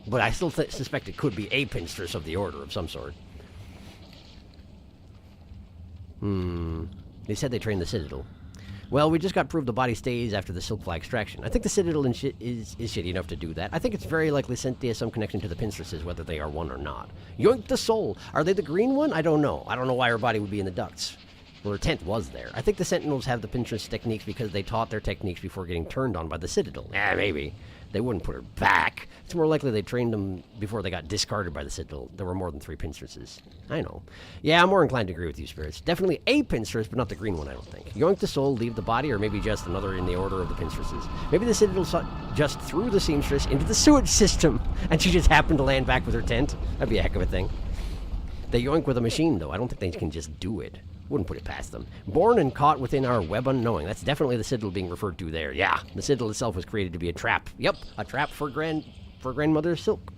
But I still suspect it could be a pinstress of the Order of some sort. They said they trained the Citadel. Well, we just got proof the body stays after the silk fly extraction. I think the Citadel is shitty enough to do that. I think it's very likely Cynthia has some connection to the pinstresses, whether they are one or not. Yoink the soul! Are they the green one? I don't know. I don't know why her body would be in the ducts. Well, her tent was there. I think the Sentinels have the pinstress techniques because they taught their techniques before getting turned on by the Citadel. Maybe. They wouldn't put her back. It's more likely they trained them before they got discarded by the Citadel. There were more than 3 pinstresses. I know. Yeah, I'm more inclined to agree with you, Spirits. Definitely a pinstress, but not the green one, I don't think. Yoink the soul, leave the body, or maybe just another in the order of the pinstresses. Maybe the Citadel just threw the seamstress into the sewage system, and she just happened to land back with her tent. That'd be a heck of a thing. They yoink with a machine, though. I don't think they can just do it. Wouldn't put it past them. Born and caught within our web unknowing. That's definitely the Citadel being referred to there. Yeah, the Citadel itself was created to be a trap. Yep, a trap for Grandmother Silk.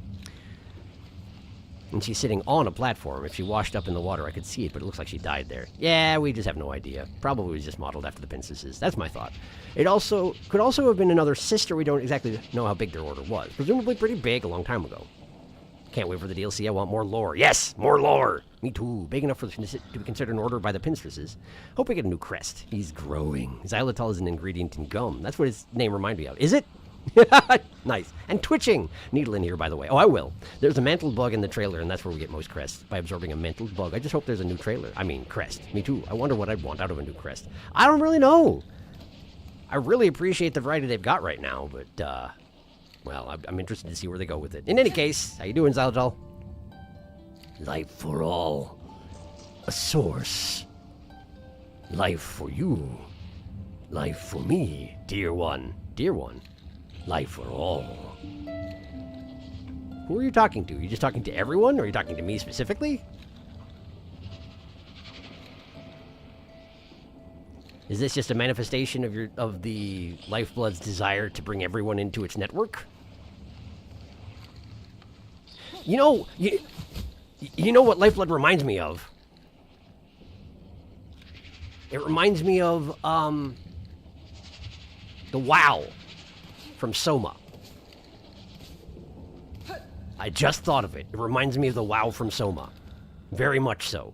And she's sitting on a platform. If she washed up in the water, I could see it, but it looks like she died there. Yeah, we just have no idea. Probably was just modeled after the princesses. That's my thought. It could also have been another sister. We don't exactly know how big their order was. Presumably pretty big a long time ago. Can't wait for the DLC. I want more lore. Yes, more lore. Me too. Big enough to be considered an order by the pinstresses. Hope we get a new crest. He's growing. Xylitol is an ingredient in gum. That's what his name reminded me of. Is it? Nice. And twitching. Needle in here, by the way. Oh, I will. There's a mantled bug in the trailer, and that's where we get most crests. By absorbing a mantled bug. I just hope there's a new trailer. I mean, crest. Me too. I wonder what I'd want out of a new crest. I don't really know. I really appreciate the variety they've got right now, but, well, I'm interested to see where they go with it. In any case, how you doing, Xylitol? Life for all. A source. Life for you. Life for me, dear one. Dear one. Life for all. Who are you talking to? Are you just talking to everyone, or are you talking to me specifically? Is this just a manifestation of the Lifeblood's desire to bring everyone into its network? You know, you know what Lifeblood reminds me of? It reminds me of, the WoW from Soma. I just thought of it. It reminds me of the WoW from Soma. Very much so.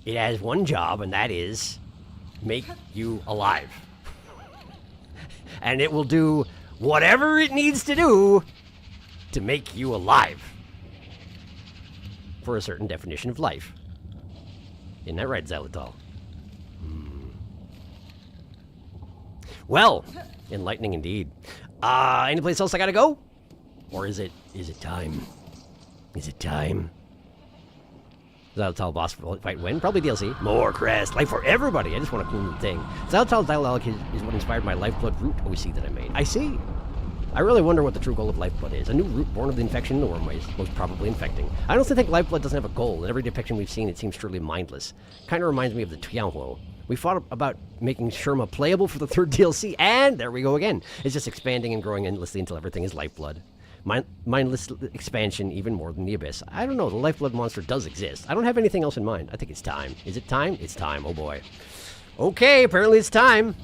It has one job, and that is make you alive. And it will do whatever it needs to do to make you alive. For a certain definition of life. Isn't that right, Xylitol? Well, enlightening indeed. Any place else I gotta go? Or is it time? Is it time? Zaltal boss fight win. Probably DLC. More crest. Life for everybody. I just want a cool new thing. Zaltal dialogue is what inspired my Lifeblood root OC that I made. I see. I really wonder what the true goal of Lifeblood is. A new root born of the infection in the wormways, most probably infecting. I honestly think Lifeblood doesn't have a goal. In every depiction we've seen, it seems truly mindless. Kind of reminds me of the Tianhuo. We fought about making Sherma playable for the 3rd DLC, and there we go again. It's just expanding and growing endlessly until everything is Lifeblood. Mindless expansion even more than the Abyss. I don't know, the Lifeblood monster does exist. I don't have anything else in mind. I think it's time. Is it time? It's time, oh boy. Okay, apparently it's time.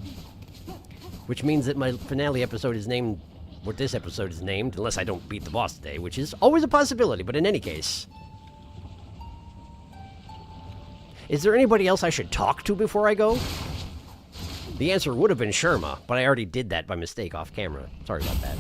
Which means that my finale episode is named what this episode is named, unless I don't beat the boss today, which is always a possibility, but in any case. Is there anybody else I should talk to before I go? The answer would have been Sherma, but I already did that by mistake off camera. Sorry about that.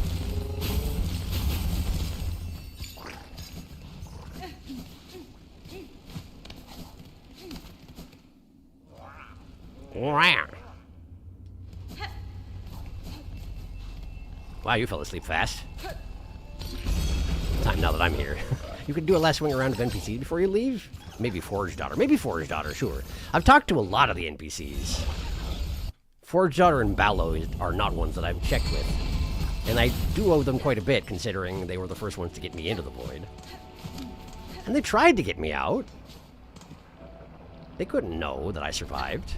Wow, you fell asleep fast. Time now that I'm here. You could do a last swing around of NPCs before you leave? Maybe Forge Daughter. Maybe Forge Daughter, sure. I've talked to a lot of the NPCs. Forge Daughter and Ballo are not ones that I've checked with. And I do owe them quite a bit, considering they were the first ones to get me into the Void. And they tried to get me out. They couldn't know that I survived.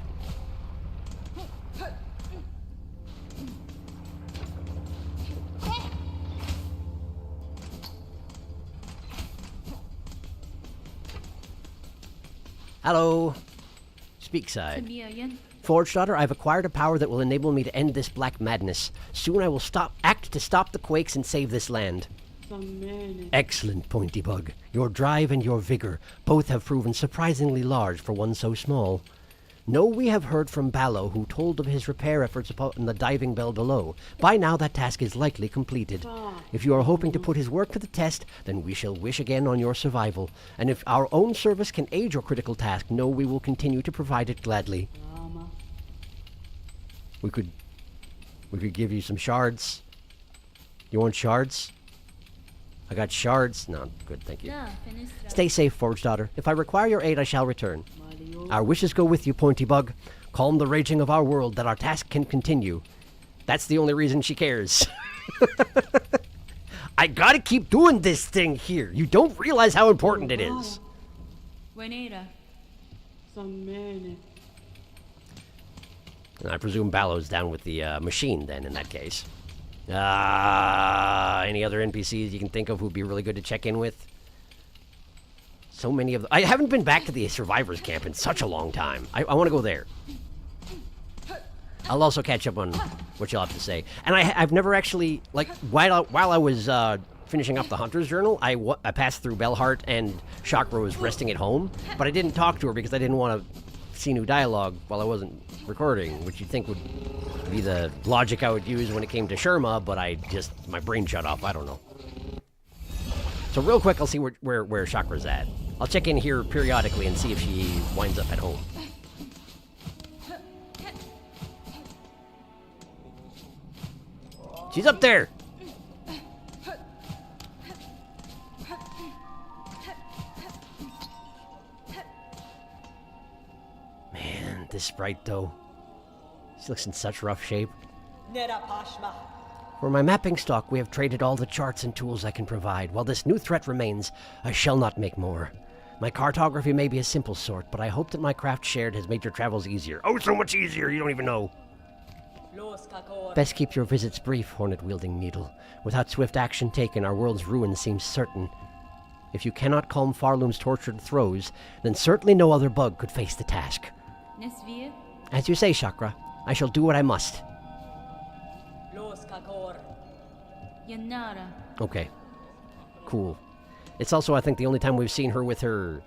Hello. Speak side. Forge Daughter, I've acquired a power that will enable me to end this black madness. Soon I will act to stop the quakes and save this land. Excellent, Pointy Bug. Your drive and your vigor both have proven surprisingly large for one so small. No, we have heard from Ballo, who told of his repair efforts upon the diving bell below. By now that task is likely completed. If you are hoping to put his work to the test, then we shall wish again on your survival. And if our own service can aid your critical task, know we will continue to provide it gladly. We could give you some shards. You want shards? I got shards. No, good, thank you. Stay safe, Forge Daughter. If I require your aid, I shall return. Our wishes go with you, Pointy Bug. Calm the raging of our world that our task can continue. That's the only reason she cares. I gotta keep doing this thing here. You don't realize how important it is. And I presume Ballow's down with the machine then, in that case. Any other NPCs you can think of who'd be really good to check in with? So many of them. I haven't been back to the Survivors camp in such a long time. I want to go there. I'll also catch up on what you'll have to say. And I've never actually, like, while I was finishing up the Hunter's Journal, I passed through Bellheart and Chakra was resting at home, but I didn't talk to her because I didn't want to see new dialogue while I wasn't recording, which you'd think would be the logic I would use when it came to Sherma, but my brain shut off. I don't know. So real quick, I'll see where Chakra's at. I'll check in here periodically and see if she winds up at home. She's up there! Man, this sprite though. She looks in such rough shape. For my mapping stock, we have traded all the charts and tools I can provide. While this new threat remains, I shall not make more. My cartography may be a simple sort, but I hope that my craft shared has made your travels easier. Oh, so much easier, you don't even know. Best keep your visits brief, hornet-wielding needle. Without swift action taken, our world's ruin seems certain. If you cannot calm Farloom's tortured throes, then certainly no other bug could face the task. As you say, Chakra, I shall do what I must. Okay. Cool. It's also, I think, the only time we've seen her with her...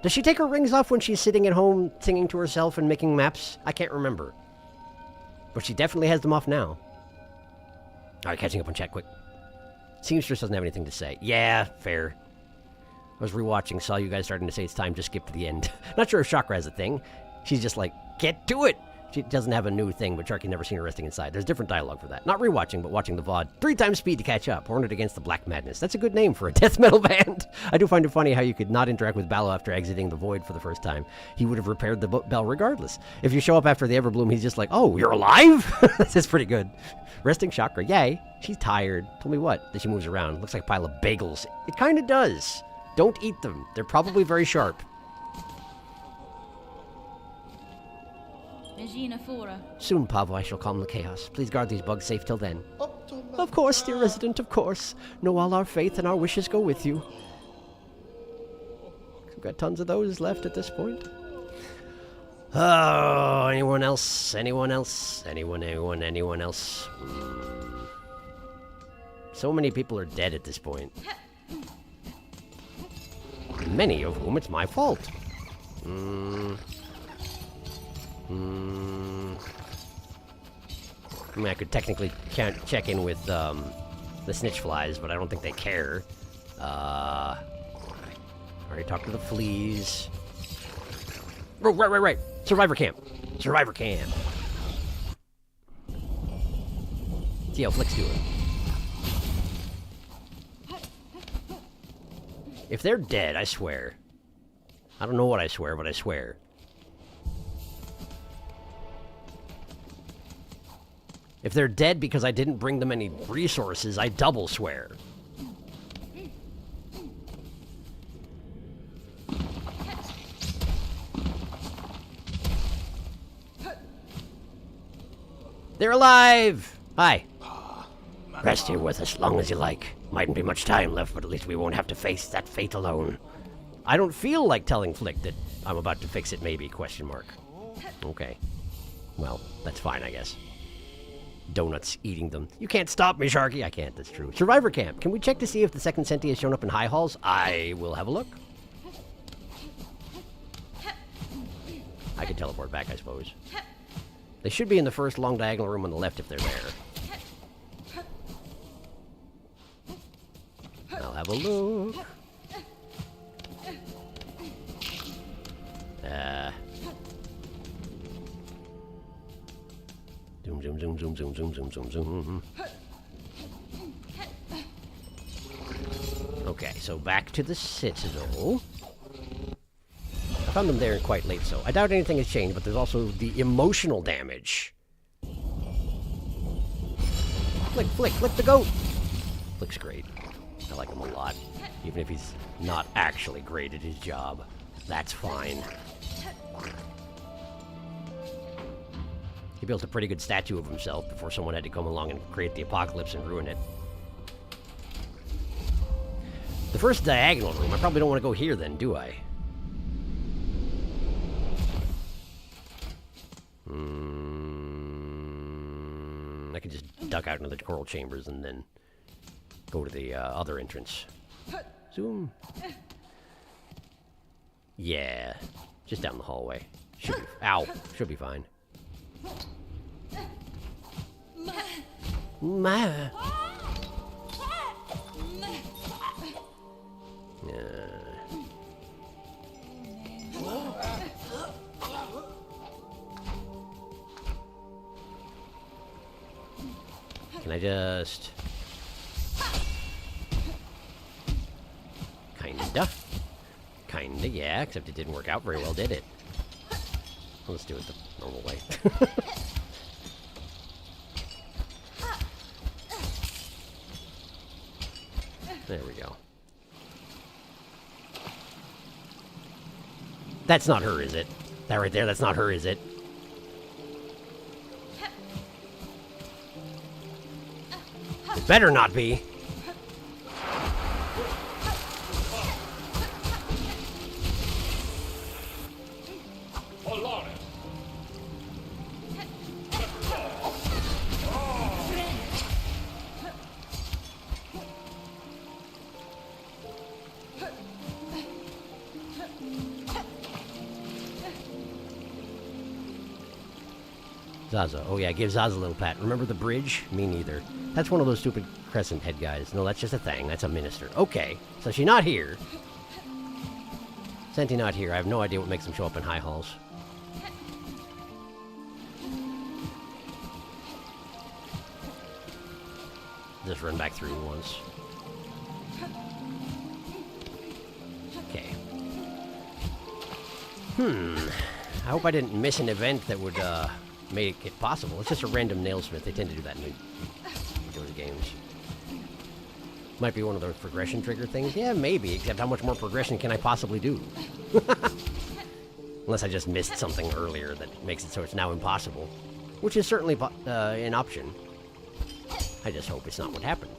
Does she take her rings off when she's sitting at home singing to herself and making maps? I can't remember. But she definitely has them off now. Alright, catching up on chat quick. Seamstress doesn't have anything to say. Yeah, fair. I was rewatching, saw you guys starting to say it's time to skip to the end. Not sure if Chakra has a thing. She's just like, get to it! She doesn't have a new thing, but Sharky never seen her resting inside. There's different dialogue for that. Not rewatching, but watching the VOD. 3 times speed to catch up. Hornet against the Black Madness. That's a good name for a death metal band. I do find it funny how you could not interact with Ballo after exiting the void for the first time. He would have repaired the bell regardless. If you show up after the Everbloom, he's just like, oh, you're alive? That's pretty good. Resting chakra. Yay. She's tired. Told me what? That she moves around. Looks like a pile of bagels. It kind of does. Don't eat them. They're probably very sharp. Soon, Pavo, I shall calm the chaos. Please guard these bugs safe till then. Of course, dear resident, of course. Know all our faith and our wishes go with you. We've got tons of those left at this point. Oh, anyone else? Anyone else? Anyone else? So many people are dead at this point. Many of whom it's my fault. I mean, I could technically check in with the snitch flies, but I don't think they care. Already talked to the fleas. Oh, right. Survivor camp. Survivor camp. See how Flick's doing. If they're dead, I swear. I don't know what I swear, but I swear. If they're dead because I didn't bring them any resources, I double swear. They're alive! Hi. Rest here with us as long as you like. Mightn't be much time left, but at least we won't have to face that fate alone. I don't feel like telling Flick that I'm about to fix it, maybe, question mark. Okay. Well, that's fine, I guess. Donuts, eating them. You can't stop me, Sharky. I can't, that's true. Survivor camp. Can we check to see if the second Senti has shown up in High Halls? I will have a look. I can teleport back, I suppose. They should be in the first long diagonal room on the left if they're there. I'll have a look. Zoom. Okay, so back to the Citadel. I found them there quite late, so I doubt anything has changed, but there's also the emotional damage. Flick the goat! Flick's great. I like him a lot, even if he's not actually great at his job. That's fine. He built a pretty good statue of himself before someone had to come along and create the apocalypse and ruin it. The first diagonal room, I probably don't want to go here then, do I? I could just duck out into the coral chambers and then go to the other entrance. Zoom. Yeah, just down the hallway. Should be, ow, should be fine. Yeah. Can I just... Kinda, yeah, except it didn't work out very well, did it? Let's do it the normal way. There we go. That's not her, is it? That right there, that's not her, is it? It better not be. Zaza. Oh yeah, give Zaza a little pat. Remember the bridge? Me neither. That's one of those stupid crescent head guys. No, that's just a thing. That's a minister. Okay, so she's not here. Senti not here. I have no idea what makes them show up in High Halls. just run back through once. Okay. I hope I didn't miss an event that would make it possible. It's just a random nailsmith. They tend to do that in those games. Might be one of those progression trigger things. Yeah, maybe, except how much more progression can I possibly do? Unless I just missed something earlier that makes it so it's now impossible. Which is certainly an option. I just hope it's not what happened.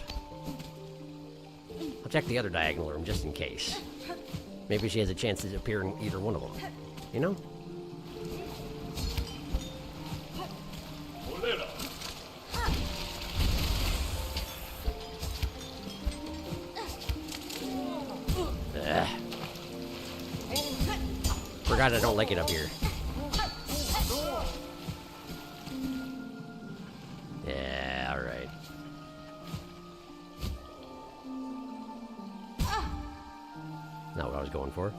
I'll check the other diagonal room just in case. Maybe she has a chance to appear in either one of them. You know? Forgot I don't like it up here. Yeah, alright. Not what I was going for.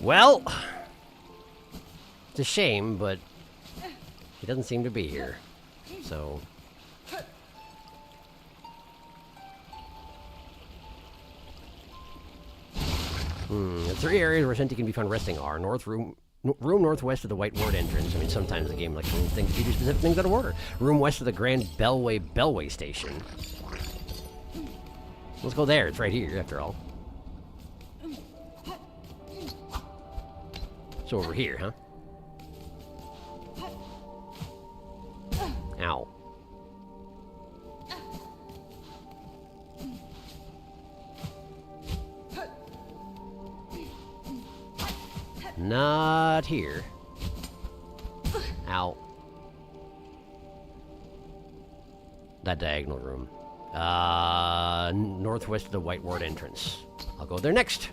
Well, it's a shame, but he doesn't seem to be here. So, the three areas where Senti can be found resting are room northwest of the White Ward entrance. I mean, sometimes the game likes to things to do specific things out of order. Room west of the Grand Bellway Station. Let's go there. It's right here, after all. So over here, huh? Ow. Not here. Ow. That diagonal room. Northwest of the White Ward entrance. I'll go there next.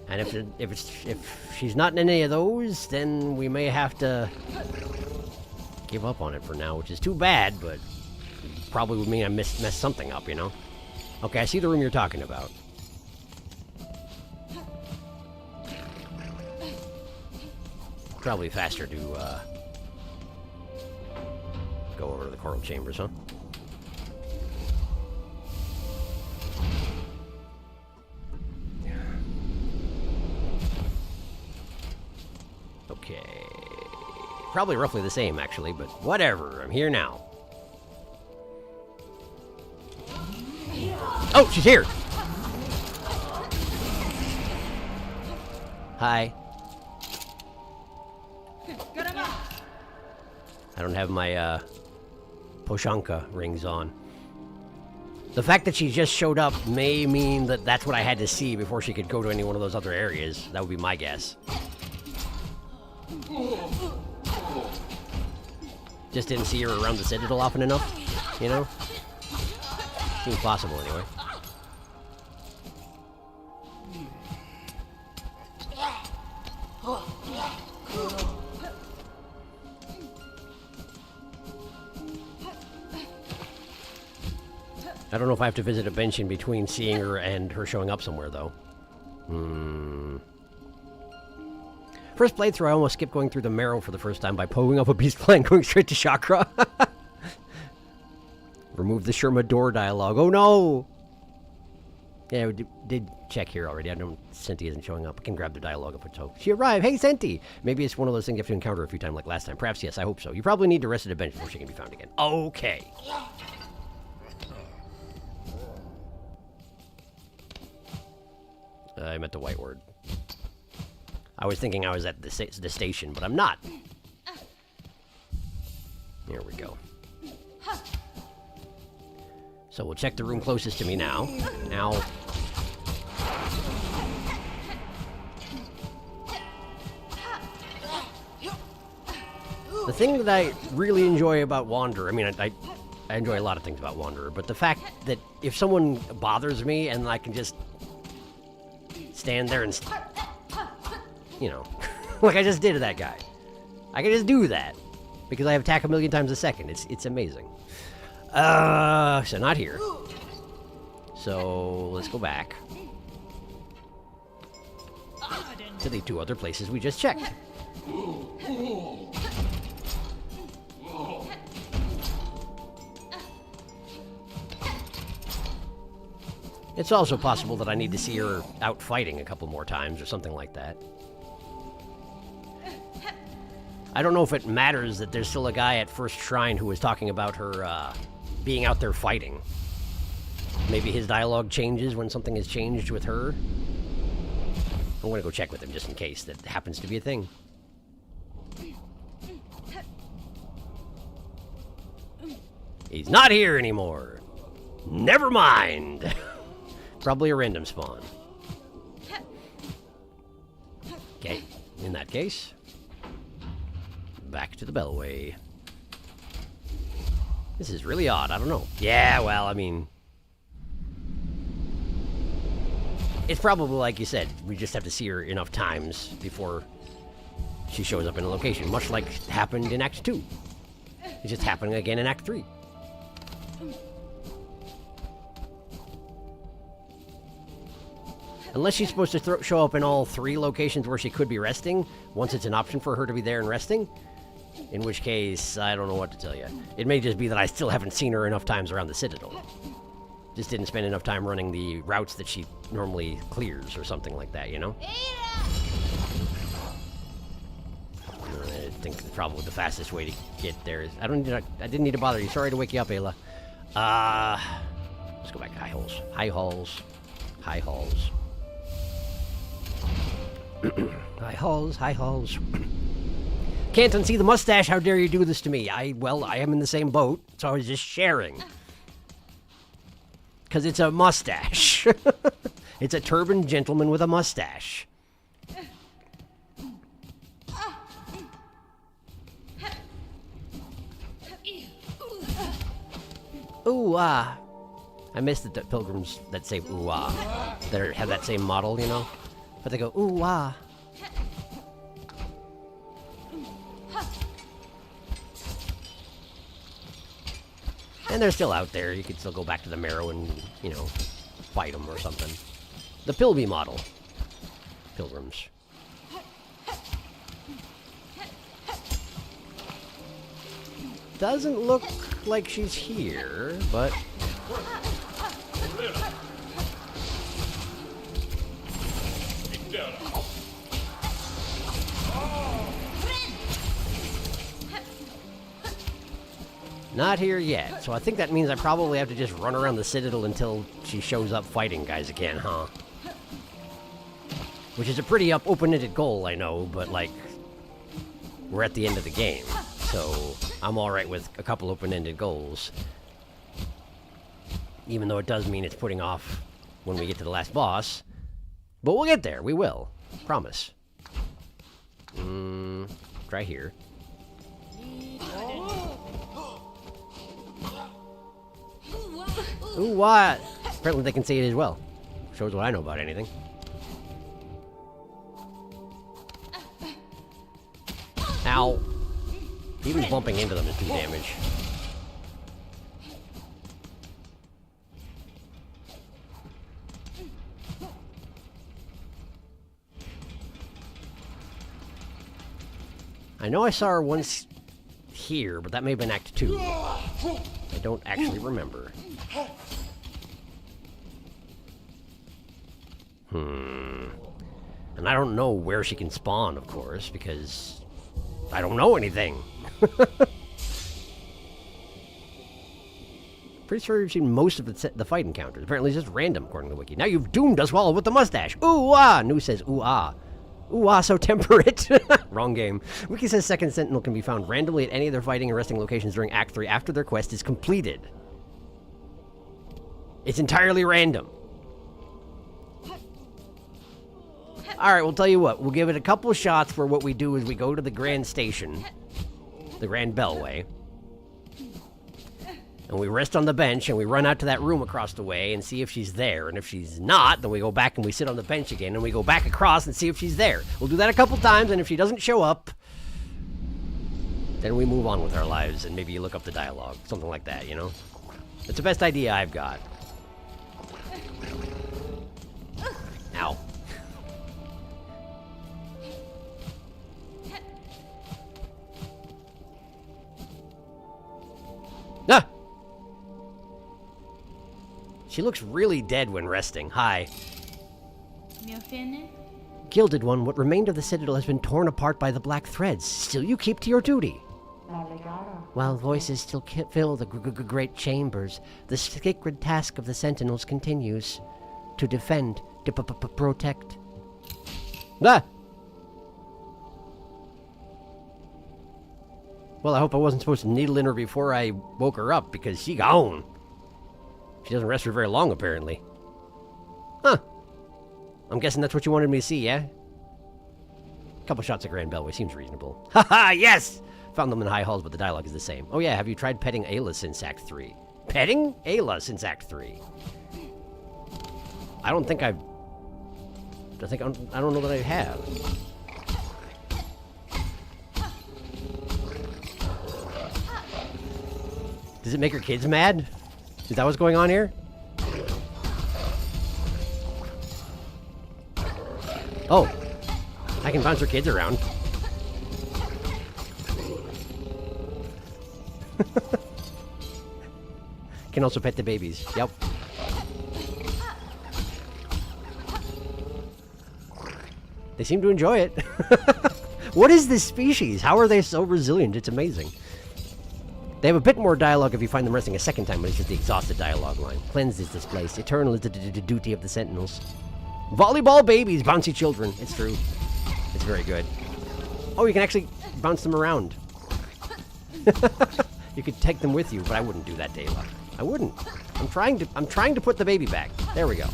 And if she's not in any of those, then we may have to give up on it for now, which is too bad, but probably would mean I messed something up, you know? Okay, I see the room you're talking about. Probably faster to go over to the coral chambers, huh? Okay. Probably roughly the same, actually, but whatever. I'm here now. Oh, she's here! Hi. I don't have my, Poshanka rings on. The fact that she just showed up may mean that that's what I had to see before she could go to any one of those other areas. That would be my guess. Just didn't see her around the Citadel often enough, you know? Seems possible, anyway. I don't know if I have to visit a bench in between seeing her and her showing up somewhere, though. First playthrough, I almost skipped going through the marrow for the first time by pulling up a beast plan going straight to chakra. Remove the Sherma door dialogue. Oh no! Yeah, we did check here already. I know Senti isn't showing up. I can grab the dialogue up so. She arrived! Hey, Senti! Maybe it's one of those things you have to encounter a few times like last time. Perhaps yes, I hope so. You probably need to rest at a bench before she can be found again. Okay. I meant the White Word. I was thinking I was at the station, but I'm not. Here we go. So we'll check the room closest to me now. Now. The thing that I really enjoy about Wanderer, I mean, I enjoy a lot of things about Wanderer, but the fact that if someone bothers me and I can just stand there and, you know, like I just did to that guy. I can just do that because I have attack 1,000,000 times a second. It's amazing. So not here. So let's go back to the 2 other places we just checked. It's also possible that I need to see her out fighting a couple more times or something like that. I don't know if it matters that there's still a guy at First Shrine who was talking about her being out there fighting. Maybe his dialogue changes when something has changed with her. I'm gonna go check with him just in case that happens to be a thing. He's not here anymore. Never mind. Probably a random spawn. Okay, in that case, back to the Bellway. This is really odd, I don't know. Yeah, well, I mean, it's probably like you said, we just have to see her enough times before she shows up in a location, much like happened in Act 2. It's just happening again in Act 3. Unless she's supposed to show up in all 3 locations where she could be resting, once it's an option for her to be there and resting. In which case, I don't know what to tell you. It may just be that I still haven't seen her enough times around the Citadel. Just didn't spend enough time running the routes that she normally clears or something like that, you know? I think probably the fastest way to get there is... I didn't need to bother you. Sorry to wake you up, Ayla. Let's go back to High Halls. High Halls. High Halls. High Halls, High Halls. Can't unsee the mustache, how dare you do this to me? Well, I am in the same boat, so I was just sharing. Because it's a mustache. It's a turbaned gentleman with a mustache. Ooh, ah. I missed the pilgrims that say ooh, ah. That have that same model, you know? But they go, ooh, ah. And they're still out there. You could still go back to the Marrow and, you know, fight them or something. The Pilby model. Pilgrims. Doesn't look like she's here, but... Not here yet, so I think that means I probably have to just run around the Citadel until she shows up fighting guys again, huh? Which is a pretty open-ended goal, I know, but, like, we're at the end of the game, so I'm alright with a couple open-ended goals. Even though it does mean it's putting off when we get to the last boss. But we'll get there, we will. Promise. Try here. Ooh, what? Apparently they can see it as well. Shows what I know about anything. Ow. Even bumping into them is 2 damage. I know I saw her once here, but that may have been Act 2. I don't actually remember. And I don't know where she can spawn, of course, because I don't know anything. Pretty sure you've seen most of the fight encounters. Apparently it's just random, according to the wiki. Now you've doomed us all with the mustache. Ooh-ah! New says ooh-ah. Ooh-ah, so temperate. Wrong game. Wiki says Second Sentinel can be found randomly at any of their fighting and resting locations during Act 3 after their quest is completed. It's entirely random. Alright, we'll tell you what. We'll give it a couple of shots where what we do is we go to the Grand Station, the Grand Bellway, and we rest on the bench and we run out to that room across the way and see if she's there. And if she's not, then we go back and we sit on the bench again and we go back across and see if she's there. We'll do that a couple times, and if she doesn't show up, then we move on with our lives and maybe you look up the dialogue. Something like that, you know? It's the best idea I've got. Ah! She looks really dead when resting. Hi. Gilded One, what remained of the Citadel has been torn apart by the black threads. Still you keep to your duty. While voices still fill the great chambers, the sacred task of the Sentinels continues. To defend, to protect. Ah! Well, I hope I wasn't supposed to needle in her before I woke her up, because she gone. She doesn't rest for very long, apparently. Huh. I'm guessing that's what you wanted me to see, yeah? Couple shots at Grand Belway seems reasonable. Haha, yes! Found them in high halls, but the dialogue is the same. Oh yeah, have you tried petting Ayla since Act 3? Petting Ayla since Act 3? I don't know that I have. Does it make her kids mad? Is that what's going on here? Oh. I can bounce her kids around. Can also pet the babies. Yep. They seem to enjoy it. What is this species? How are they so resilient? It's amazing. They have a bit more dialogue if you find them resting a second time, but it's just the exhausted dialogue line. Cleansed is displaced. Eternal is the duty of the Sentinels. Volleyball babies, bouncy children. It's true. It's very good. Oh, you can actually bounce them around. You could take them with you, but I wouldn't do that, Dayla. I wouldn't. I'm trying to put the baby back. There we go.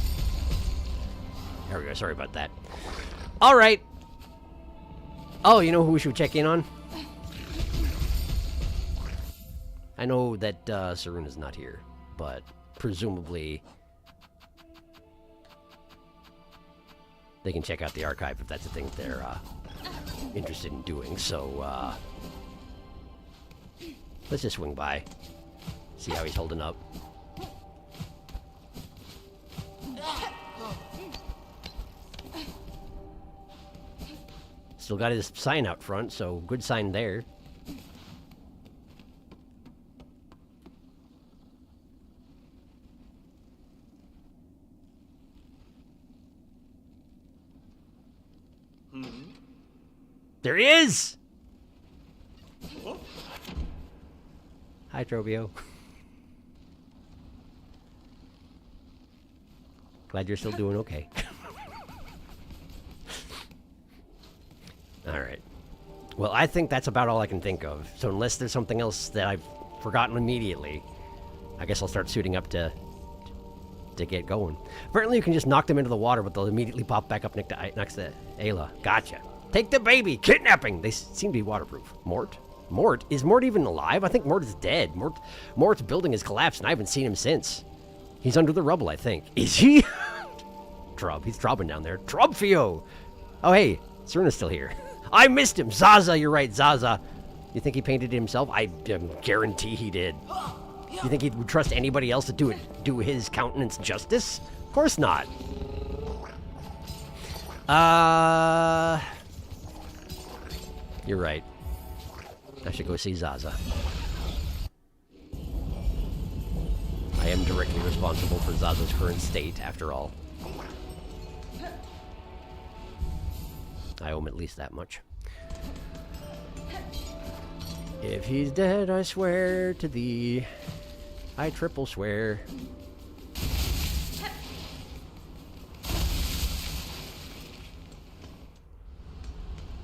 There we go. Sorry about that. All right. Oh, you know who we should check in on? I know that Saruna's not here, but presumably they can check out the archive if that's the thing they're interested in doing. So let's just swing by, see how he's holding up. Still got his sign out front, so good sign there. There he is! Hi, Trobio. Glad you're still doing okay. Alright. Well, I think that's about all I can think of. So unless there's something else that I've forgotten immediately, I guess I'll start suiting up to get going. Apparently you can just knock them into the water, but they'll immediately pop back up next to Ayla. Gotcha. Take the baby! Kidnapping! They seem to be waterproof. Mort? Mort? Is Mort even alive? I think Mort is dead. Mort's building has collapsed, and I haven't seen him since. He's under the rubble, I think. Is he? Trub. He's Trubbing down there. Trubfio! Oh, hey. Serena's still here. I missed him! Zaza, you're right, Zaza. You think he painted it himself? I guarantee he did. You think he would trust anybody else to do his countenance justice? Of course not. You're right. I should go see Zaza. I am directly responsible for Zaza's current state, after all. I owe him at least that much. If he's dead, I swear to thee. I triple swear.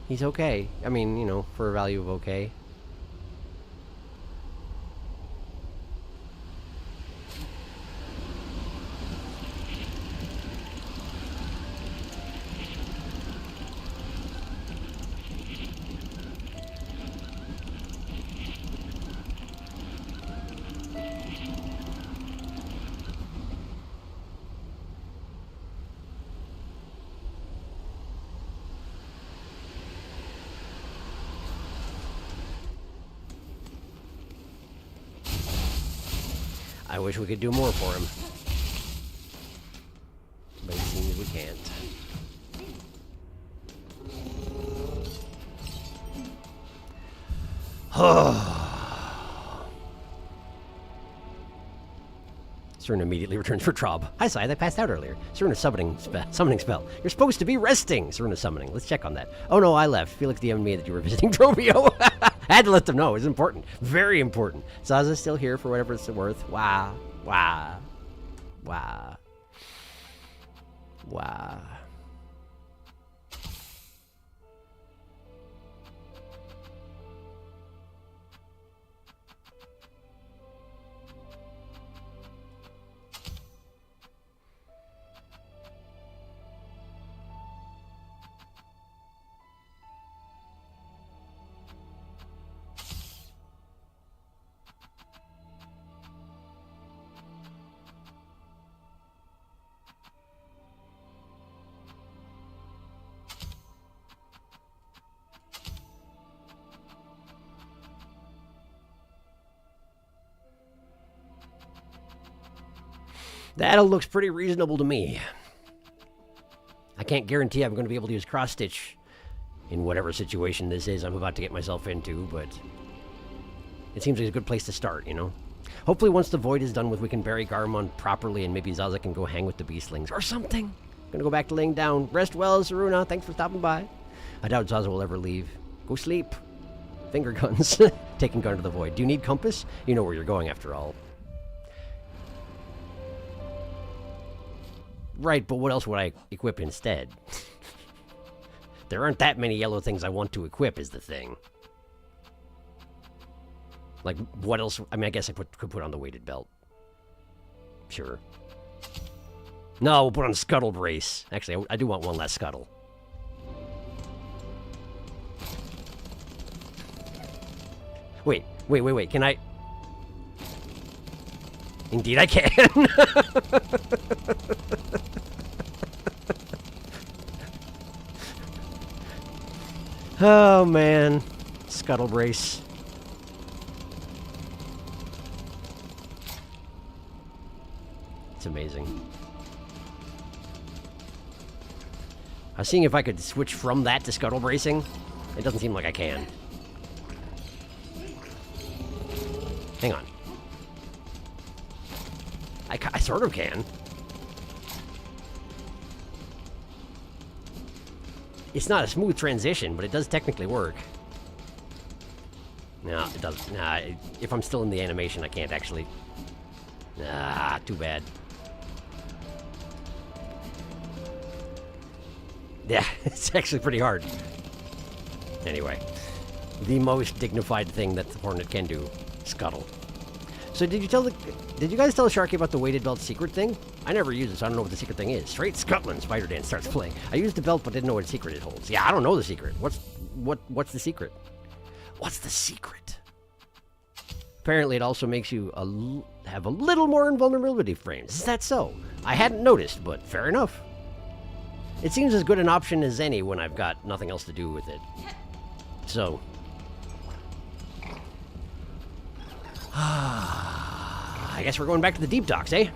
He's okay. I mean, you know, for a value of okay. I wish we could do more for him. But it seems we can't. Serena immediately returns for Trob. Hi, Scythe. I passed out earlier. Serena summoning spell. You're supposed to be resting. Serena summoning. Let's check on that. Oh, no, I left. Felix DM'd me that you were visiting Trovio. I had to let them know. It's important. Very important. Zaza's still here for whatever it's worth. Wow. Wow. Wow. Wow. That all looks pretty reasonable to me. I can't guarantee I'm going to be able to use cross-stitch in whatever situation this is I'm about to get myself into, but it seems like a good place to start, you know? Hopefully once the void is done with, we can bury Garmon properly and maybe Zaza can go hang with the beastlings or something. Gonna go back to laying down. Rest well, Saruna. Thanks for stopping by. I doubt Zaza will ever leave. Go sleep. Finger guns. Taking gun to the void. Do you need compass? You know where you're going after all. Right, but what else would I equip instead? There aren't that many yellow things I want to equip is the thing. Like, what else? I mean, I guess I could put on the weighted belt. Sure. No, we'll put on Scuttle Brace. Actually, I do want one less Scuttle. Wait. Can I... Indeed I can. Oh, man. Scuttle Brace. It's amazing. I was seeing if I could switch from that to Scuttle Bracing. It doesn't seem like I can. Hang on. I sort of can. It's not a smooth transition, but it does technically work. No, it doesn't. Nah, if I'm still in the animation, I can't actually. Ah, too bad. Yeah, it's actually pretty hard. Anyway, the most dignified thing that the Hornet can do, scuttle. So did you guys tell Sharky about the weighted belt secret thing? I never used it, so I don't know what the secret thing is. Straight Scotland, Spider Dan starts playing. I used the belt, but didn't know what secret it holds. Yeah, I don't know the secret. What's the secret? What's the secret? Apparently, it also makes you have a little more invulnerability frames. Is that so? I hadn't noticed, but fair enough. It seems as good an option as any when I've got nothing else to do with it. So. I guess we're going back to the deep docks, eh?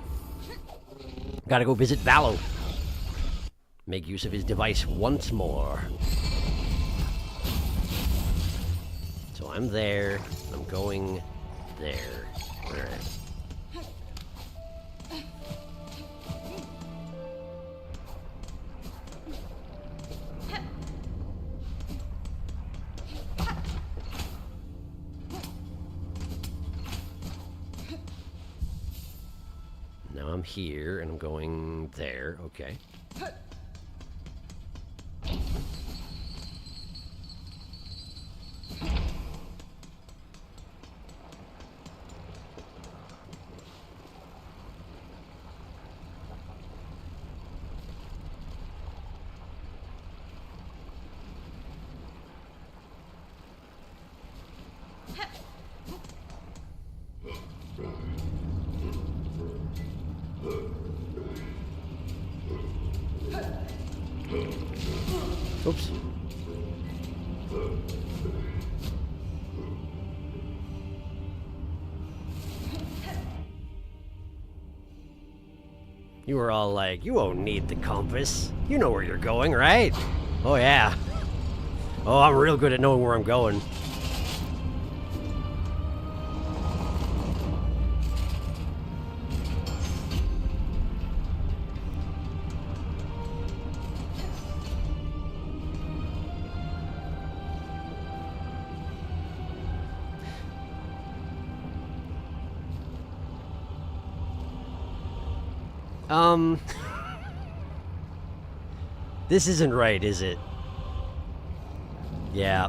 Gotta go visit Valo. Make use of his device once more. So I'm there. I'm going there. Alright. Now I'm here, and I'm going there. Okay. Oops. You were all like, you won't need the compass. You know where you're going, right? Oh, yeah. Oh, I'm real good at knowing where I'm going. This isn't right, is it? Yeah.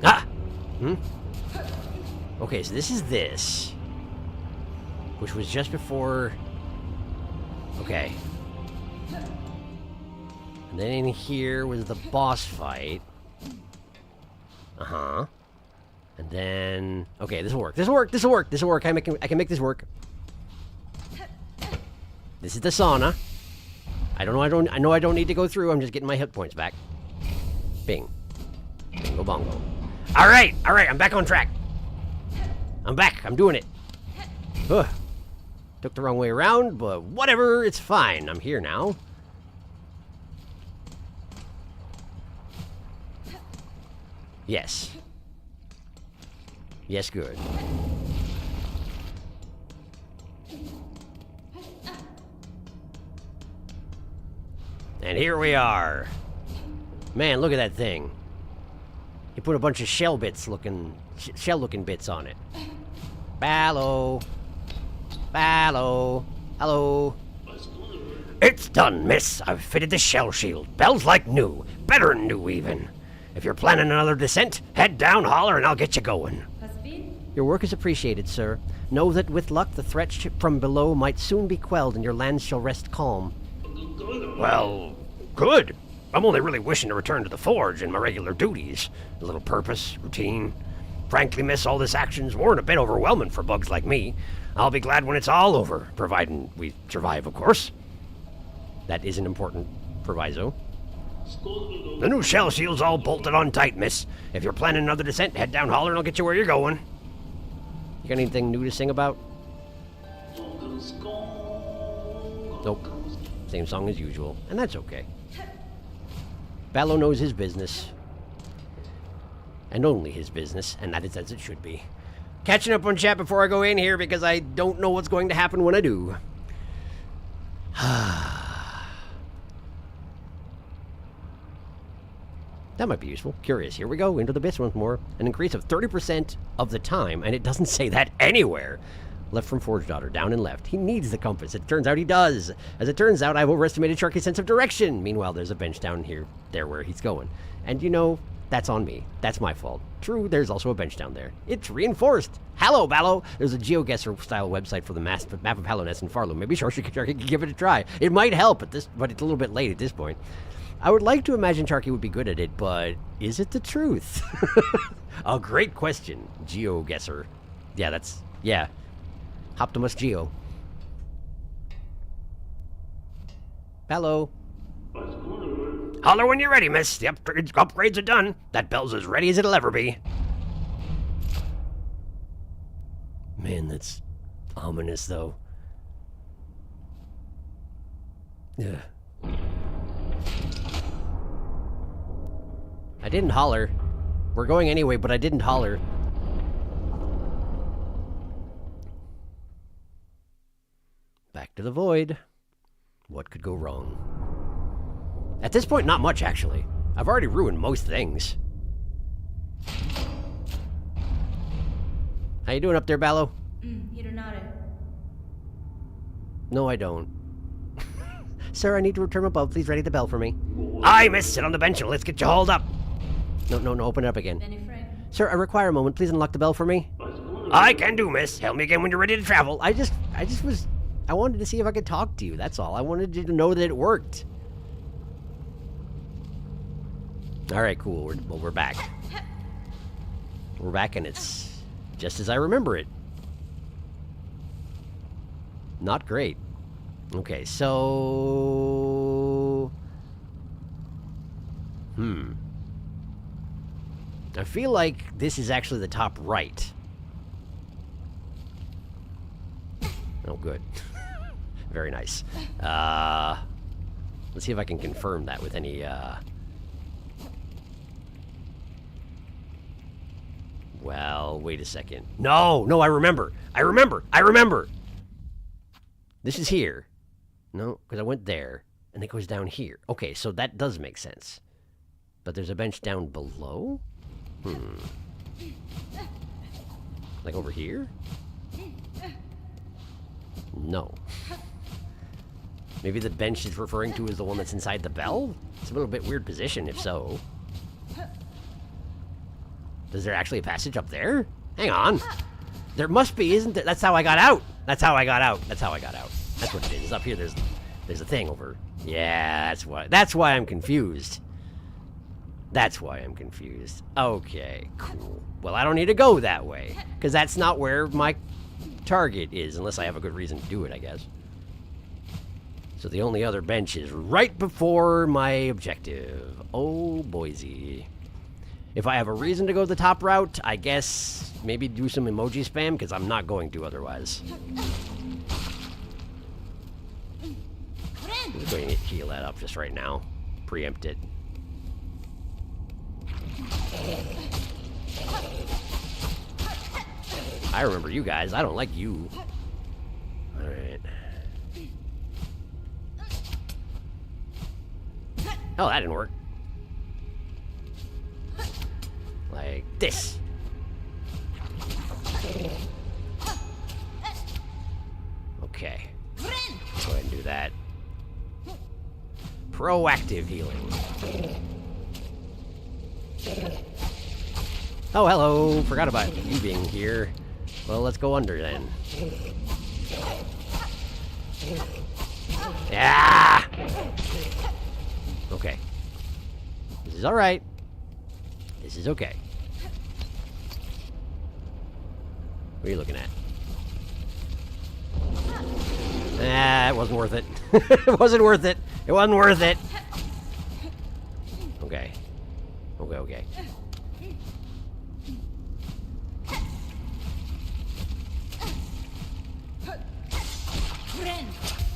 Ah! Okay, so this is this. Which was just before... Okay. And then in here was the boss fight. Uh-huh. And then... Okay, this will work. This will work. This will work. This will work. I can make this work. This is the sauna. I know I don't need to go through. I'm just getting my hit points back. Bing. Bingo bongo. Alright! Alright, I'm back on track. I'm back. I'm doing it. Ugh. Took the wrong way around, but whatever. It's fine. I'm here now. Yes. Yes, good. And here we are. Man, look at that thing. He put a bunch of shell-looking bits on it. Ballo. Ballo. Hello. It's done, miss. I've fitted the shell shield. Bells like new. Better'n new, even. If you're planning another descent, head down, holler, and I'll get you going. Your work is appreciated, sir. Know that with luck, the threat from below might soon be quelled, and your lands shall rest calm. Well, good. I'm only really wishing to return to the forge and my regular duties. A little purpose, routine. Frankly, miss, all this action's more than a bit overwhelming for bugs like me. I'll be glad when it's all over, providing we survive, of course. That is an important proviso. The new shell shield's all bolted on tight, miss. If you're planning another descent, head down, holler, and I'll get you where you're going. You got anything new to sing about? Nope. Same song as usual, and that's okay. Ballo knows his business. And only his business, and that is as it should be. Catching up on chat before I go in here because I don't know what's going to happen when I do. That might be useful. Curious. Here we go. Into the abyss once more. An increase of 30% of the time, and it doesn't say that anywhere. Left from Forge Daughter, down and left. He needs the compass. It turns out he does. As it turns out, I've overestimated Sharky's sense of direction. Meanwhile, there's a bench down here, there where he's going. And you know, that's on me. That's my fault. True, there's also a bench down there. It's reinforced. Hello, Ballo. There's a GeoGuessr-style website for the map of Hallownest and Farlow. Maybe Sharky could give it a try. It might help, but it's a little bit late at this point. I would like to imagine Sharky would be good at it, but is it the truth? A great question. GeoGuessr. Yeah. Optimus Geo. Hello. Holler when you're ready, miss. The upgrades are done. That bell's as ready as it'll ever be. Man, that's ominous, though. Yeah. I didn't holler. We're going anyway, but I didn't holler. Back to the void. What could go wrong? At this point, not much, actually. I've already ruined most things. How you doing up there, Ballo? No, I don't. Sir, I need to return above. Please ready the bell for me. Aye, miss. Sit on the bench and let's get you hauled up. No, open it up again. Sir, I require a moment. Please unlock the bell for me. I can do, miss. Help me again when you're ready to travel. I wanted to see if I could talk to you, that's all. I wanted you to know that it worked. Alright, cool. We're back. We're back and it's just as I remember it. Not great. Okay, so... I feel like this is actually the top right. Oh, good. Very nice. Let's see if I can confirm that with any, Well, wait a second. No, I remember. This is here. No, because I went there, and it goes down here. Okay, so that does make sense. But there's a bench down below? Like over here? No. Maybe the bench is referring to is the one that's inside the bell? It's a little bit weird position, if so. Is there actually a passage up there? Hang on. There must be, isn't there? That's how I got out. That's what it is. Up here, there's a thing over. Yeah, that's why I'm confused. Okay, cool. Well, I don't need to go that way, because that's not where my target is, unless I have a good reason to do it, I guess. So the only other bench is right before my objective. Oh, Boise. If I have a reason to go the top route, I guess maybe do some emoji spam, because I'm not going to otherwise. I'm going to heal that up just right now. Preempt it. I remember you guys. I don't like you. Alright. Oh, that didn't work. Like this. Okay. Go ahead and do that. Proactive healing. Oh, hello. Forgot about you being here. Well, let's go under then. Yeah. Okay. This is alright. This is okay. What are you looking at? Ah, it wasn't worth it. It wasn't worth it. It wasn't worth it. Okay. Okay.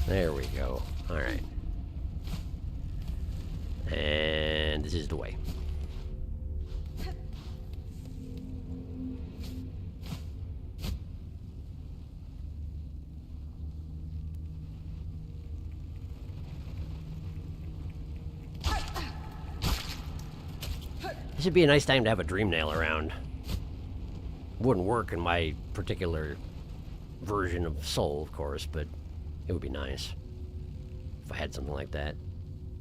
There we go. Alright. And this is the way. This would be a nice time to have a dream nail around. Wouldn't work in my particular version of Soul, of course, but it would be nice if I had something like that.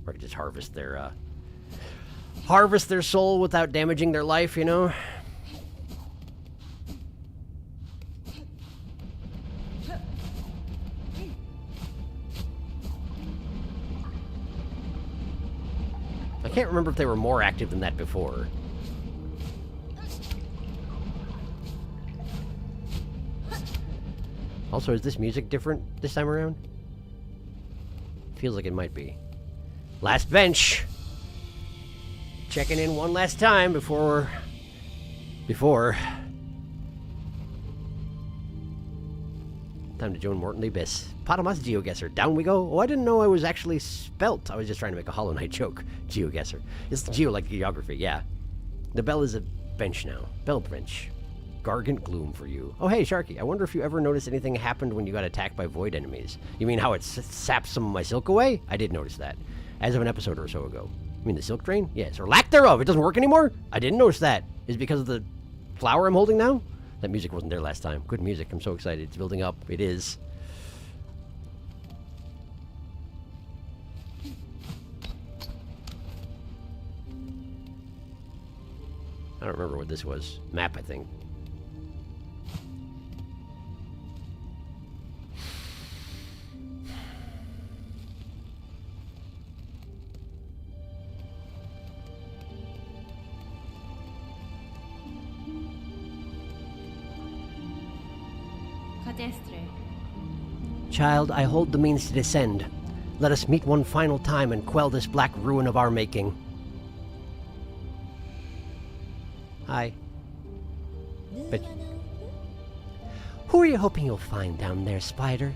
Or I could just harvest their soul without damaging their life, you know? I can't remember if they were more active than that before. Also, is this music different this time around? Feels like it might be. Last bench! Checking in one last time before... Time to join Morton the Abyss. Potamus GeoGuessr. Down we go. Oh, I didn't know I was actually spelt. I was just trying to make a Hollow Knight joke. GeoGuessr. It's geo like geography, yeah. The bell is a bench now. Bell bench. Gargant gloom for you. Oh, hey, Sharky. I wonder if you ever noticed anything happened when you got attacked by void enemies. You mean how it saps some of my silk away? I did notice that. As of an episode or so ago. You mean the silk drain? Yes, or lack thereof. It doesn't work anymore? I didn't notice that. Is it because of the flower I'm holding now? That music wasn't there last time. Good music. I'm so excited. It's building up. It is. I don't remember what this was. Map, I think. Child, I hold the means to descend. Let us meet one final time and quell this black ruin of our making. Hi. But who are you hoping you'll find down there, Spider?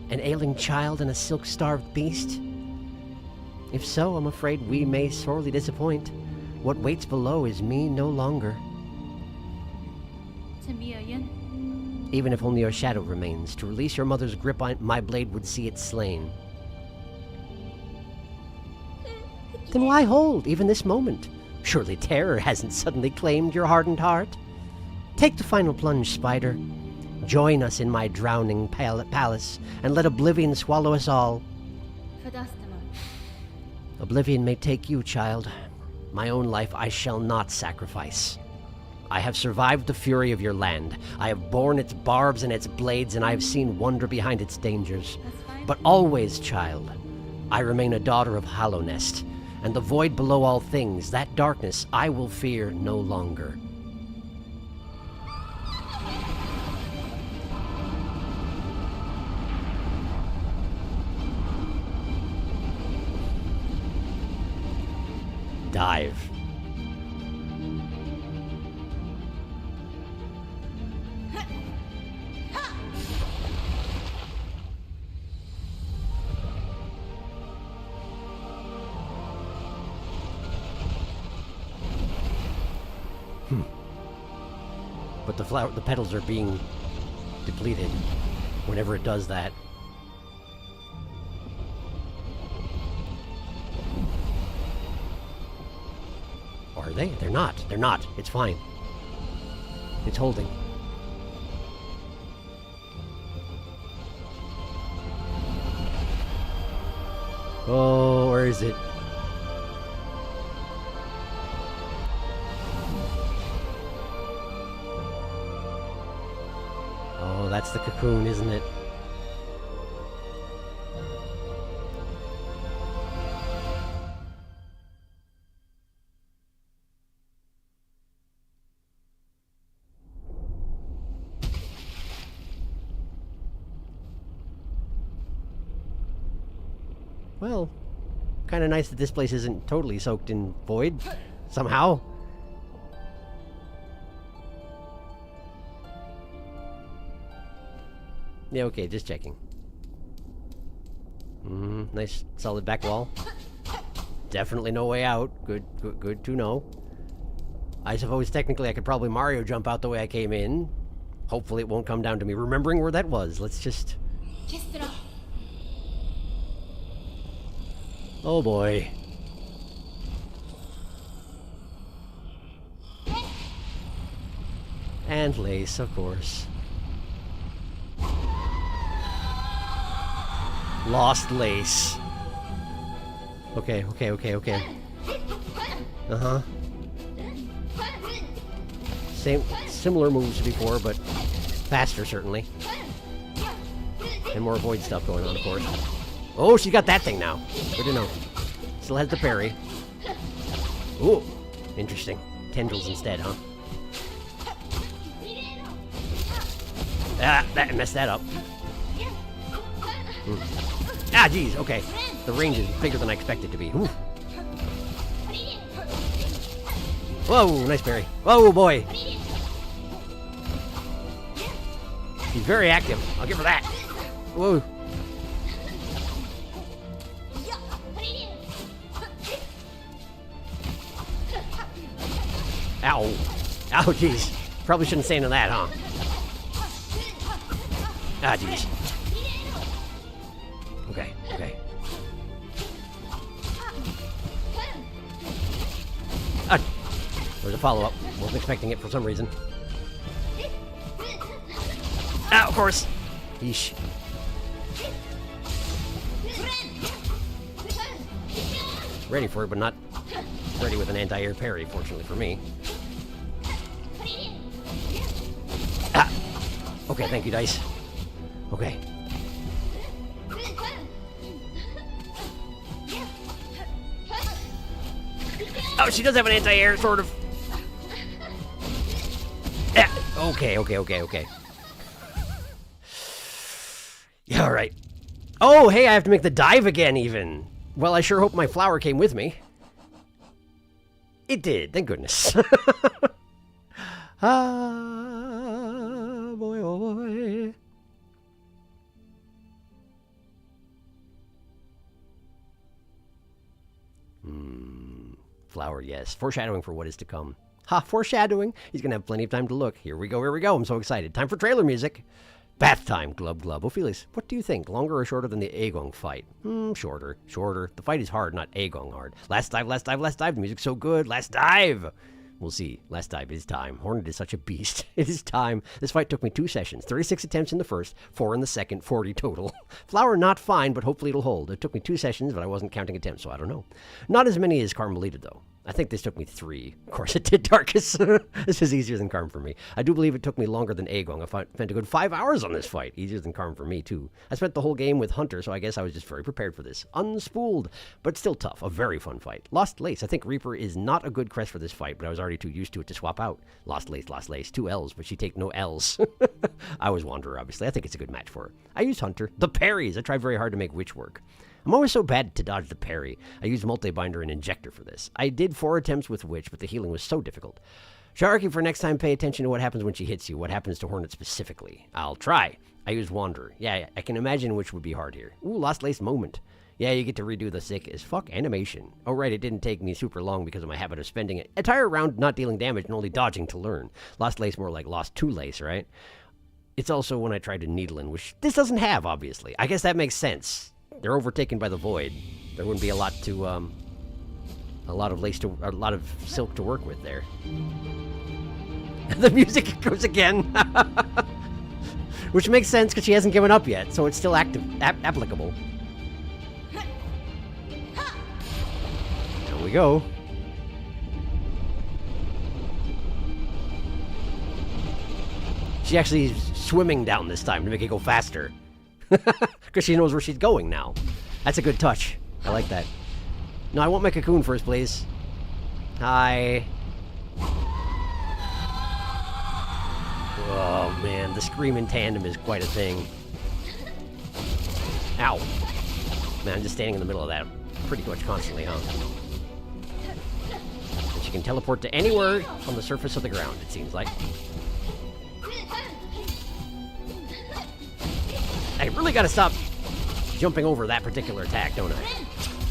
An ailing child and a silk-starved beast? If so, I'm afraid we may sorely disappoint. What waits below is me no longer. Even if only your shadow remains, to release your mother's grip on my blade would see it slain. Then why hold, even this moment? Surely terror hasn't suddenly claimed your hardened heart. Take the final plunge, Spider. Join us in my drowning palace, and let oblivion swallow us all. Oblivion may take you, child. My own life I shall not sacrifice. I have survived the fury of your land. I have borne its barbs and its blades, and I have seen wonder behind its dangers. But always, child, I remain a daughter of Hallownest, and the void below all things, that darkness I will fear no longer. Dive. But the petals are being depleted whenever it does that. Are they? They're not. They're not. It's fine. It's holding. Oh, where is it? Oh, that's the cocoon, isn't it? Well, kind of nice that this place isn't totally soaked in void, somehow. Yeah, okay, just checking. Nice solid back wall. Definitely no way out. Good to know. I suppose technically I could probably Mario jump out the way I came in. Hopefully it won't come down to me remembering where that was. Let's just... Oh boy. And lace, of course. Lost lace. Okay. Uh-huh. Similar moves to before, but faster, certainly. And more void stuff going on, of course. Oh, she got that thing now. Good to know. Still has the parry. Ooh, interesting. Tendrils instead, huh? Ah, that messed that up. Ah, geez, okay. The range is bigger than I expected it to be. Ooh. Whoa, nice parry. Whoa, boy. He's very active. I'll give her that. Whoa. Ow. Ow, jeez. Probably shouldn't say any of that, huh? Ah, jeez. Okay. There's a follow-up. Wasn't expecting it for some reason. Ah, of course. Yeesh. Ready for it, but not ready with an anti-air parry, fortunately for me. Ah! Okay, thank you, dice. Okay. Oh, she does have an anti-air, sort of. Ah, okay. Yeah, alright. Oh, hey, I have to make the dive again, even. Well, I sure hope my flower came with me. It did, thank goodness. Ah, boy, oh boy. Flower, yes. Foreshadowing for what is to come. Ha, foreshadowing. He's going to have plenty of time to look. Here we go, here we go. I'm so excited. Time for trailer music. Bath time, glub glub. Ophelius, what do you think? Longer or shorter than the Aegong fight? Shorter. Shorter. The fight is hard, not Aegong hard. Last dive, last dive, last dive. The music's so good. Last dive. We'll see. Last dive. It is time. Hornet is such a beast. It is time. This fight took me 2 sessions. 36 attempts in the first, 4 in the second, 40 total. Flower not fine, but hopefully it'll hold. It took me 2 sessions, but I wasn't counting attempts, so I don't know. Not as many as Carmelita, though. I think this took me 3. Of course it did, Darkus. This is easier than Carm for me. I do believe it took me longer than Aegong. I spent a good 5 hours on this fight. Easier than Carm for me, too. I spent the whole game with Hunter, so I guess I was just very prepared for this. Unspooled, but still tough. A very fun fight. Lost Lace. I think Reaper is not a good crest for this fight, but I was already too used to it to swap out. Lost Lace. 2 L's, but she take no L's. I was Wanderer, obviously. I think it's a good match for her. I used Hunter. The parries. I tried very hard to make Witch work. I'm always so bad to dodge the parry. I used Multi-Binder and Injector for this. I did 4 attempts with Witch, but the healing was so difficult. Sharky, for next time, pay attention to what happens when she hits you. What happens to Hornet specifically? I'll try. I used Wanderer. Yeah, I can imagine which would be hard here. Ooh, Lost Lace moment. Yeah, you get to redo the sick as fuck animation. Oh, right, it didn't take me super long because of my habit of spending an entire round not dealing damage and only dodging to learn. Lost Lace more like Lost 2 Lace, right? It's also when I tried to needle in, which this doesn't have, obviously. I guess that makes sense. They're overtaken by the void. There wouldn't be a lot to, a lot of silk to work with there. The music goes again, which makes sense because she hasn't given up yet, so it's still applicable. There we go. She actually is swimming down this time to make it go faster. Because she knows where she's going now. That's a good touch. I like that. No, I want my cocoon first, please. Hi. Oh, man. The scream in tandem is quite a thing. Ow. Man, I'm just standing in the middle of that pretty much constantly, huh? And she can teleport to anywhere on the surface of the ground, it seems like. I really gotta stop jumping over that particular attack, don't I?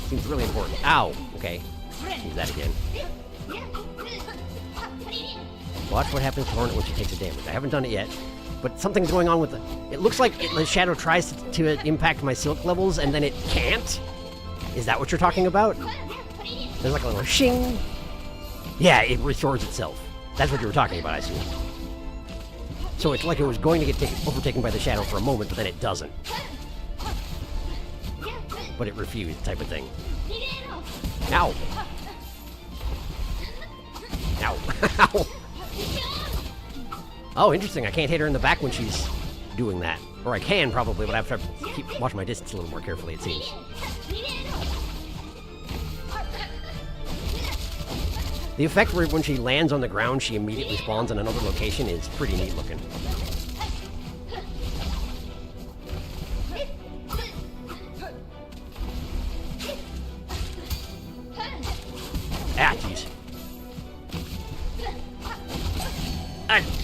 Seems really important. Ow! Okay. Use that again. Watch what happens to Hornet when she takes a damage. I haven't done it yet, but something's going on with the... It looks like the shadow tries to impact my silk levels, and then it can't? Is that what you're talking about? There's like a little shing. Yeah, it restores itself. That's what you were talking about, I assume. So it's like it was going to get overtaken by the shadow for a moment, but then it doesn't. But it refused, type of thing. Ow! Ow! Ow! Oh, interesting. I can't hit her in the back when she's doing that. Or I can, probably, but I have to keep watching my distance a little more carefully, it seems. The effect where when she lands on the ground, she immediately spawns in another location is pretty neat looking. Ah, jeez.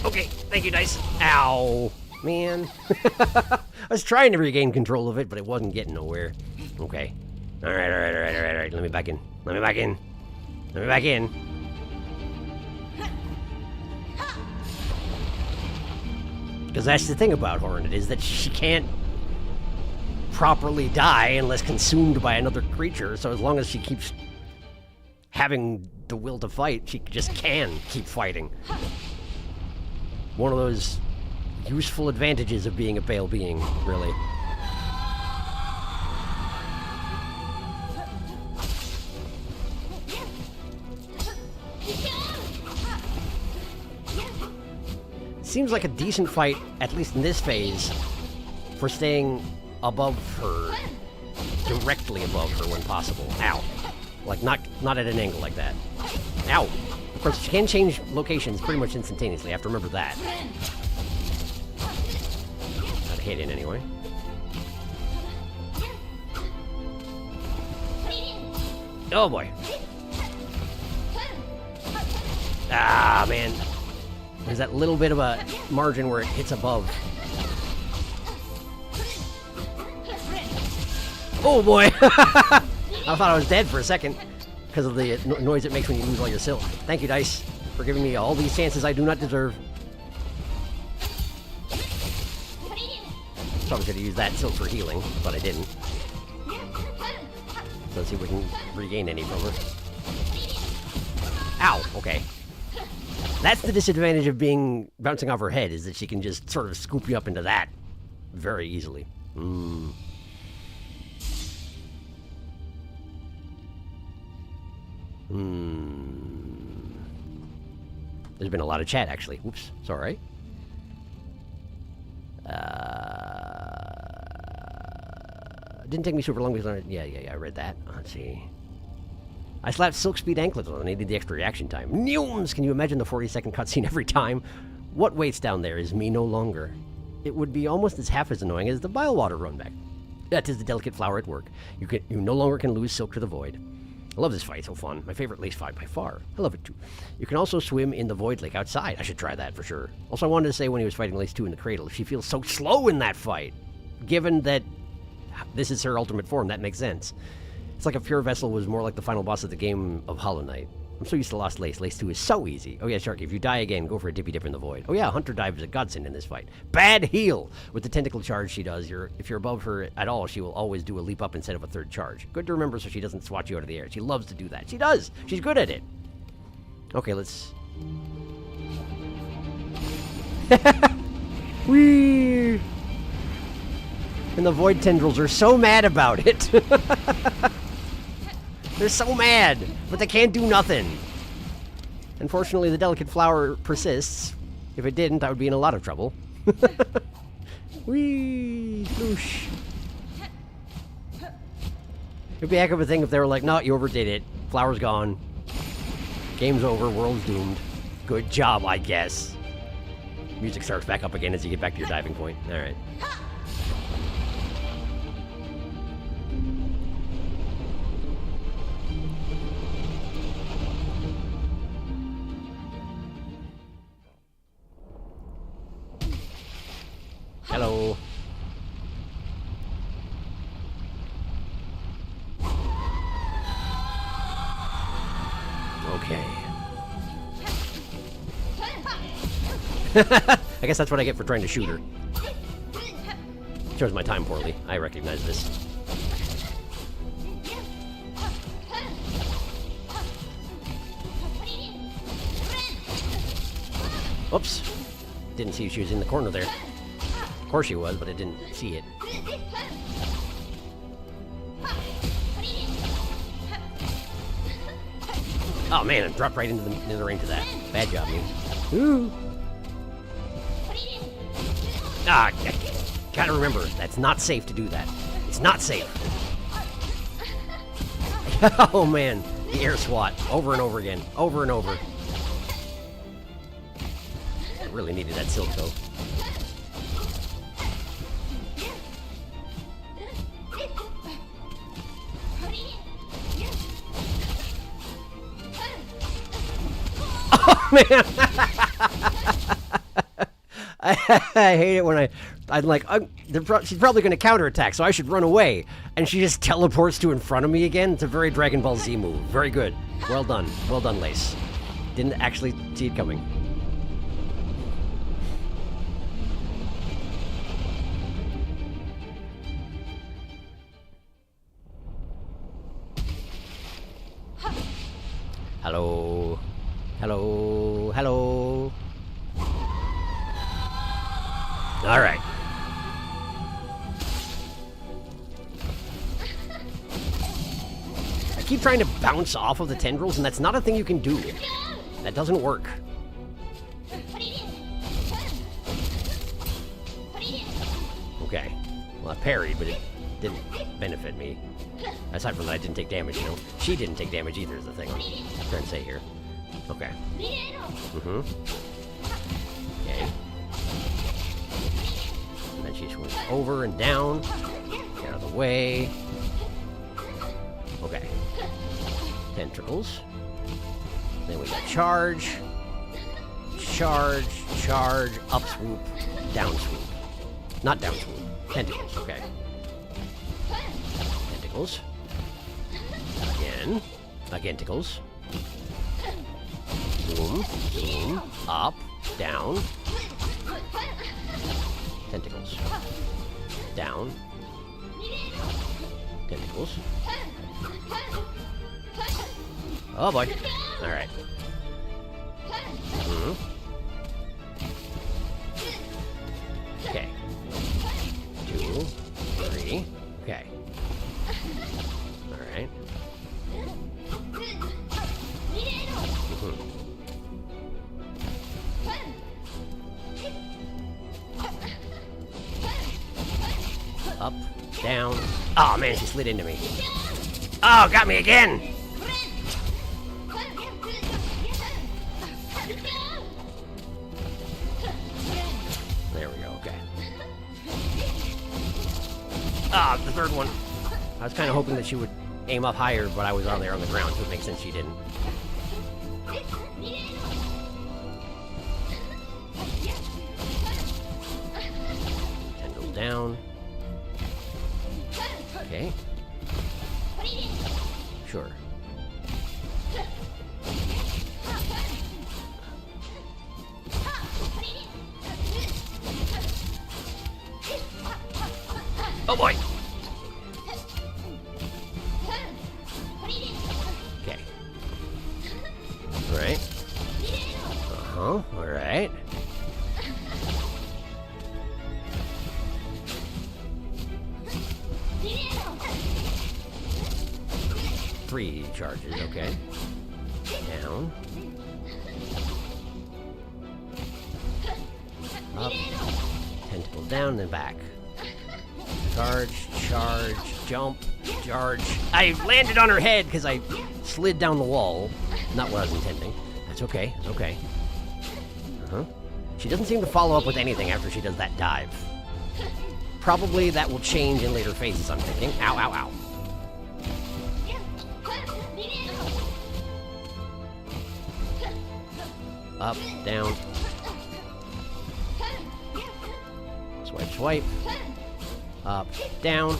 Okay, thank you, Dice. Ow, man. I was trying to regain control of it, but it wasn't getting nowhere. Okay. All right. Let me back in. Let me back in. Because that's the thing about Hornet, is that she can't properly die unless consumed by another creature, so as long as she keeps having the will to fight, she just can keep fighting. One of those useful advantages of being a pale being, really. Seems like a decent fight, at least in this phase, for staying above her, directly above her when possible. Ow. Like, not at an angle like that. Ow. Of course, she can change locations pretty much instantaneously. I have to remember that. Got a hit in anyway. Oh boy. Ah, man. There's that little bit of a margin where it hits above. Oh boy! I thought I was dead for a second because of the noise it makes when you lose all your silk. Thank you, Dice. for giving me all these chances I do not deserve. Probably should have used that silk for healing, but I didn't. So let's see if we can regain any from her. Ow! Okay. That's the disadvantage of being bouncing off her head, is that she can just sort of scoop you up into that very easily. There's been a lot of chat, actually. Whoops. Sorry. Didn't take me super long to learn. Yeah, I read that. Let's see. I slapped Silk Speed anklets on. I needed the extra reaction time. Neumes! Can you imagine the 40-second cutscene every time? What waits down there is me no longer. It would be almost as half as annoying as the bile water run back. That is the delicate flower at work. You no longer can lose Silk to the void. I love this fight, so fun. My favorite lace fight by far. I love it too. You can also swim in the void lake outside. I should try that for sure. Also, I wanted to say when he was fighting Lace 2 in the cradle, she feels so slow in that fight. Given that this is her ultimate form, that makes sense. It's like if Pure Vessel was more like the final boss of the game of Hollow Knight. I'm so used to Lost Lace. Lace 2 is so easy. Oh yeah, Sharky, if you die again, go for a dippy dip in the void. Oh yeah, Hunter Dive is a godsend in this fight. Bad heal! With the tentacle charge she does, if you're above her at all, she will always do a leap up instead of a third charge. Good to remember so she doesn't swat you out of the air. She loves to do that. She does! She's good at it. Okay, let's... Whee! And the void tendrils are so mad about it. They're so mad, but they can't do nothing. Unfortunately, the delicate flower persists. If it didn't, I would be in a lot of trouble. Whee! Floosh. It'd be a heck of a thing if they were like, no, you overdid it. Flower's gone. Game's over, world's doomed. Good job, I guess. Music starts back up again as you get back to your diving point. Alright. Hello. Okay. I guess that's what I get for trying to shoot her. Chose my time poorly. I recognize this. Oops. Didn't see she was in the corner there. Of course she was, but I didn't see it. Oh man, I dropped right into the range of that. Bad job, me. Ooh. Ah, gotta remember, that's not safe to do that. It's not safe. Oh man, the air swat, over and over again, over and over. I really needed that silk though. Oh man! I hate it when I'm like, she's probably going to counterattack, so I should run away. And she just teleports to in front of me again. It's a very Dragon Ball Z move. Very good. Well done. Well done, Lace. Didn't actually see it coming. Hello. Hello. Hello. All right. I keep trying to bounce off of the tendrils, and that's not a thing you can do. That doesn't work. Okay. Well, I parried, but it didn't benefit me. Aside from that, I didn't take damage, you know. She didn't take damage either, is the thing I'm trying to say here. Okay. Mm-hmm. Okay. And then she swings over and down. Get out of the way. Okay. Tentacles. Then we got charge. Charge. Charge. Up swoop. Down swoop. Not down swoop. Tentacles. Okay. Tentacles. Again. Again, tickles. Boom, boom, up, down. Tentacles. Down. Tentacles. Oh boy. Alright. Okay. 2, 3. Okay. Alright. Up, down. Oh man, she slid into me. Oh, got me again! There we go, okay. Ah, the third one. I was kind of hoping that she would aim up higher, but I was on there on the ground, so it makes sense she didn't. Tendrils down. Okay. Sure. Oh boy! Okay. Alright. Uh-huh, alright. Three charges, okay. Down. Up. Tentacle down, then back. Charge, charge, jump, charge. I landed on her head because I slid down the wall. Not what I was intending. That's okay, it's okay. Uh-huh. She doesn't seem to follow up with anything after she does that dive. Probably that will change in later phases, I'm thinking. Ow, ow, ow. Up, down. Swipe, swipe. Up, down.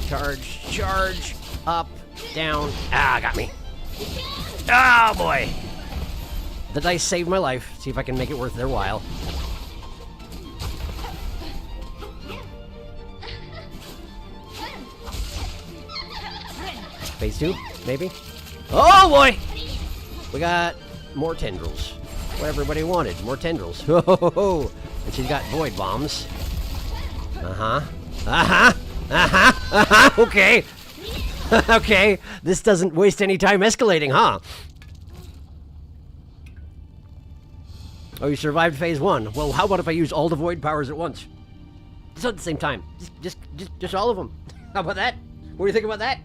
Charge, charge. Up, down. Ah, got me. Oh, boy. The dice saved my life. See if I can make it worth their while. Phase 2, maybe? Oh, boy! We got more tendrils. What everybody wanted. More tendrils. Ho, ho, ho, ho. And she's got void bombs. Uh-huh. Uh-huh. Uh-huh. Uh-huh. Okay. Okay. This doesn't waste any time escalating, huh? Oh, you survived phase 1. Well, how about if I use all the void powers at once? Just at the same time. Just all of them. How about that? What do you think about that?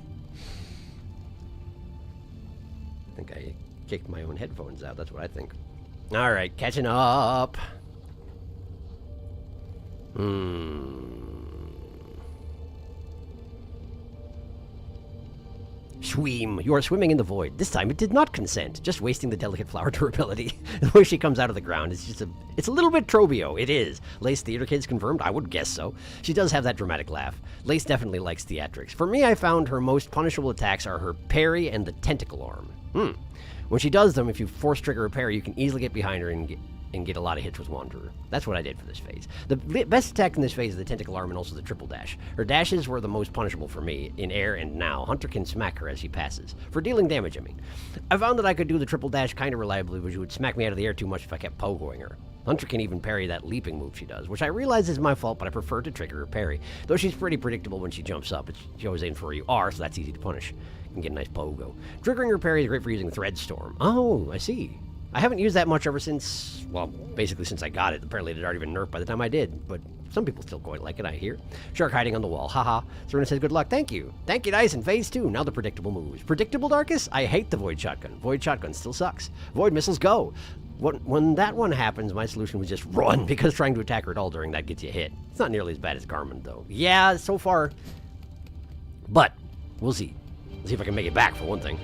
I think I kicked my own headphones out. That's what I think. All right, catching up. Swim. You are swimming in the void. This time it did not consent, just wasting the delicate flower durability. The way she comes out of the ground is just it's a little bit Trobio. It is. Lace Theater Kids confirmed? I would guess so. She does have that dramatic laugh. Lace definitely likes theatrics. For me, I found her most punishable attacks are her parry and the tentacle arm. When she does them, if you force trigger a parry, you can easily get behind her and get a lot of hits with Wanderer. That's what I did for this phase. The best attack in this phase is the tentacle arm and also the triple dash. Her dashes were the most punishable for me, in air and now. Hunter can smack her as she passes. For dealing damage, I mean. I found that I could do the triple dash kind of reliably, but she would smack me out of the air too much if I kept pogoing her. Hunter can even parry that leaping move she does, which I realize is my fault, but I prefer to trigger her parry. Though she's pretty predictable when she jumps up. She goes in for where you are, so that's easy to punish. You can get a nice pogo. Triggering her parry is great for using Thread Storm. Oh, I see. I haven't used that much ever since, well, basically since I got it. Apparently it had already been nerfed by the time I did, but some people still quite like it, I hear. Shark hiding on the wall, haha. Serena says good luck, thank you. Thank you, Dice, in phase 2. Now the predictable moves. Predictable Darkus? I hate the Void Shotgun. Void Shotgun still sucks. Void Missiles, go. When that one happens, my solution was just run, because trying to attack her at all during that gets you hit. It's not nearly as bad as Garmin, though. Yeah, so far. But, we'll see. Let's see if I can make it back, for one thing.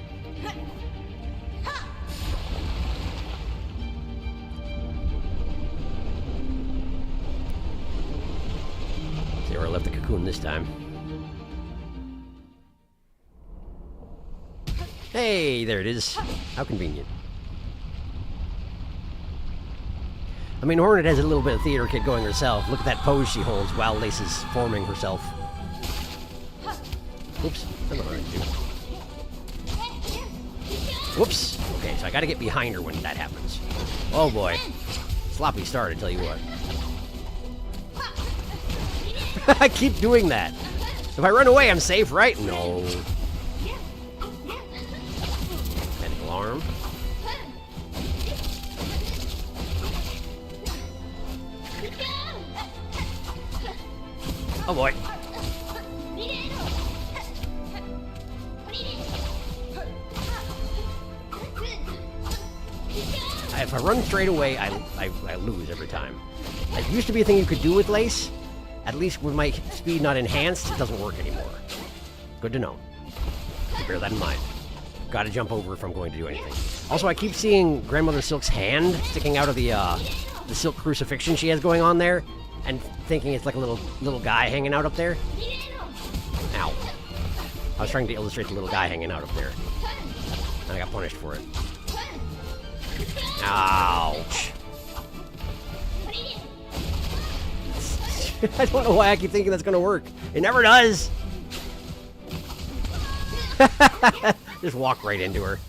See where I left the cocoon this time. Hey, there it is. How convenient. I mean, Hornet has a little bit of theater kid going herself. Look at that pose she holds while Lace is forming herself. Oops. I don't know what to do. Whoops. Okay, so I gotta get behind her when that happens. Oh boy. Sloppy start, I tell you what. I keep doing that. If I run away, I'm safe, right? No. Panic alarm. Oh boy. If I run straight away, I lose every time. It used to be a thing you could do with Lace. At least with my speed not enhanced, it doesn't work anymore. Good to know. Bear that in mind. Gotta jump over if I'm going to do anything. Also, I keep seeing Grandmother Silk's hand sticking out of the silk crucifixion she has going on there, and thinking it's like a little guy hanging out up there. Ow. I was trying to illustrate the little guy hanging out up there. And I got punished for it. Ouch. I don't know why I keep thinking that's gonna work. It never does. Just walk right into her.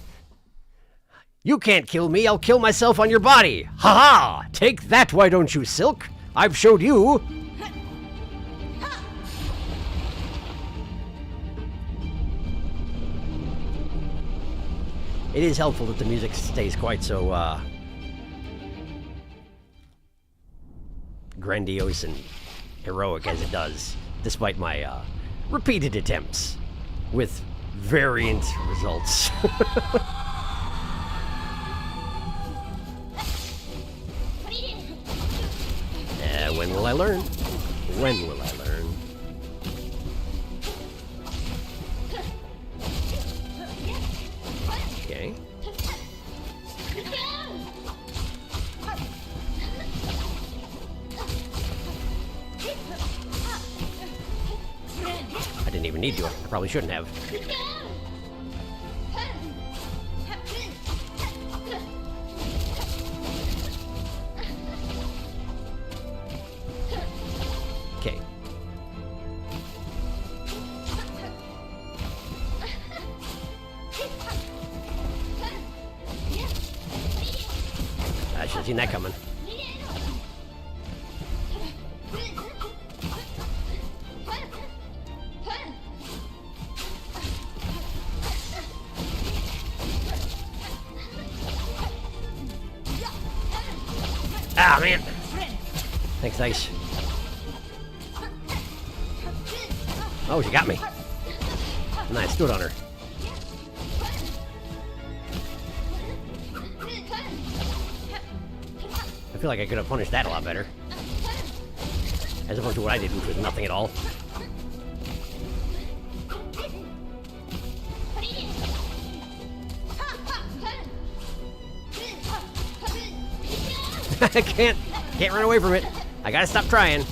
You can't kill me, I'll kill myself on your body. Ha ha! Take that, why don't you, Silk? I've showed you. It is helpful that the music stays quite so, grandiose and heroic as it does, despite my, repeated attempts with variant results. When will I learn? When will I learn? Okay. I didn't even need to. I probably shouldn't have. Okay. I should have seen that coming. Ah, man. Thanks, Ice. Oh, she got me. And I stood on her. I feel like I could have punished that a lot better. As opposed to what I did, which was nothing at all. I can't run away from it. I gotta stop trying.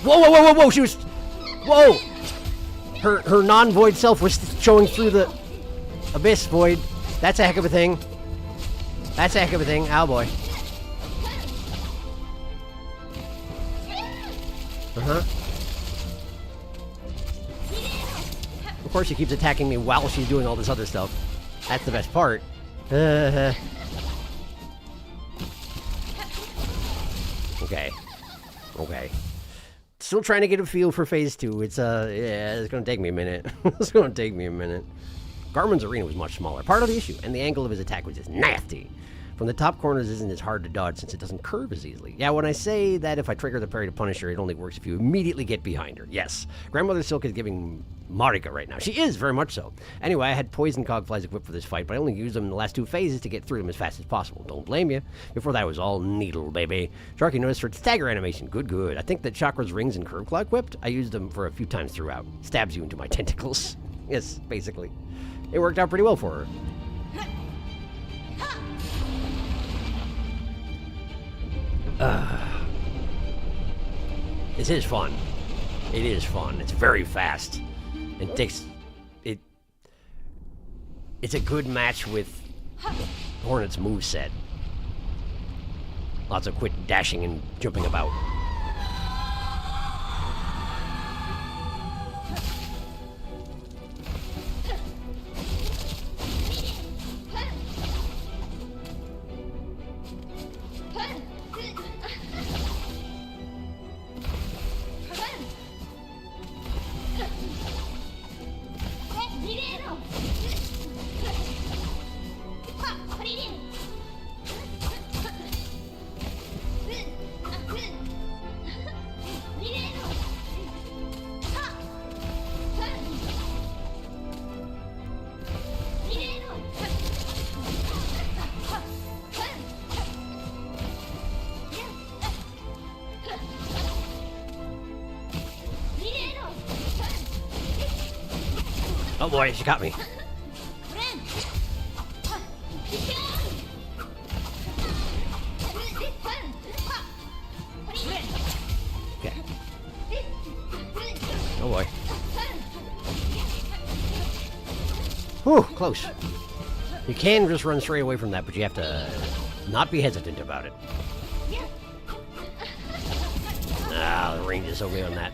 Whoa, whoa, whoa, whoa, whoa, she was... Whoa! Her non-void self was showing through the abyss void. That's a heck of a thing. That's a heck of a thing. Ow, boy. Uh-huh. Of course, she keeps attacking me while she's doing all this other stuff. That's the best part. Okay. Okay. Still trying to get a feel for phase 2. It's, yeah, it's gonna take me a minute. It's gonna take me a minute. Garmin's arena was much smaller. Part of the issue, and the angle of his attack was just nasty. From the top corners isn't as hard to dodge since it doesn't curve as easily. Yeah, when I say that if I trigger the parry to punish her, it only works if you immediately get behind her. Yes, Grandmother Silk is giving Marika right now. She is, very much so. Anyway, I had poison cogflies equipped for this fight, but I only used them in the last 2 phases to get through them as fast as possible. Don't blame you. Before that, it was all needle, baby. Sharky noticed her stagger animation. Good, good. I think that Chakra's rings and curve claw equipped. I used them for a few times throughout. Stabs you into my tentacles. Yes, basically. It worked out pretty well for her. This is fun. It is fun. It's very fast. And takes it. It's a good match with Hornet's moveset. Lots of quick dashing and jumping about. Oh boy, she got me. Okay. Oh boy. Whew, close. You can just run straight away from that, but you have to not be hesitant about it. Ah, the range is so good on that.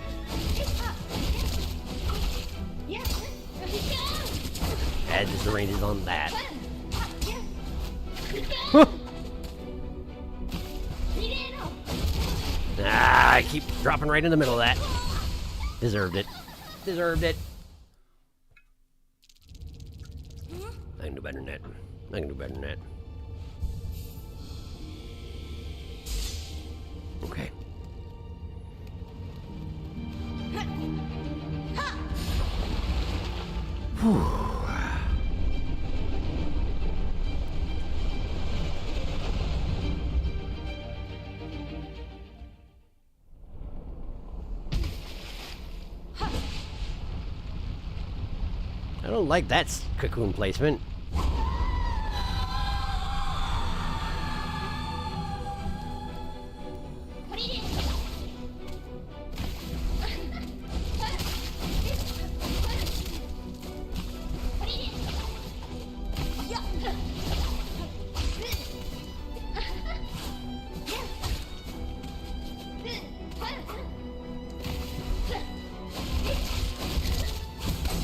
As the range is on that. Ah, I keep dropping right in the middle of that. Deserved it. Deserved it. I can do better than that. I can do better than that. Okay. Whew. I don't like that cocoon placement.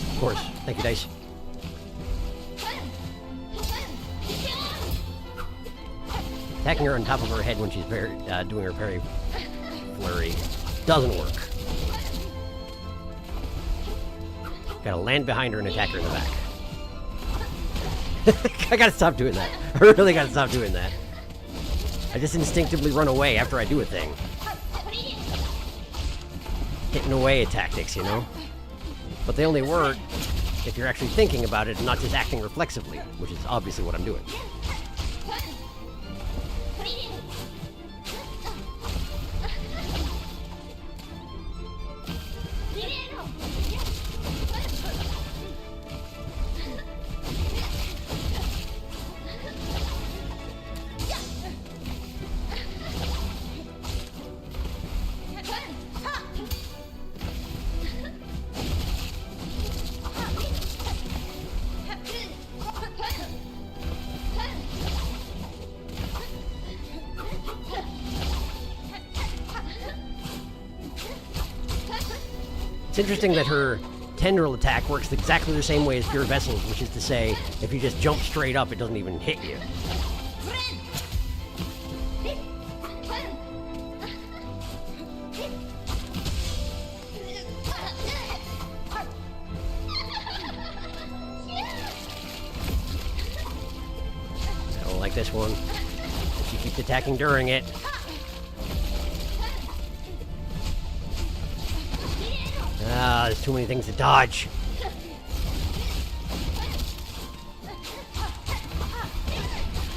Of course. Thank you, Dice. Attacking her on top of her head when she's doing her parry flurry doesn't work. Gotta land behind her and attack her in the back. I gotta stop doing that. I really gotta stop doing that. I just instinctively run away after I do a thing. Hitting away tactics, you know? But they only work if you're actually thinking about it and not just acting reflexively, which is obviously what I'm doing. It's interesting that her tendril attack works exactly the same way as Pure Vessel's, which is to say, if you just jump straight up, it doesn't even hit you. I don't like this one. She keeps attacking during it. Ah, there's too many things to dodge.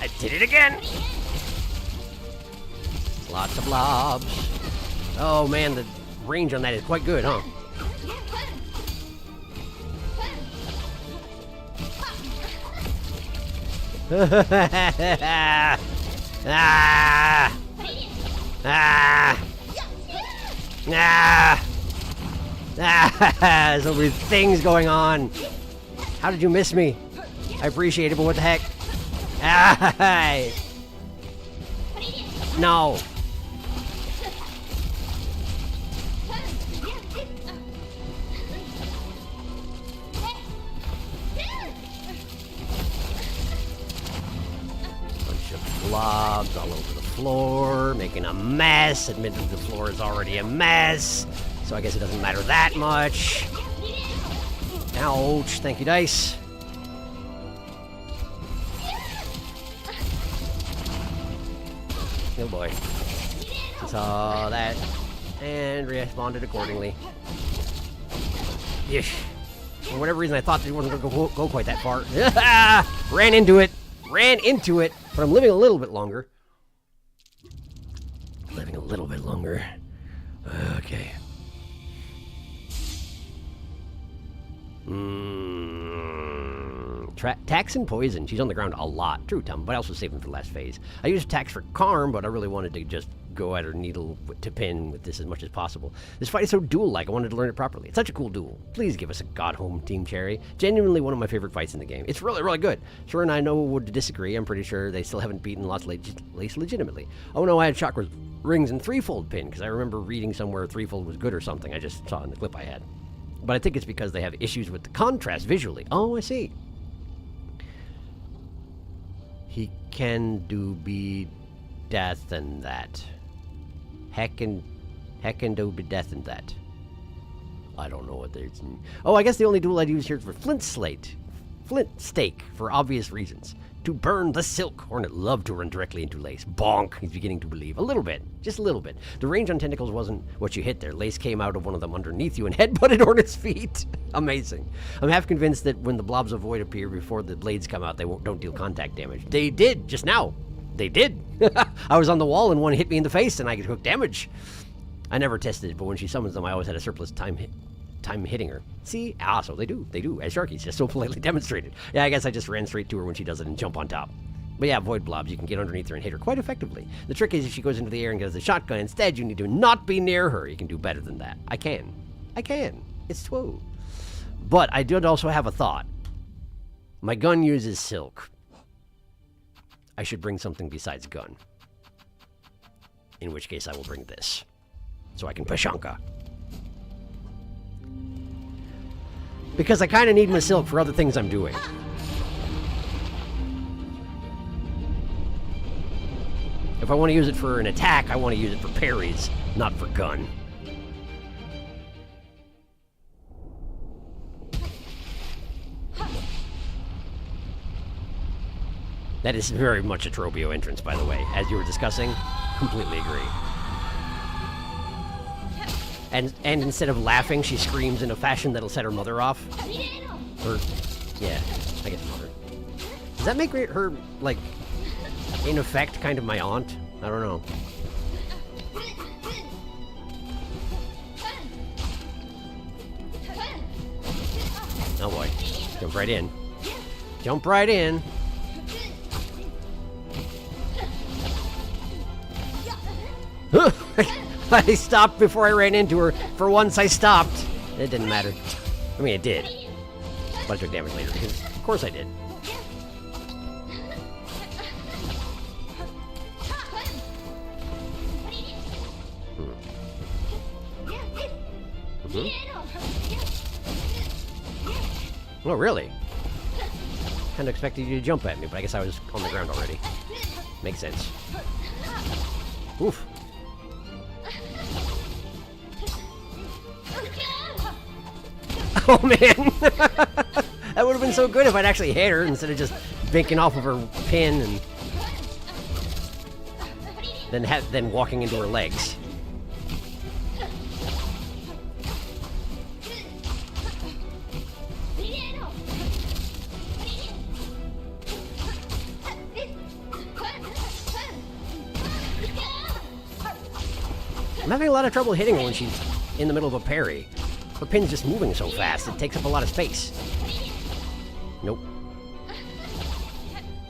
I did it again! Lots of blobs. Oh man, the range on that is quite good, huh? Ah! Ah! Ah! Ah! So many things going on. How did you miss me? I appreciate it, but what the heck? Ah, no. Bunch of blobs all over the floor, making a mess. Admittedly, the floor is already a mess, so I guess it doesn't matter that much. Ouch, thank you, dice. Oh boy. Saw that and responded accordingly. Yeesh. For whatever reason, I thought it wasn't going to go quite that far. Ran into it. Ran into it. But I'm living a little bit longer. Living a little bit longer. Okay. Tax and poison. She's on the ground a lot. True, Tom, but I also saved them for the last phase. I used tax for Karm, but I really wanted to just go at her needle to pin with this as much as possible. This fight is so duel-like, I wanted to learn it properly. It's such a cool duel. Please give us a God Home Team Cherry. Genuinely one of my favorite fights in the game. It's really, really good. Sure, and I know would disagree. I'm pretty sure they still haven't beaten Lost Lace legitimately. Oh no, I had Chakra's rings and threefold pin, because I remember reading somewhere threefold was good or something. I just saw it in the clip I had. But I think it's because they have issues with the contrast visually. Oh, I see. He can do be death and that. Heckin' do be death and that. I don't know what there's. Oh, I guess the only tool I'd use here is for flint stake, for obvious reasons. To burn the silk. Hornet loved to run directly into Lace. Bonk. He's beginning to believe. A little bit. Just a little bit. The range on tentacles wasn't what you hit there. Lace came out of one of them underneath you and headbutted Hornet's feet. Amazing. I'm half convinced that when the blobs of void appear before the blades come out, they don't deal contact damage. They did, just now. They did. I was on the wall and one hit me in the face and I took damage. I never tested it, but when she summons them, I always had a surplus time hitting her. See? Ah, so they do, as Sharky's just so politely demonstrated. Yeah, I guess I just ran straight to her when she does it and jump on top. But yeah, void blobs, you can get underneath her and hit her quite effectively. The trick is if she goes into the air and gets the shotgun, instead you need to not be near her. You can do better than that. I can. It's true. But I did also have a thought. My gun uses silk. I should bring something besides gun. In which case I will bring this. So I can Pashanka. Because I kind of need my silk for other things I'm doing. If I want to use it for an attack, I want to use it for parries, not for gun. That is very much a Trobio entrance, by the way. As you were discussing, completely agree. And instead of laughing, she screams in a fashion that'll set her mother off. Or, yeah, I guess mother. Does that make her, like, in effect, kind of my aunt? I don't know. Oh boy. Jump right in. Jump right in. I stopped before I ran into her. For once, I stopped. It didn't matter. I mean, it did. But I took damage later, because of course I did. Oh, really? Kind of expected you to jump at me, but I guess I was on the ground already. Makes sense. Oof. Oh, man. That would have been so good if I'd actually hit her instead of just banking off of her pin and then walking into her legs. I'm having a lot of trouble hitting her when she's in the middle of a parry. Her pin's just moving so fast, it takes up a lot of space. Nope.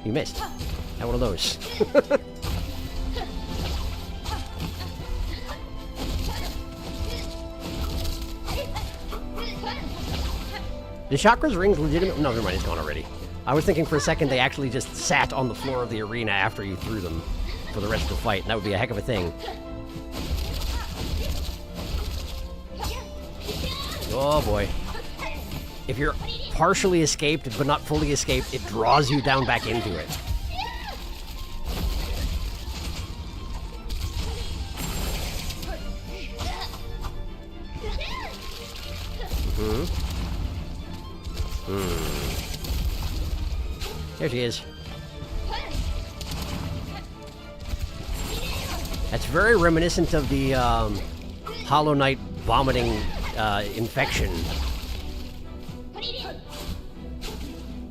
You missed. Had one of those. Did Chakra's rings legitimate? No, never mind, it's gone already. I was thinking for a second they actually just sat on the floor of the arena after you threw them for the rest of the fight, and that would be a heck of a thing. Oh boy. If you're partially escaped, but not fully escaped, it draws you down back into it. There she is. That's very reminiscent of the Hollow Knight vomiting infection.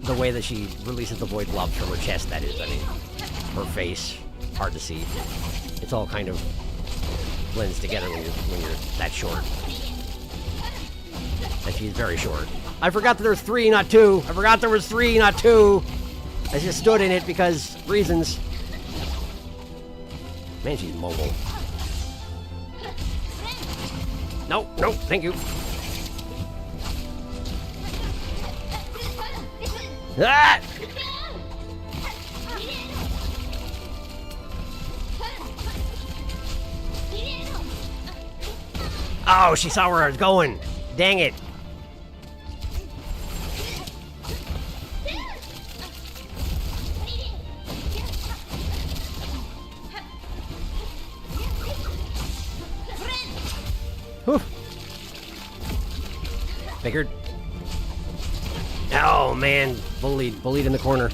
The way that she releases the void blobs from her chest, that is. I mean, her face. Hard to see. It's all kind of blends together when you're that short. And she's very short. I forgot that there's 3, not 2. I forgot there was 3, not 2. I just stood in it because reasons. Man, she's mobile. No, no, thank you. Ah! Oh, she saw where I was going. Dang it. Whew. Figured. Oh man, bullied in the corner.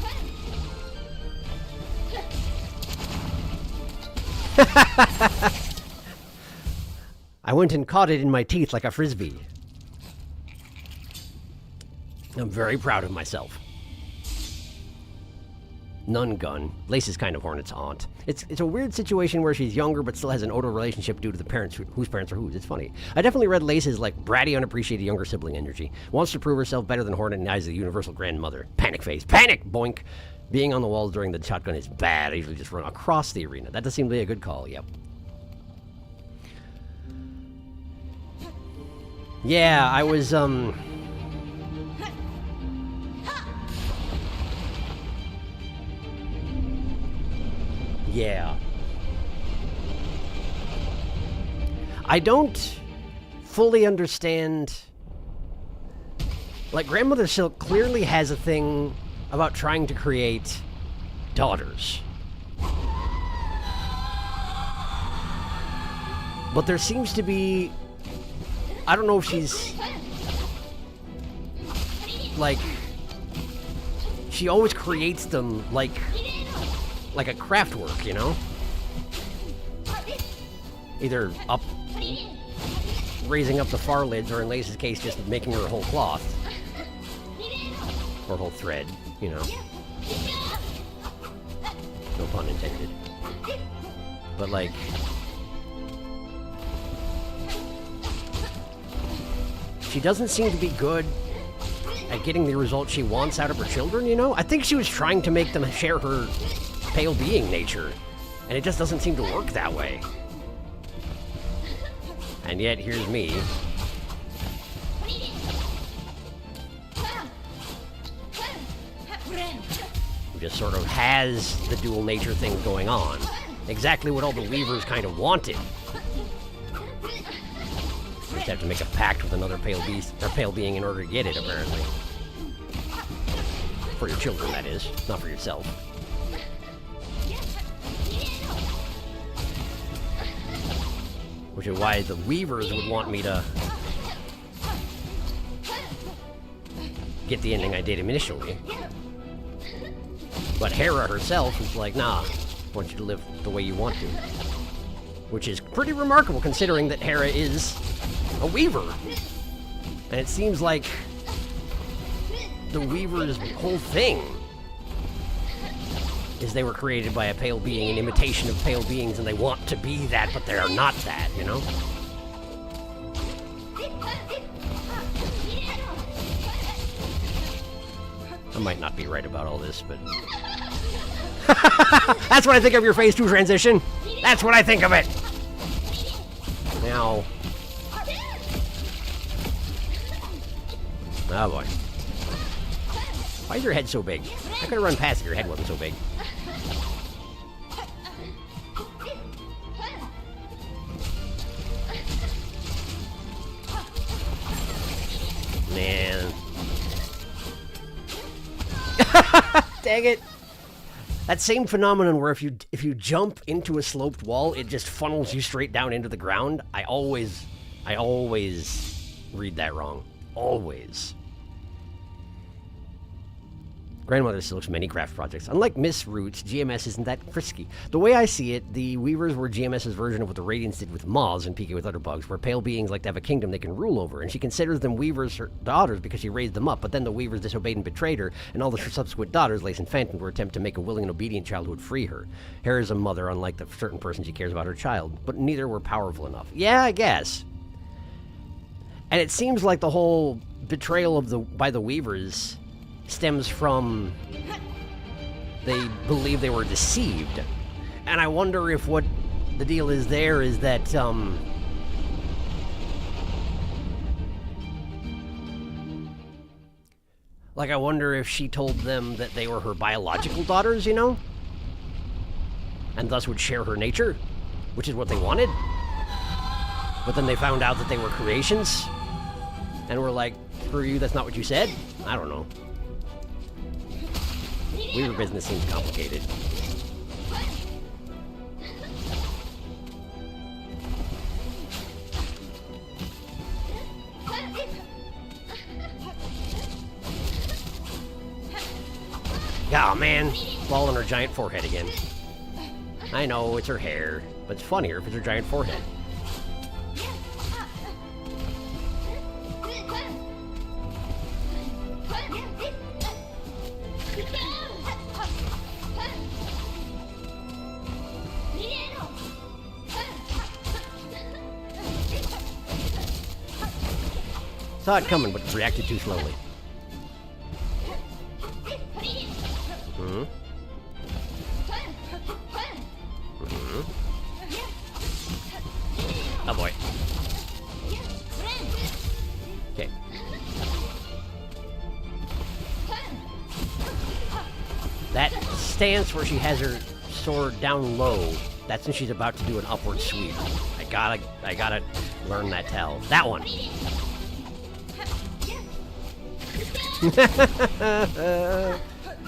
I went and caught it in my teeth like a frisbee. I'm very proud of myself. Nun gun. Lace is kind of Hornet's aunt. It's a weird situation where she's younger but still has an older relationship due to the parents whose parents are whose. It's funny. I definitely read Lace's like bratty, unappreciated younger sibling energy. Wants to prove herself better than Hornet in the eyes of the universal grandmother. Panic face. Panic! Boink! Being on the walls during the shotgun is bad. I usually just run across the arena. That does seem to be a good call, yep. Yeah, I was, yeah. I don't fully understand. Like, Grandmother Silk clearly has a thing about trying to create daughters. But there seems to be... I don't know if she's... like... She always creates them like a craft work, you know? Either up... raising up the far lids, or in Lace's case, just making her a whole cloth. Or whole thread, you know. No pun intended. But like... she doesn't seem to be good at getting the results she wants out of her children, you know? I think she was trying to make them share her pale being nature, and it just doesn't seem to work that way. And yet, here's me. Who just sort of has the dual nature thing going on. Exactly what all the Weavers kind of wanted. You just have to make a pact with another pale beast, or pale being, in order to get it, apparently. For your children, that is, not for yourself. Which is why the Weavers would want me to get the ending I did initially. But Hera herself is like, nah, I want you to live the way you want to. Which is pretty remarkable, considering that Hera is a Weaver. And it seems like the Weaver's whole thing is they were created by a pale being, an imitation of pale beings, and they want to be that, but they are not that, you know? I might not be right about all this, but... That's what I think of your Phase 2 transition! That's what I think of it! Now... oh boy. Why is your head so big? I could have run past if your head wasn't so big. Man. Dang it. That same phenomenon where if you jump into a sloped wall, it just funnels you straight down into the ground. I always read that wrong. Always. Grandmother Silk's many craft projects. Unlike Miss Roots, GMS isn't that frisky. The way I see it, the Weavers were GMS's version of what the Radiants did with Moths and PK with other bugs, where pale beings like to have a kingdom they can rule over, and she considers them Weavers her daughters because she raised them up, but then the Weavers disobeyed and betrayed her, and all the subsequent daughters, Lace and Phantom, were attempt to make a willing and obedient child who would free her. Hera is a mother, unlike the certain person she cares about her child, but neither were powerful enough. Yeah, I guess. And it seems like the whole betrayal by the Weavers stems from they believe they were deceived. And I wonder if what the deal is there is that, like, I wonder if she told them that they were her biological daughters, you know? And thus would share her nature, which is what they wanted. But then they found out that they were creations. And were like, screw you, that's not what you said? I don't know. Weaver business seems complicated. Oh man, ball on her giant forehead again. I know, it's her hair, but it's funnier if it's her giant forehead. Saw it coming, but reacted too slowly. Mm-hmm. Mm-hmm. Oh boy. Okay. That stance where she has her sword down low, that's when she's about to do an upward sweep. I gotta learn that tell. That one.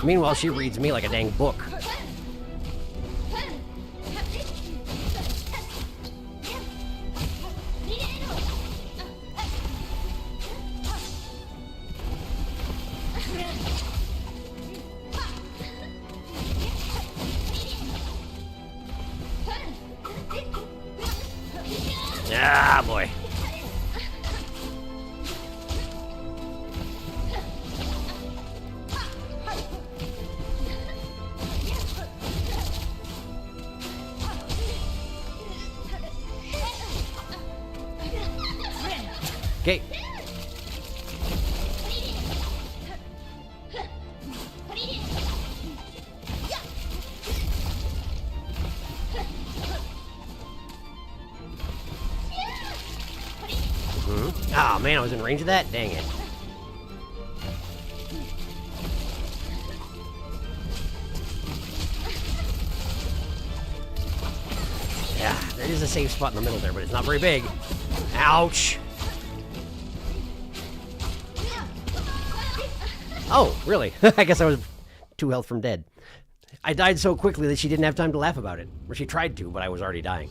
Meanwhile, she reads me like a dang book. Ah, boy. Okay. Oh man, I was in range of that? Dang it. Yeah, there is a safe spot in the middle there, but it's not very big. Ouch. Oh, really? I guess I was 2 health from dead. I died so quickly that she didn't have time to laugh about it. Or she tried to, but I was already dying.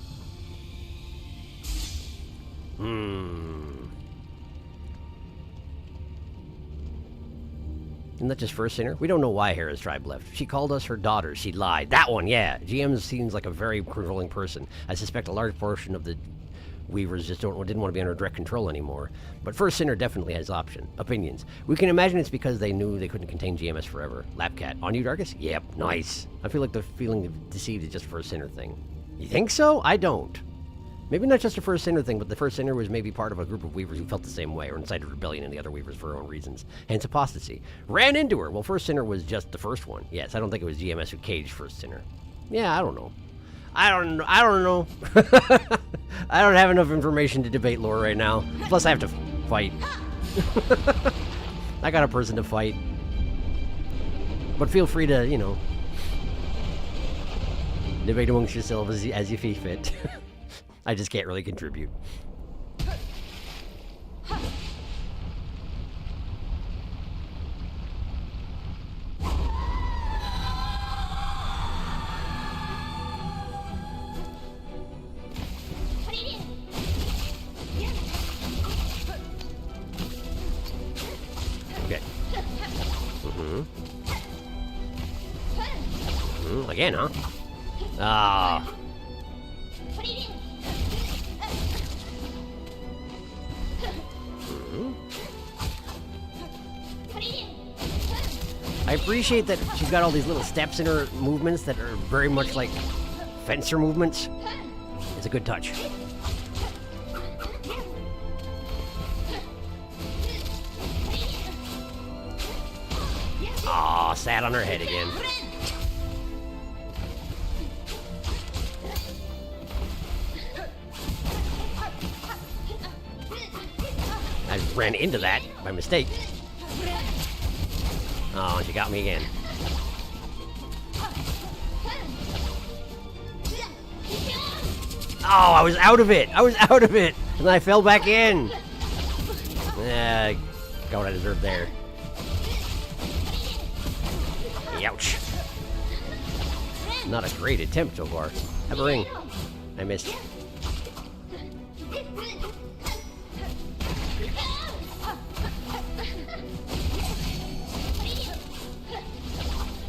Isn't that just First Sinner? We don't know why Hera's tribe left. She called us her daughters. She lied. That one, yeah. GM seems like a very controlling person. I suspect a large portion of the Weavers just didn't want to be under direct control anymore. But First Sinner definitely has opinions. We can imagine it's because they knew they couldn't contain GMS forever. Lapcat. On you, Darkus? Yep, nice. I feel like the feeling of deceived is just a First Sinner thing. You think so? I don't. Maybe not just a First Sinner thing, but the First Sinner was maybe part of a group of Weavers who felt the same way, or incited rebellion in the other Weavers for their own reasons. Hence apostasy. Ran into her. Well, First Sinner was just the first one. Yes, I don't think it was GMS who caged First Sinner. Yeah, I don't know. I don't know. I don't have enough information to debate lore right now. Plus, I have to fight. I got a person to fight. But feel free to, you know, debate amongst yourselves as you see fit. I just can't really contribute. Okay. Again, huh? Ah. I appreciate that she's got all these little steps in her movements that are very much like fencer movements. It's a good touch. Aw, sat on her head again. I ran into that by mistake. Oh, she got me again. Oh, I was out of it. I was out of it. And then I fell back in. Yeah, got what I deserved there. Ouch. Not a great attempt so far. Have a ring. I missed.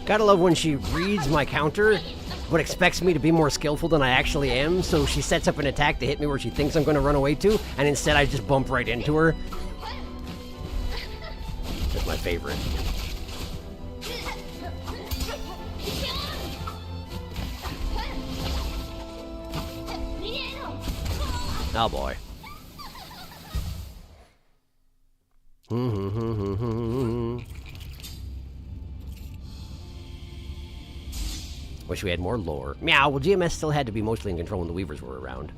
Gotta love when she reads my counter, but expects me to be more skillful than I actually am, so she sets up an attack to hit me where she thinks I'm gonna run away to, and instead I just bump right into her. That's my favorite. Oh boy. Wish we had more lore. Meow, well, GMS still had to be mostly in control when the Weavers were around.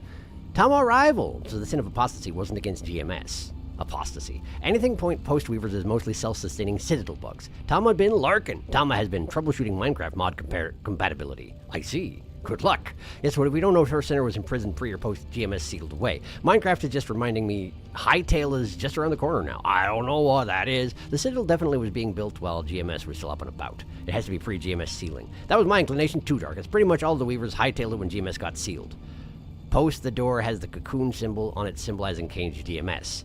Tama rival, so the sin of apostasy wasn't against GMS. Apostasy. Anything post-Weavers is mostly self-sustaining Citadel bugs. Tama had been larkin. Tama has been troubleshooting Minecraft mod compatibility. I see. Good luck. Yes, what if we don't know if her center was in prison pre or post GMS sealed away? Minecraft is just reminding me Hightail is just around the corner now. I don't know what that is. The Citadel definitely was being built while GMS was still up and about. It has to be pre-GMS sealing. That was my inclination too, Dark. It's pretty much all the Weavers hightailed it when GMS got sealed. Post the door has the cocoon symbol on it symbolizing caged GMS.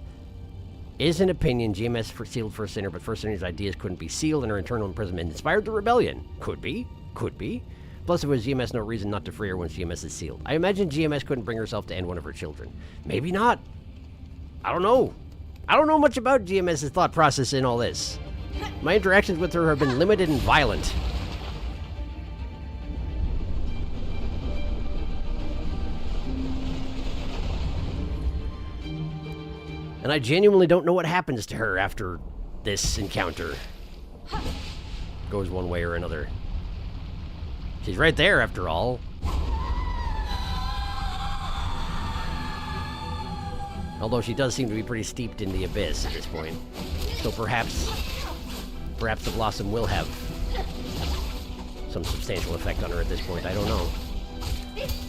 Is an opinion GMS sealed First Sinner, but First Sinner's ideas couldn't be sealed and her internal imprisonment inspired the rebellion. Could be. Could be. Plus, it was GMS no reason not to free her once GMS is sealed. I imagine GMS couldn't bring herself to end one of her children. Maybe not. I don't know. I don't know much about GMS's thought process in all this. My interactions with her have been limited and violent. And I genuinely don't know what happens to her after this encounter. Goes one way or another. She's right there, after all. Although she does seem to be pretty steeped in the abyss at this point. So perhaps the Blossom will have some substantial effect on her at this point. I don't know.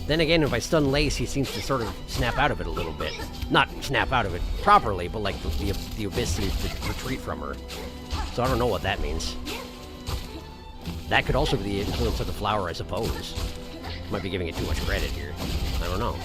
Then again, if I stun Lace, he seems to sort of snap out of it a little bit. Not snap out of it properly, but like the abyss seems to retreat from her. So I don't know what that means. That could also be the influence of the flower, I suppose. Might be giving it too much credit here. I don't know.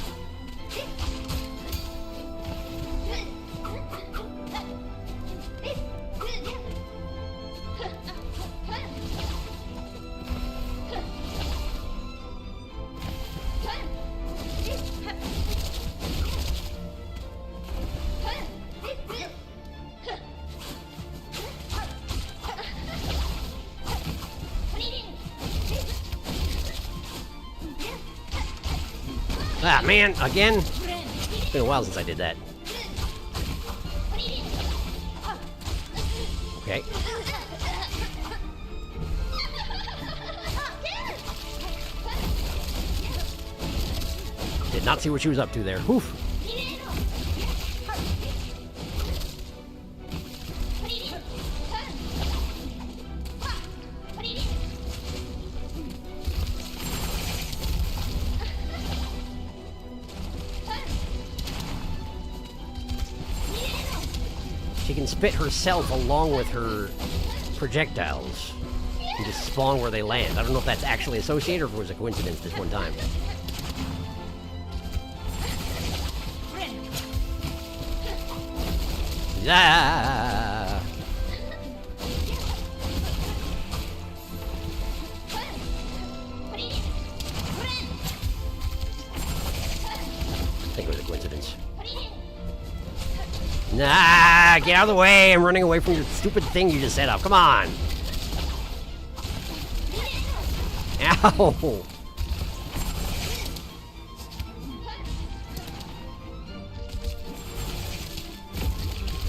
Ah, man, again? It's been a while since I did that. Okay. Did not see what she was up to there. Oof. She can spit herself along with her projectiles and just spawn where they land. I don't know if that's actually associated or if it was a coincidence this one time. Yeah. I think it was a coincidence. Nah, get out of the way. I'm running away from your stupid thing you just set up. Come on. Ow.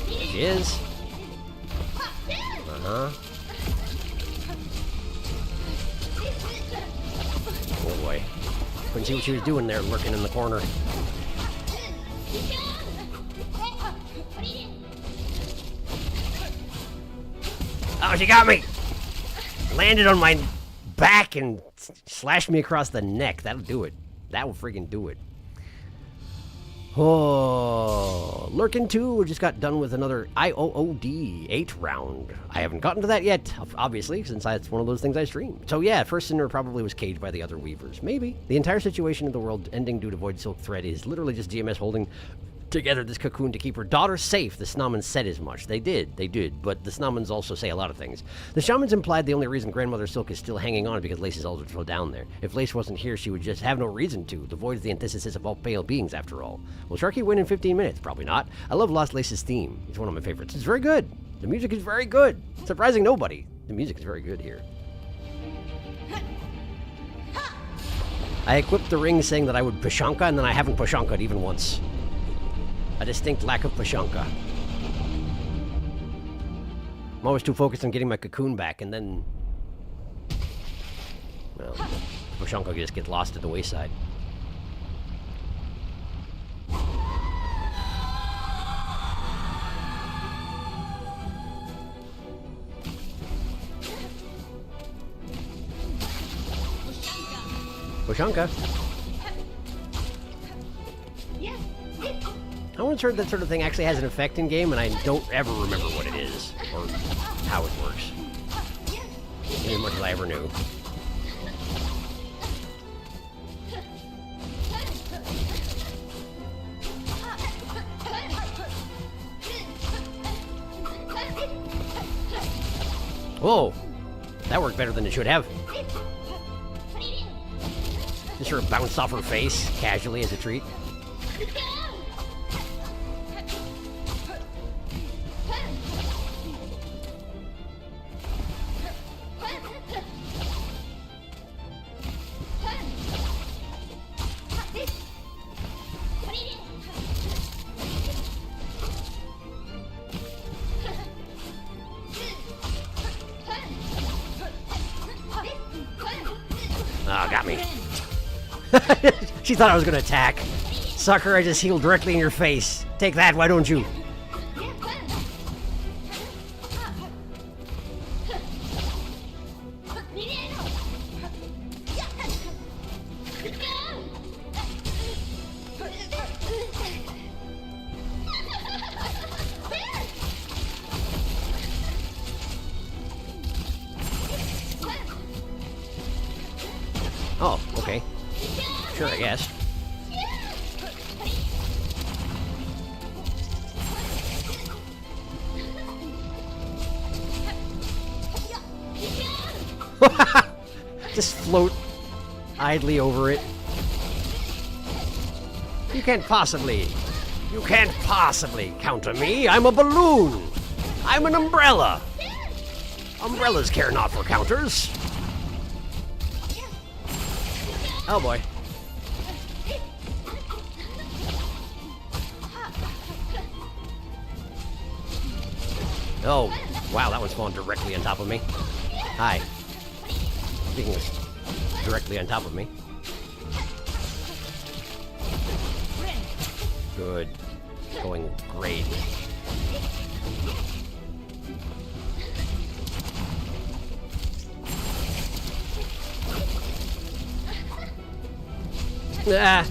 There she is. Uh-huh. Oh boy. Couldn't see what she was doing there, lurking in the corner. Oh, she got me! Landed on my back and slashed me across the neck. That'll do it. That will freaking do it. Oh, Lurkin 2 just got done with another IOOD 8 round. I haven't gotten to that yet, obviously, since it's one of those things I stream. So yeah, first Sinner probably was caged by the other Weavers. Maybe. The entire situation of the world ending due to Void Silk Thread is literally just GMS holding together this cocoon to keep her daughter safe. The Snamans said as much. They did, but the Snamans also say a lot of things. The Shamans implied the only reason Grandmother Silk is still hanging on is because Lace is also down there. If Lace wasn't here, she would just have no reason to. The Void is the antithesis of all pale beings, after all. Will Sharky win in 15 minutes? Probably not. I love Lost Lace's theme. It's one of my favorites. It's very good. The music is very good. Surprising nobody. The music is very good here. I equipped the ring saying that I would Pashanka, and then I haven't Pashanka'd even once. A distinct lack of Pashanka. I'm always too focused on getting my cocoon back, and then... well, Pashanka just get lost at the wayside. Pashanka. I once heard that sort of thing actually has an effect in game, and I don't ever remember what it is or how it works. As much as I ever knew. Whoa! That worked better than it should have. Just sort of bounced off her face casually as a treat. Oh, got me. She thought I was gonna attack. Sucker, I just healed directly in your face. Take that, why don't you? Oh, okay. Sure, I guess. Just float idly over it. You can't possibly counter me. I'm a balloon. I'm an umbrella. Umbrellas care not for counters. Oh boy. Oh, wow, that one's falling directly on top of me. Hi. Speaking of directly on top of me. Good. Going great. Ah.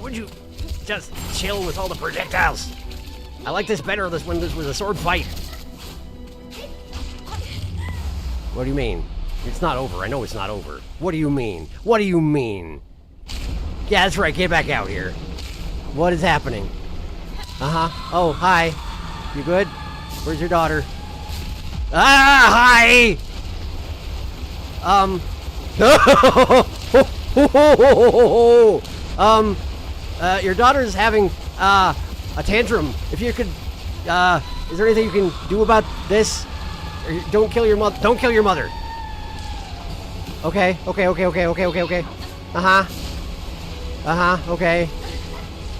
Would you just chill with all the projectiles. I like this better when this was a sword fight. What do you mean? It's not over. I know it's not over. What do you mean? What do you mean? Yeah, that's right. Get back out here. What is happening? Uh-huh. Oh, hi. You good? Where's your daughter? Ah, hi! Your daughter's having, a tantrum. If you could, is there anything you can do about this? Or don't kill your mother. Don't kill your mother. Okay. Uh-huh. Okay.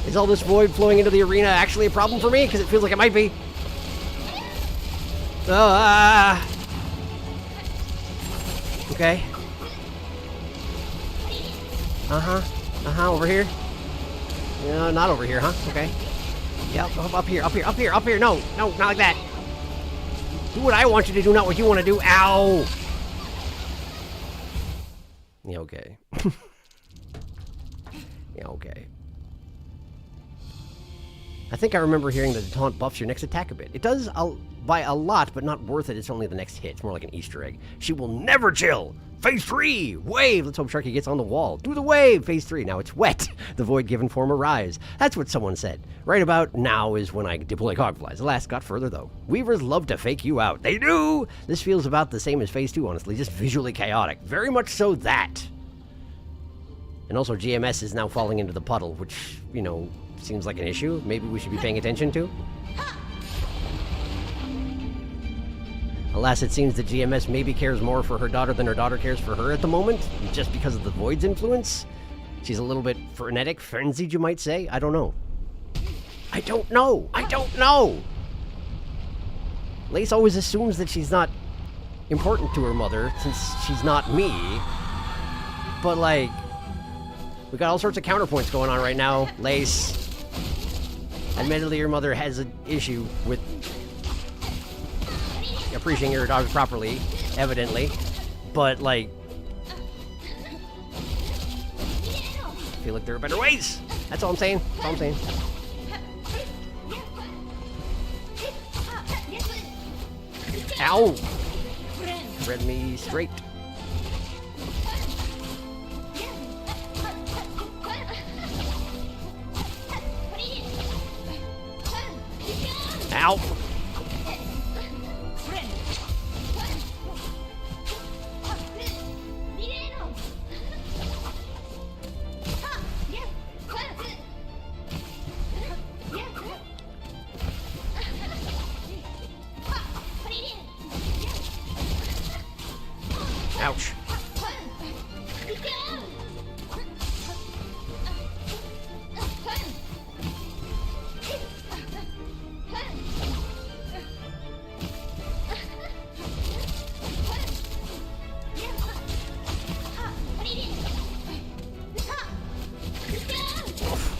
Is all this void flowing into the arena actually a problem for me? Because it feels like it might be. Okay. Over here? No, not over here, huh? Okay. Yep, up here. No, not like that. Do what I want you to do, not what you want to do. Ow! Yeah, okay. Yeah, okay. I think I remember hearing that the taunt buffs your next attack a bit. It does by a lot, but not worth it. It's only the next hit. It's more like an Easter egg. She will never chill. Phase 3! Wave! Let's hope Sharky gets on the wall. Do the wave! Phase 3. Now it's wet. The void given form a rise. That's what someone said. Right about now is when I deploy Cogflies. Alas, got further though. Weavers love to fake you out. They do! This feels about the same as Phase 2, honestly. Just visually chaotic. Very much so that. And also GMS is now falling into the puddle, which, you know, seems like an issue. Maybe we should be paying attention to. Alas, it seems that GMS maybe cares more for her daughter than her daughter cares for her at the moment, just because of the Void's influence. She's a little bit frenetic, frenzied, you might say. I don't know. I don't know! Lace always assumes that she's not important to her mother, since she's not me. But, like, we got all sorts of counterpoints going on right now, Lace. Admittedly, your mother has an issue with appreciating her daughter properly, evidently. But, like, I feel like there are better ways. That's all I'm saying. Ow! Read me straight. Ow! Ouch.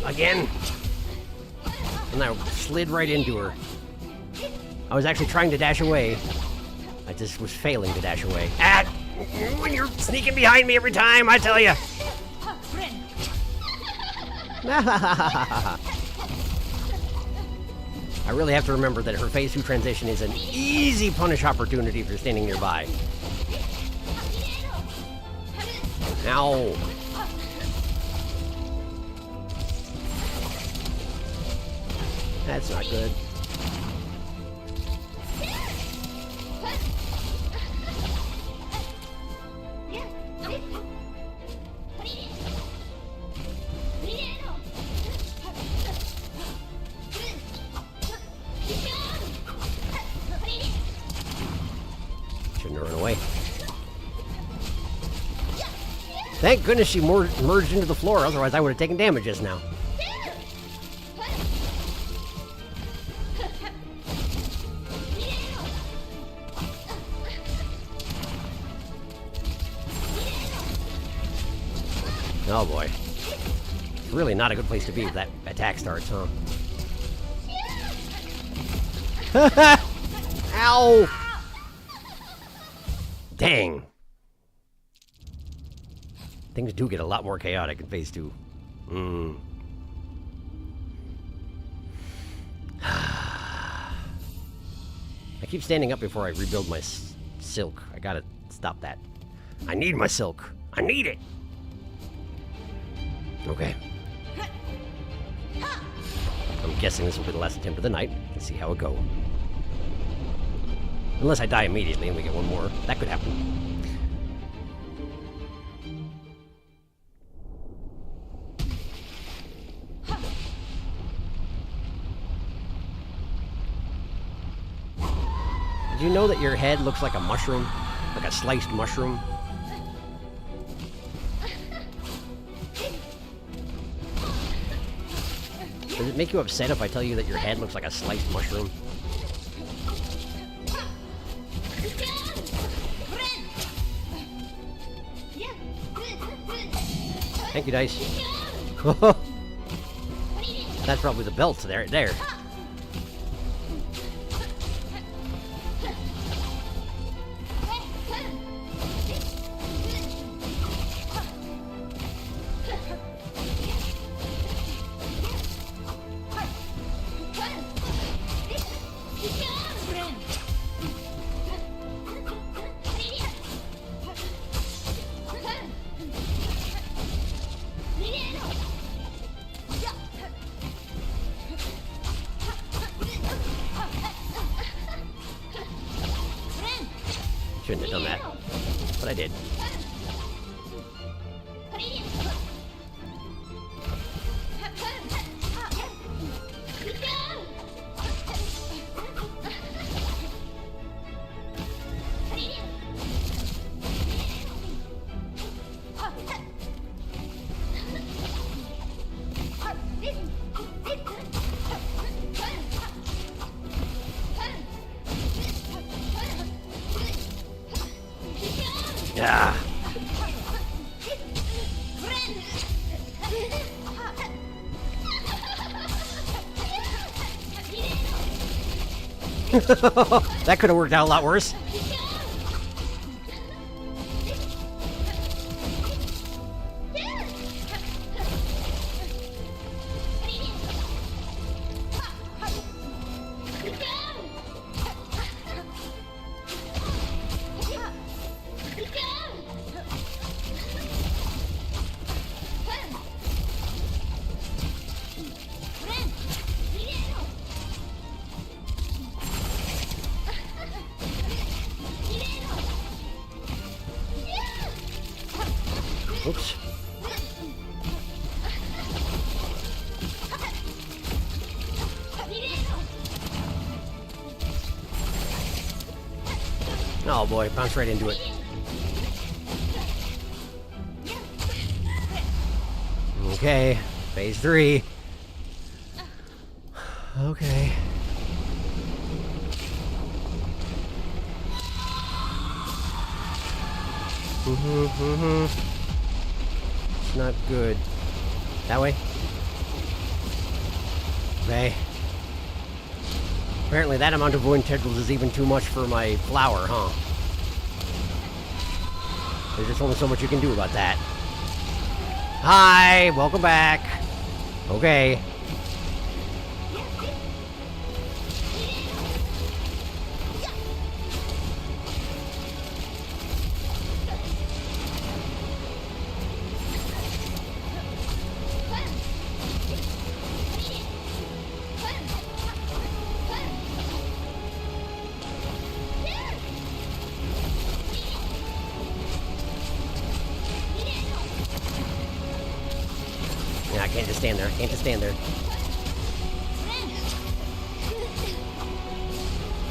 Again. And I slid right into her. I was actually trying to dash away. I just was failing to dash away. Ah! When you're sneaking behind me every time, I tell you. I really have to remember that her phase 2 transition is an easy punish opportunity if you're standing nearby. Ow. That's not good. Shouldn't have run away. Thank goodness she merged into the floor, otherwise I would have taken damage just now. Oh boy. Really not a good place to be if that attack starts, huh? Ow! Dang. Things do get a lot more chaotic in phase 2. I keep standing up before I rebuild my silk. I gotta stop that. I need my silk. I need it. Okay. I'm guessing this will be the last attempt of the night. Let's see how it goes. Unless I die immediately and we get one more. That could happen. Did you know that your head looks like a mushroom? Like a sliced mushroom? Does it make you upset if I tell you that your head looks like a sliced mushroom? Thank you, Dice. That's probably the belt there. Shouldn't have done that, but I did. Yeah. That could have worked out a lot worse. Oops. Oh boy, bounced right into it. Okay, phase 3. Okay. It's not good. That way? Okay. Apparently that amount of void integrals is even too much for my flower, huh? There's just only so much you can do about that. Hi! Welcome back! Okay. Yeah, I can't just stand there. I can't just stand there.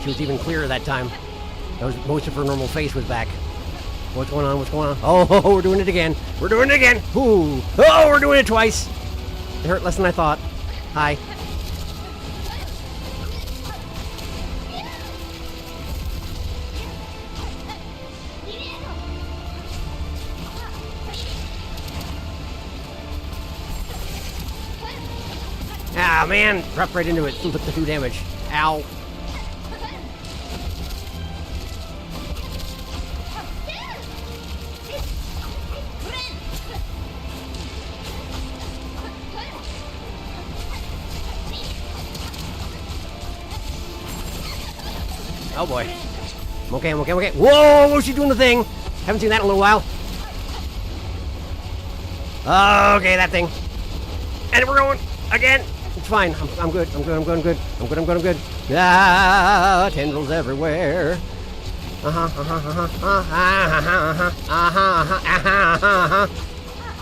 She was even clearer that time. That was, most of her normal face was back. What's going on? What's going on? Oh, we're doing it again. We're doing it again. Ooh. Oh, we're doing it twice. It hurt less than I thought. Hi. Ah, man. Dropped right into it. Still took the 2 damage. Ow. Oh boy. I'm okay, I'm okay, I'm okay. Whoa, she's doing the thing. Haven't seen that in a little while. Okay, that thing. And we're going again. It's fine. I'm good. I'm good. I'm good. I'm good. I'm good. I'm good. I'm good. Ah, tendrils everywhere.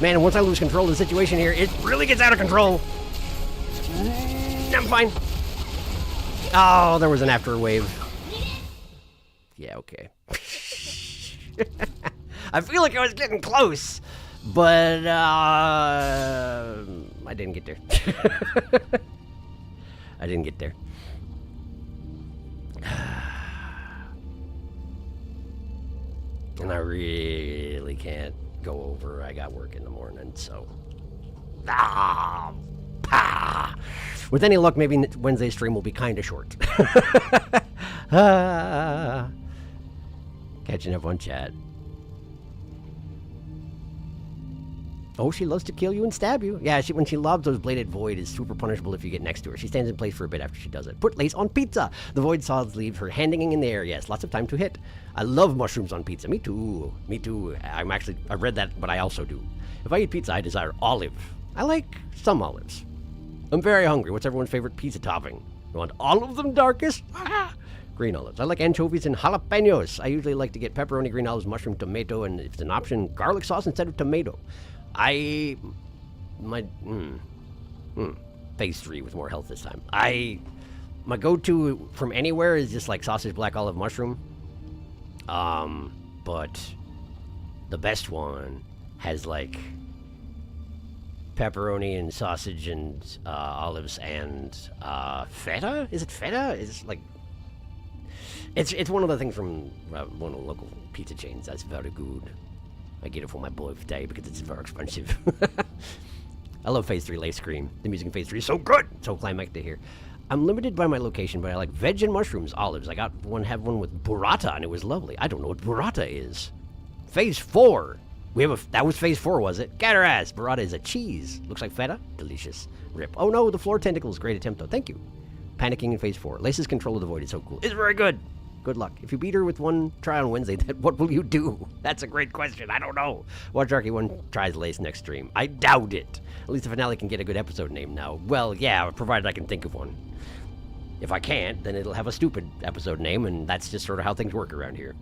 Man, once I lose control of the situation here, it really gets out of control. I'm fine. Oh, there was an after wave. Yeah, okay. I feel like I was getting close, but I didn't get there. I didn't get there. And I really can't go over. I got work in the morning, so. With any luck, maybe Wednesday's stream will be kind of short. Catching up on chat. Oh, she loves to kill you and stab you. Yeah, when she lobs those bladed void is super punishable if you get next to her. She stands in place for a bit after she does it. Put lace on pizza. The void saws leave her hanging in the air. Yes, lots of time to hit. I love mushrooms on pizza. Me too. Me too. I read that, but I also do. If I eat pizza, I desire olive. I like some olives. I'm very hungry. What's everyone's favorite pizza topping? You want all of them, darkest? Green olives. I like anchovies and jalapenos. I usually like to get pepperoni, green olives, mushroom, tomato, and if it's an option, garlic sauce instead of tomato. Phase 3 with more health this time. My go-to from anywhere is just like sausage, black olive, mushroom. But the best one has like pepperoni and sausage and olives and feta. Is it feta? It's like it's one of the things from one of the local pizza chains. That's very good. I get it for my birthday because it's very expensive. I love Phase 3 lace cream. The music in Phase 3 is so good. So climactic here. I'm limited by my location, but I like veg and mushrooms, olives. I have one with burrata, and it was lovely. I don't know what burrata is. Phase 4. That was Phase 4, was it? Get her ass. Burrata is a cheese. Looks like feta. Delicious. Rip. Oh no, the floor tentacles. Great attempt though. Thank you. Panicking in Phase 4. Lace's control of the void is so cool. It's very good. Good luck. If you beat her with one try on Wednesday, then what will you do? That's a great question. I don't know. Watch Sharky1 tries Lace next stream. I doubt it. At least the finale can get a good episode name now. Well, yeah, provided I can think of one. If I can't, then it'll have a stupid episode name, and that's just sort of how things work around here.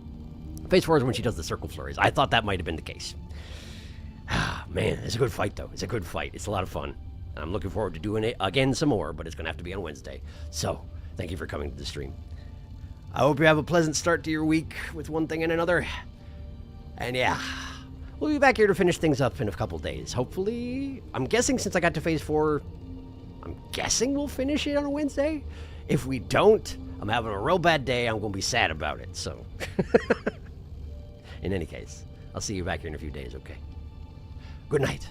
Phase 4 is when she does the circle flurries. I thought that might have been the case. Man, it's a good fight, though. It's a good fight. It's a lot of fun. I'm looking forward to doing it again some more, but it's going to have to be on Wednesday. So, thank you for coming to the stream. I hope you have a pleasant start to your week with one thing and another. And yeah, we'll be back here to finish things up in a couple days. Hopefully, I'm guessing since I got to Phase 4, I'm guessing we'll finish it on a Wednesday. If we don't, I'm having a real bad day. I'm going to be sad about it, so. In any case, I'll see you back here in a few days, okay? Good night.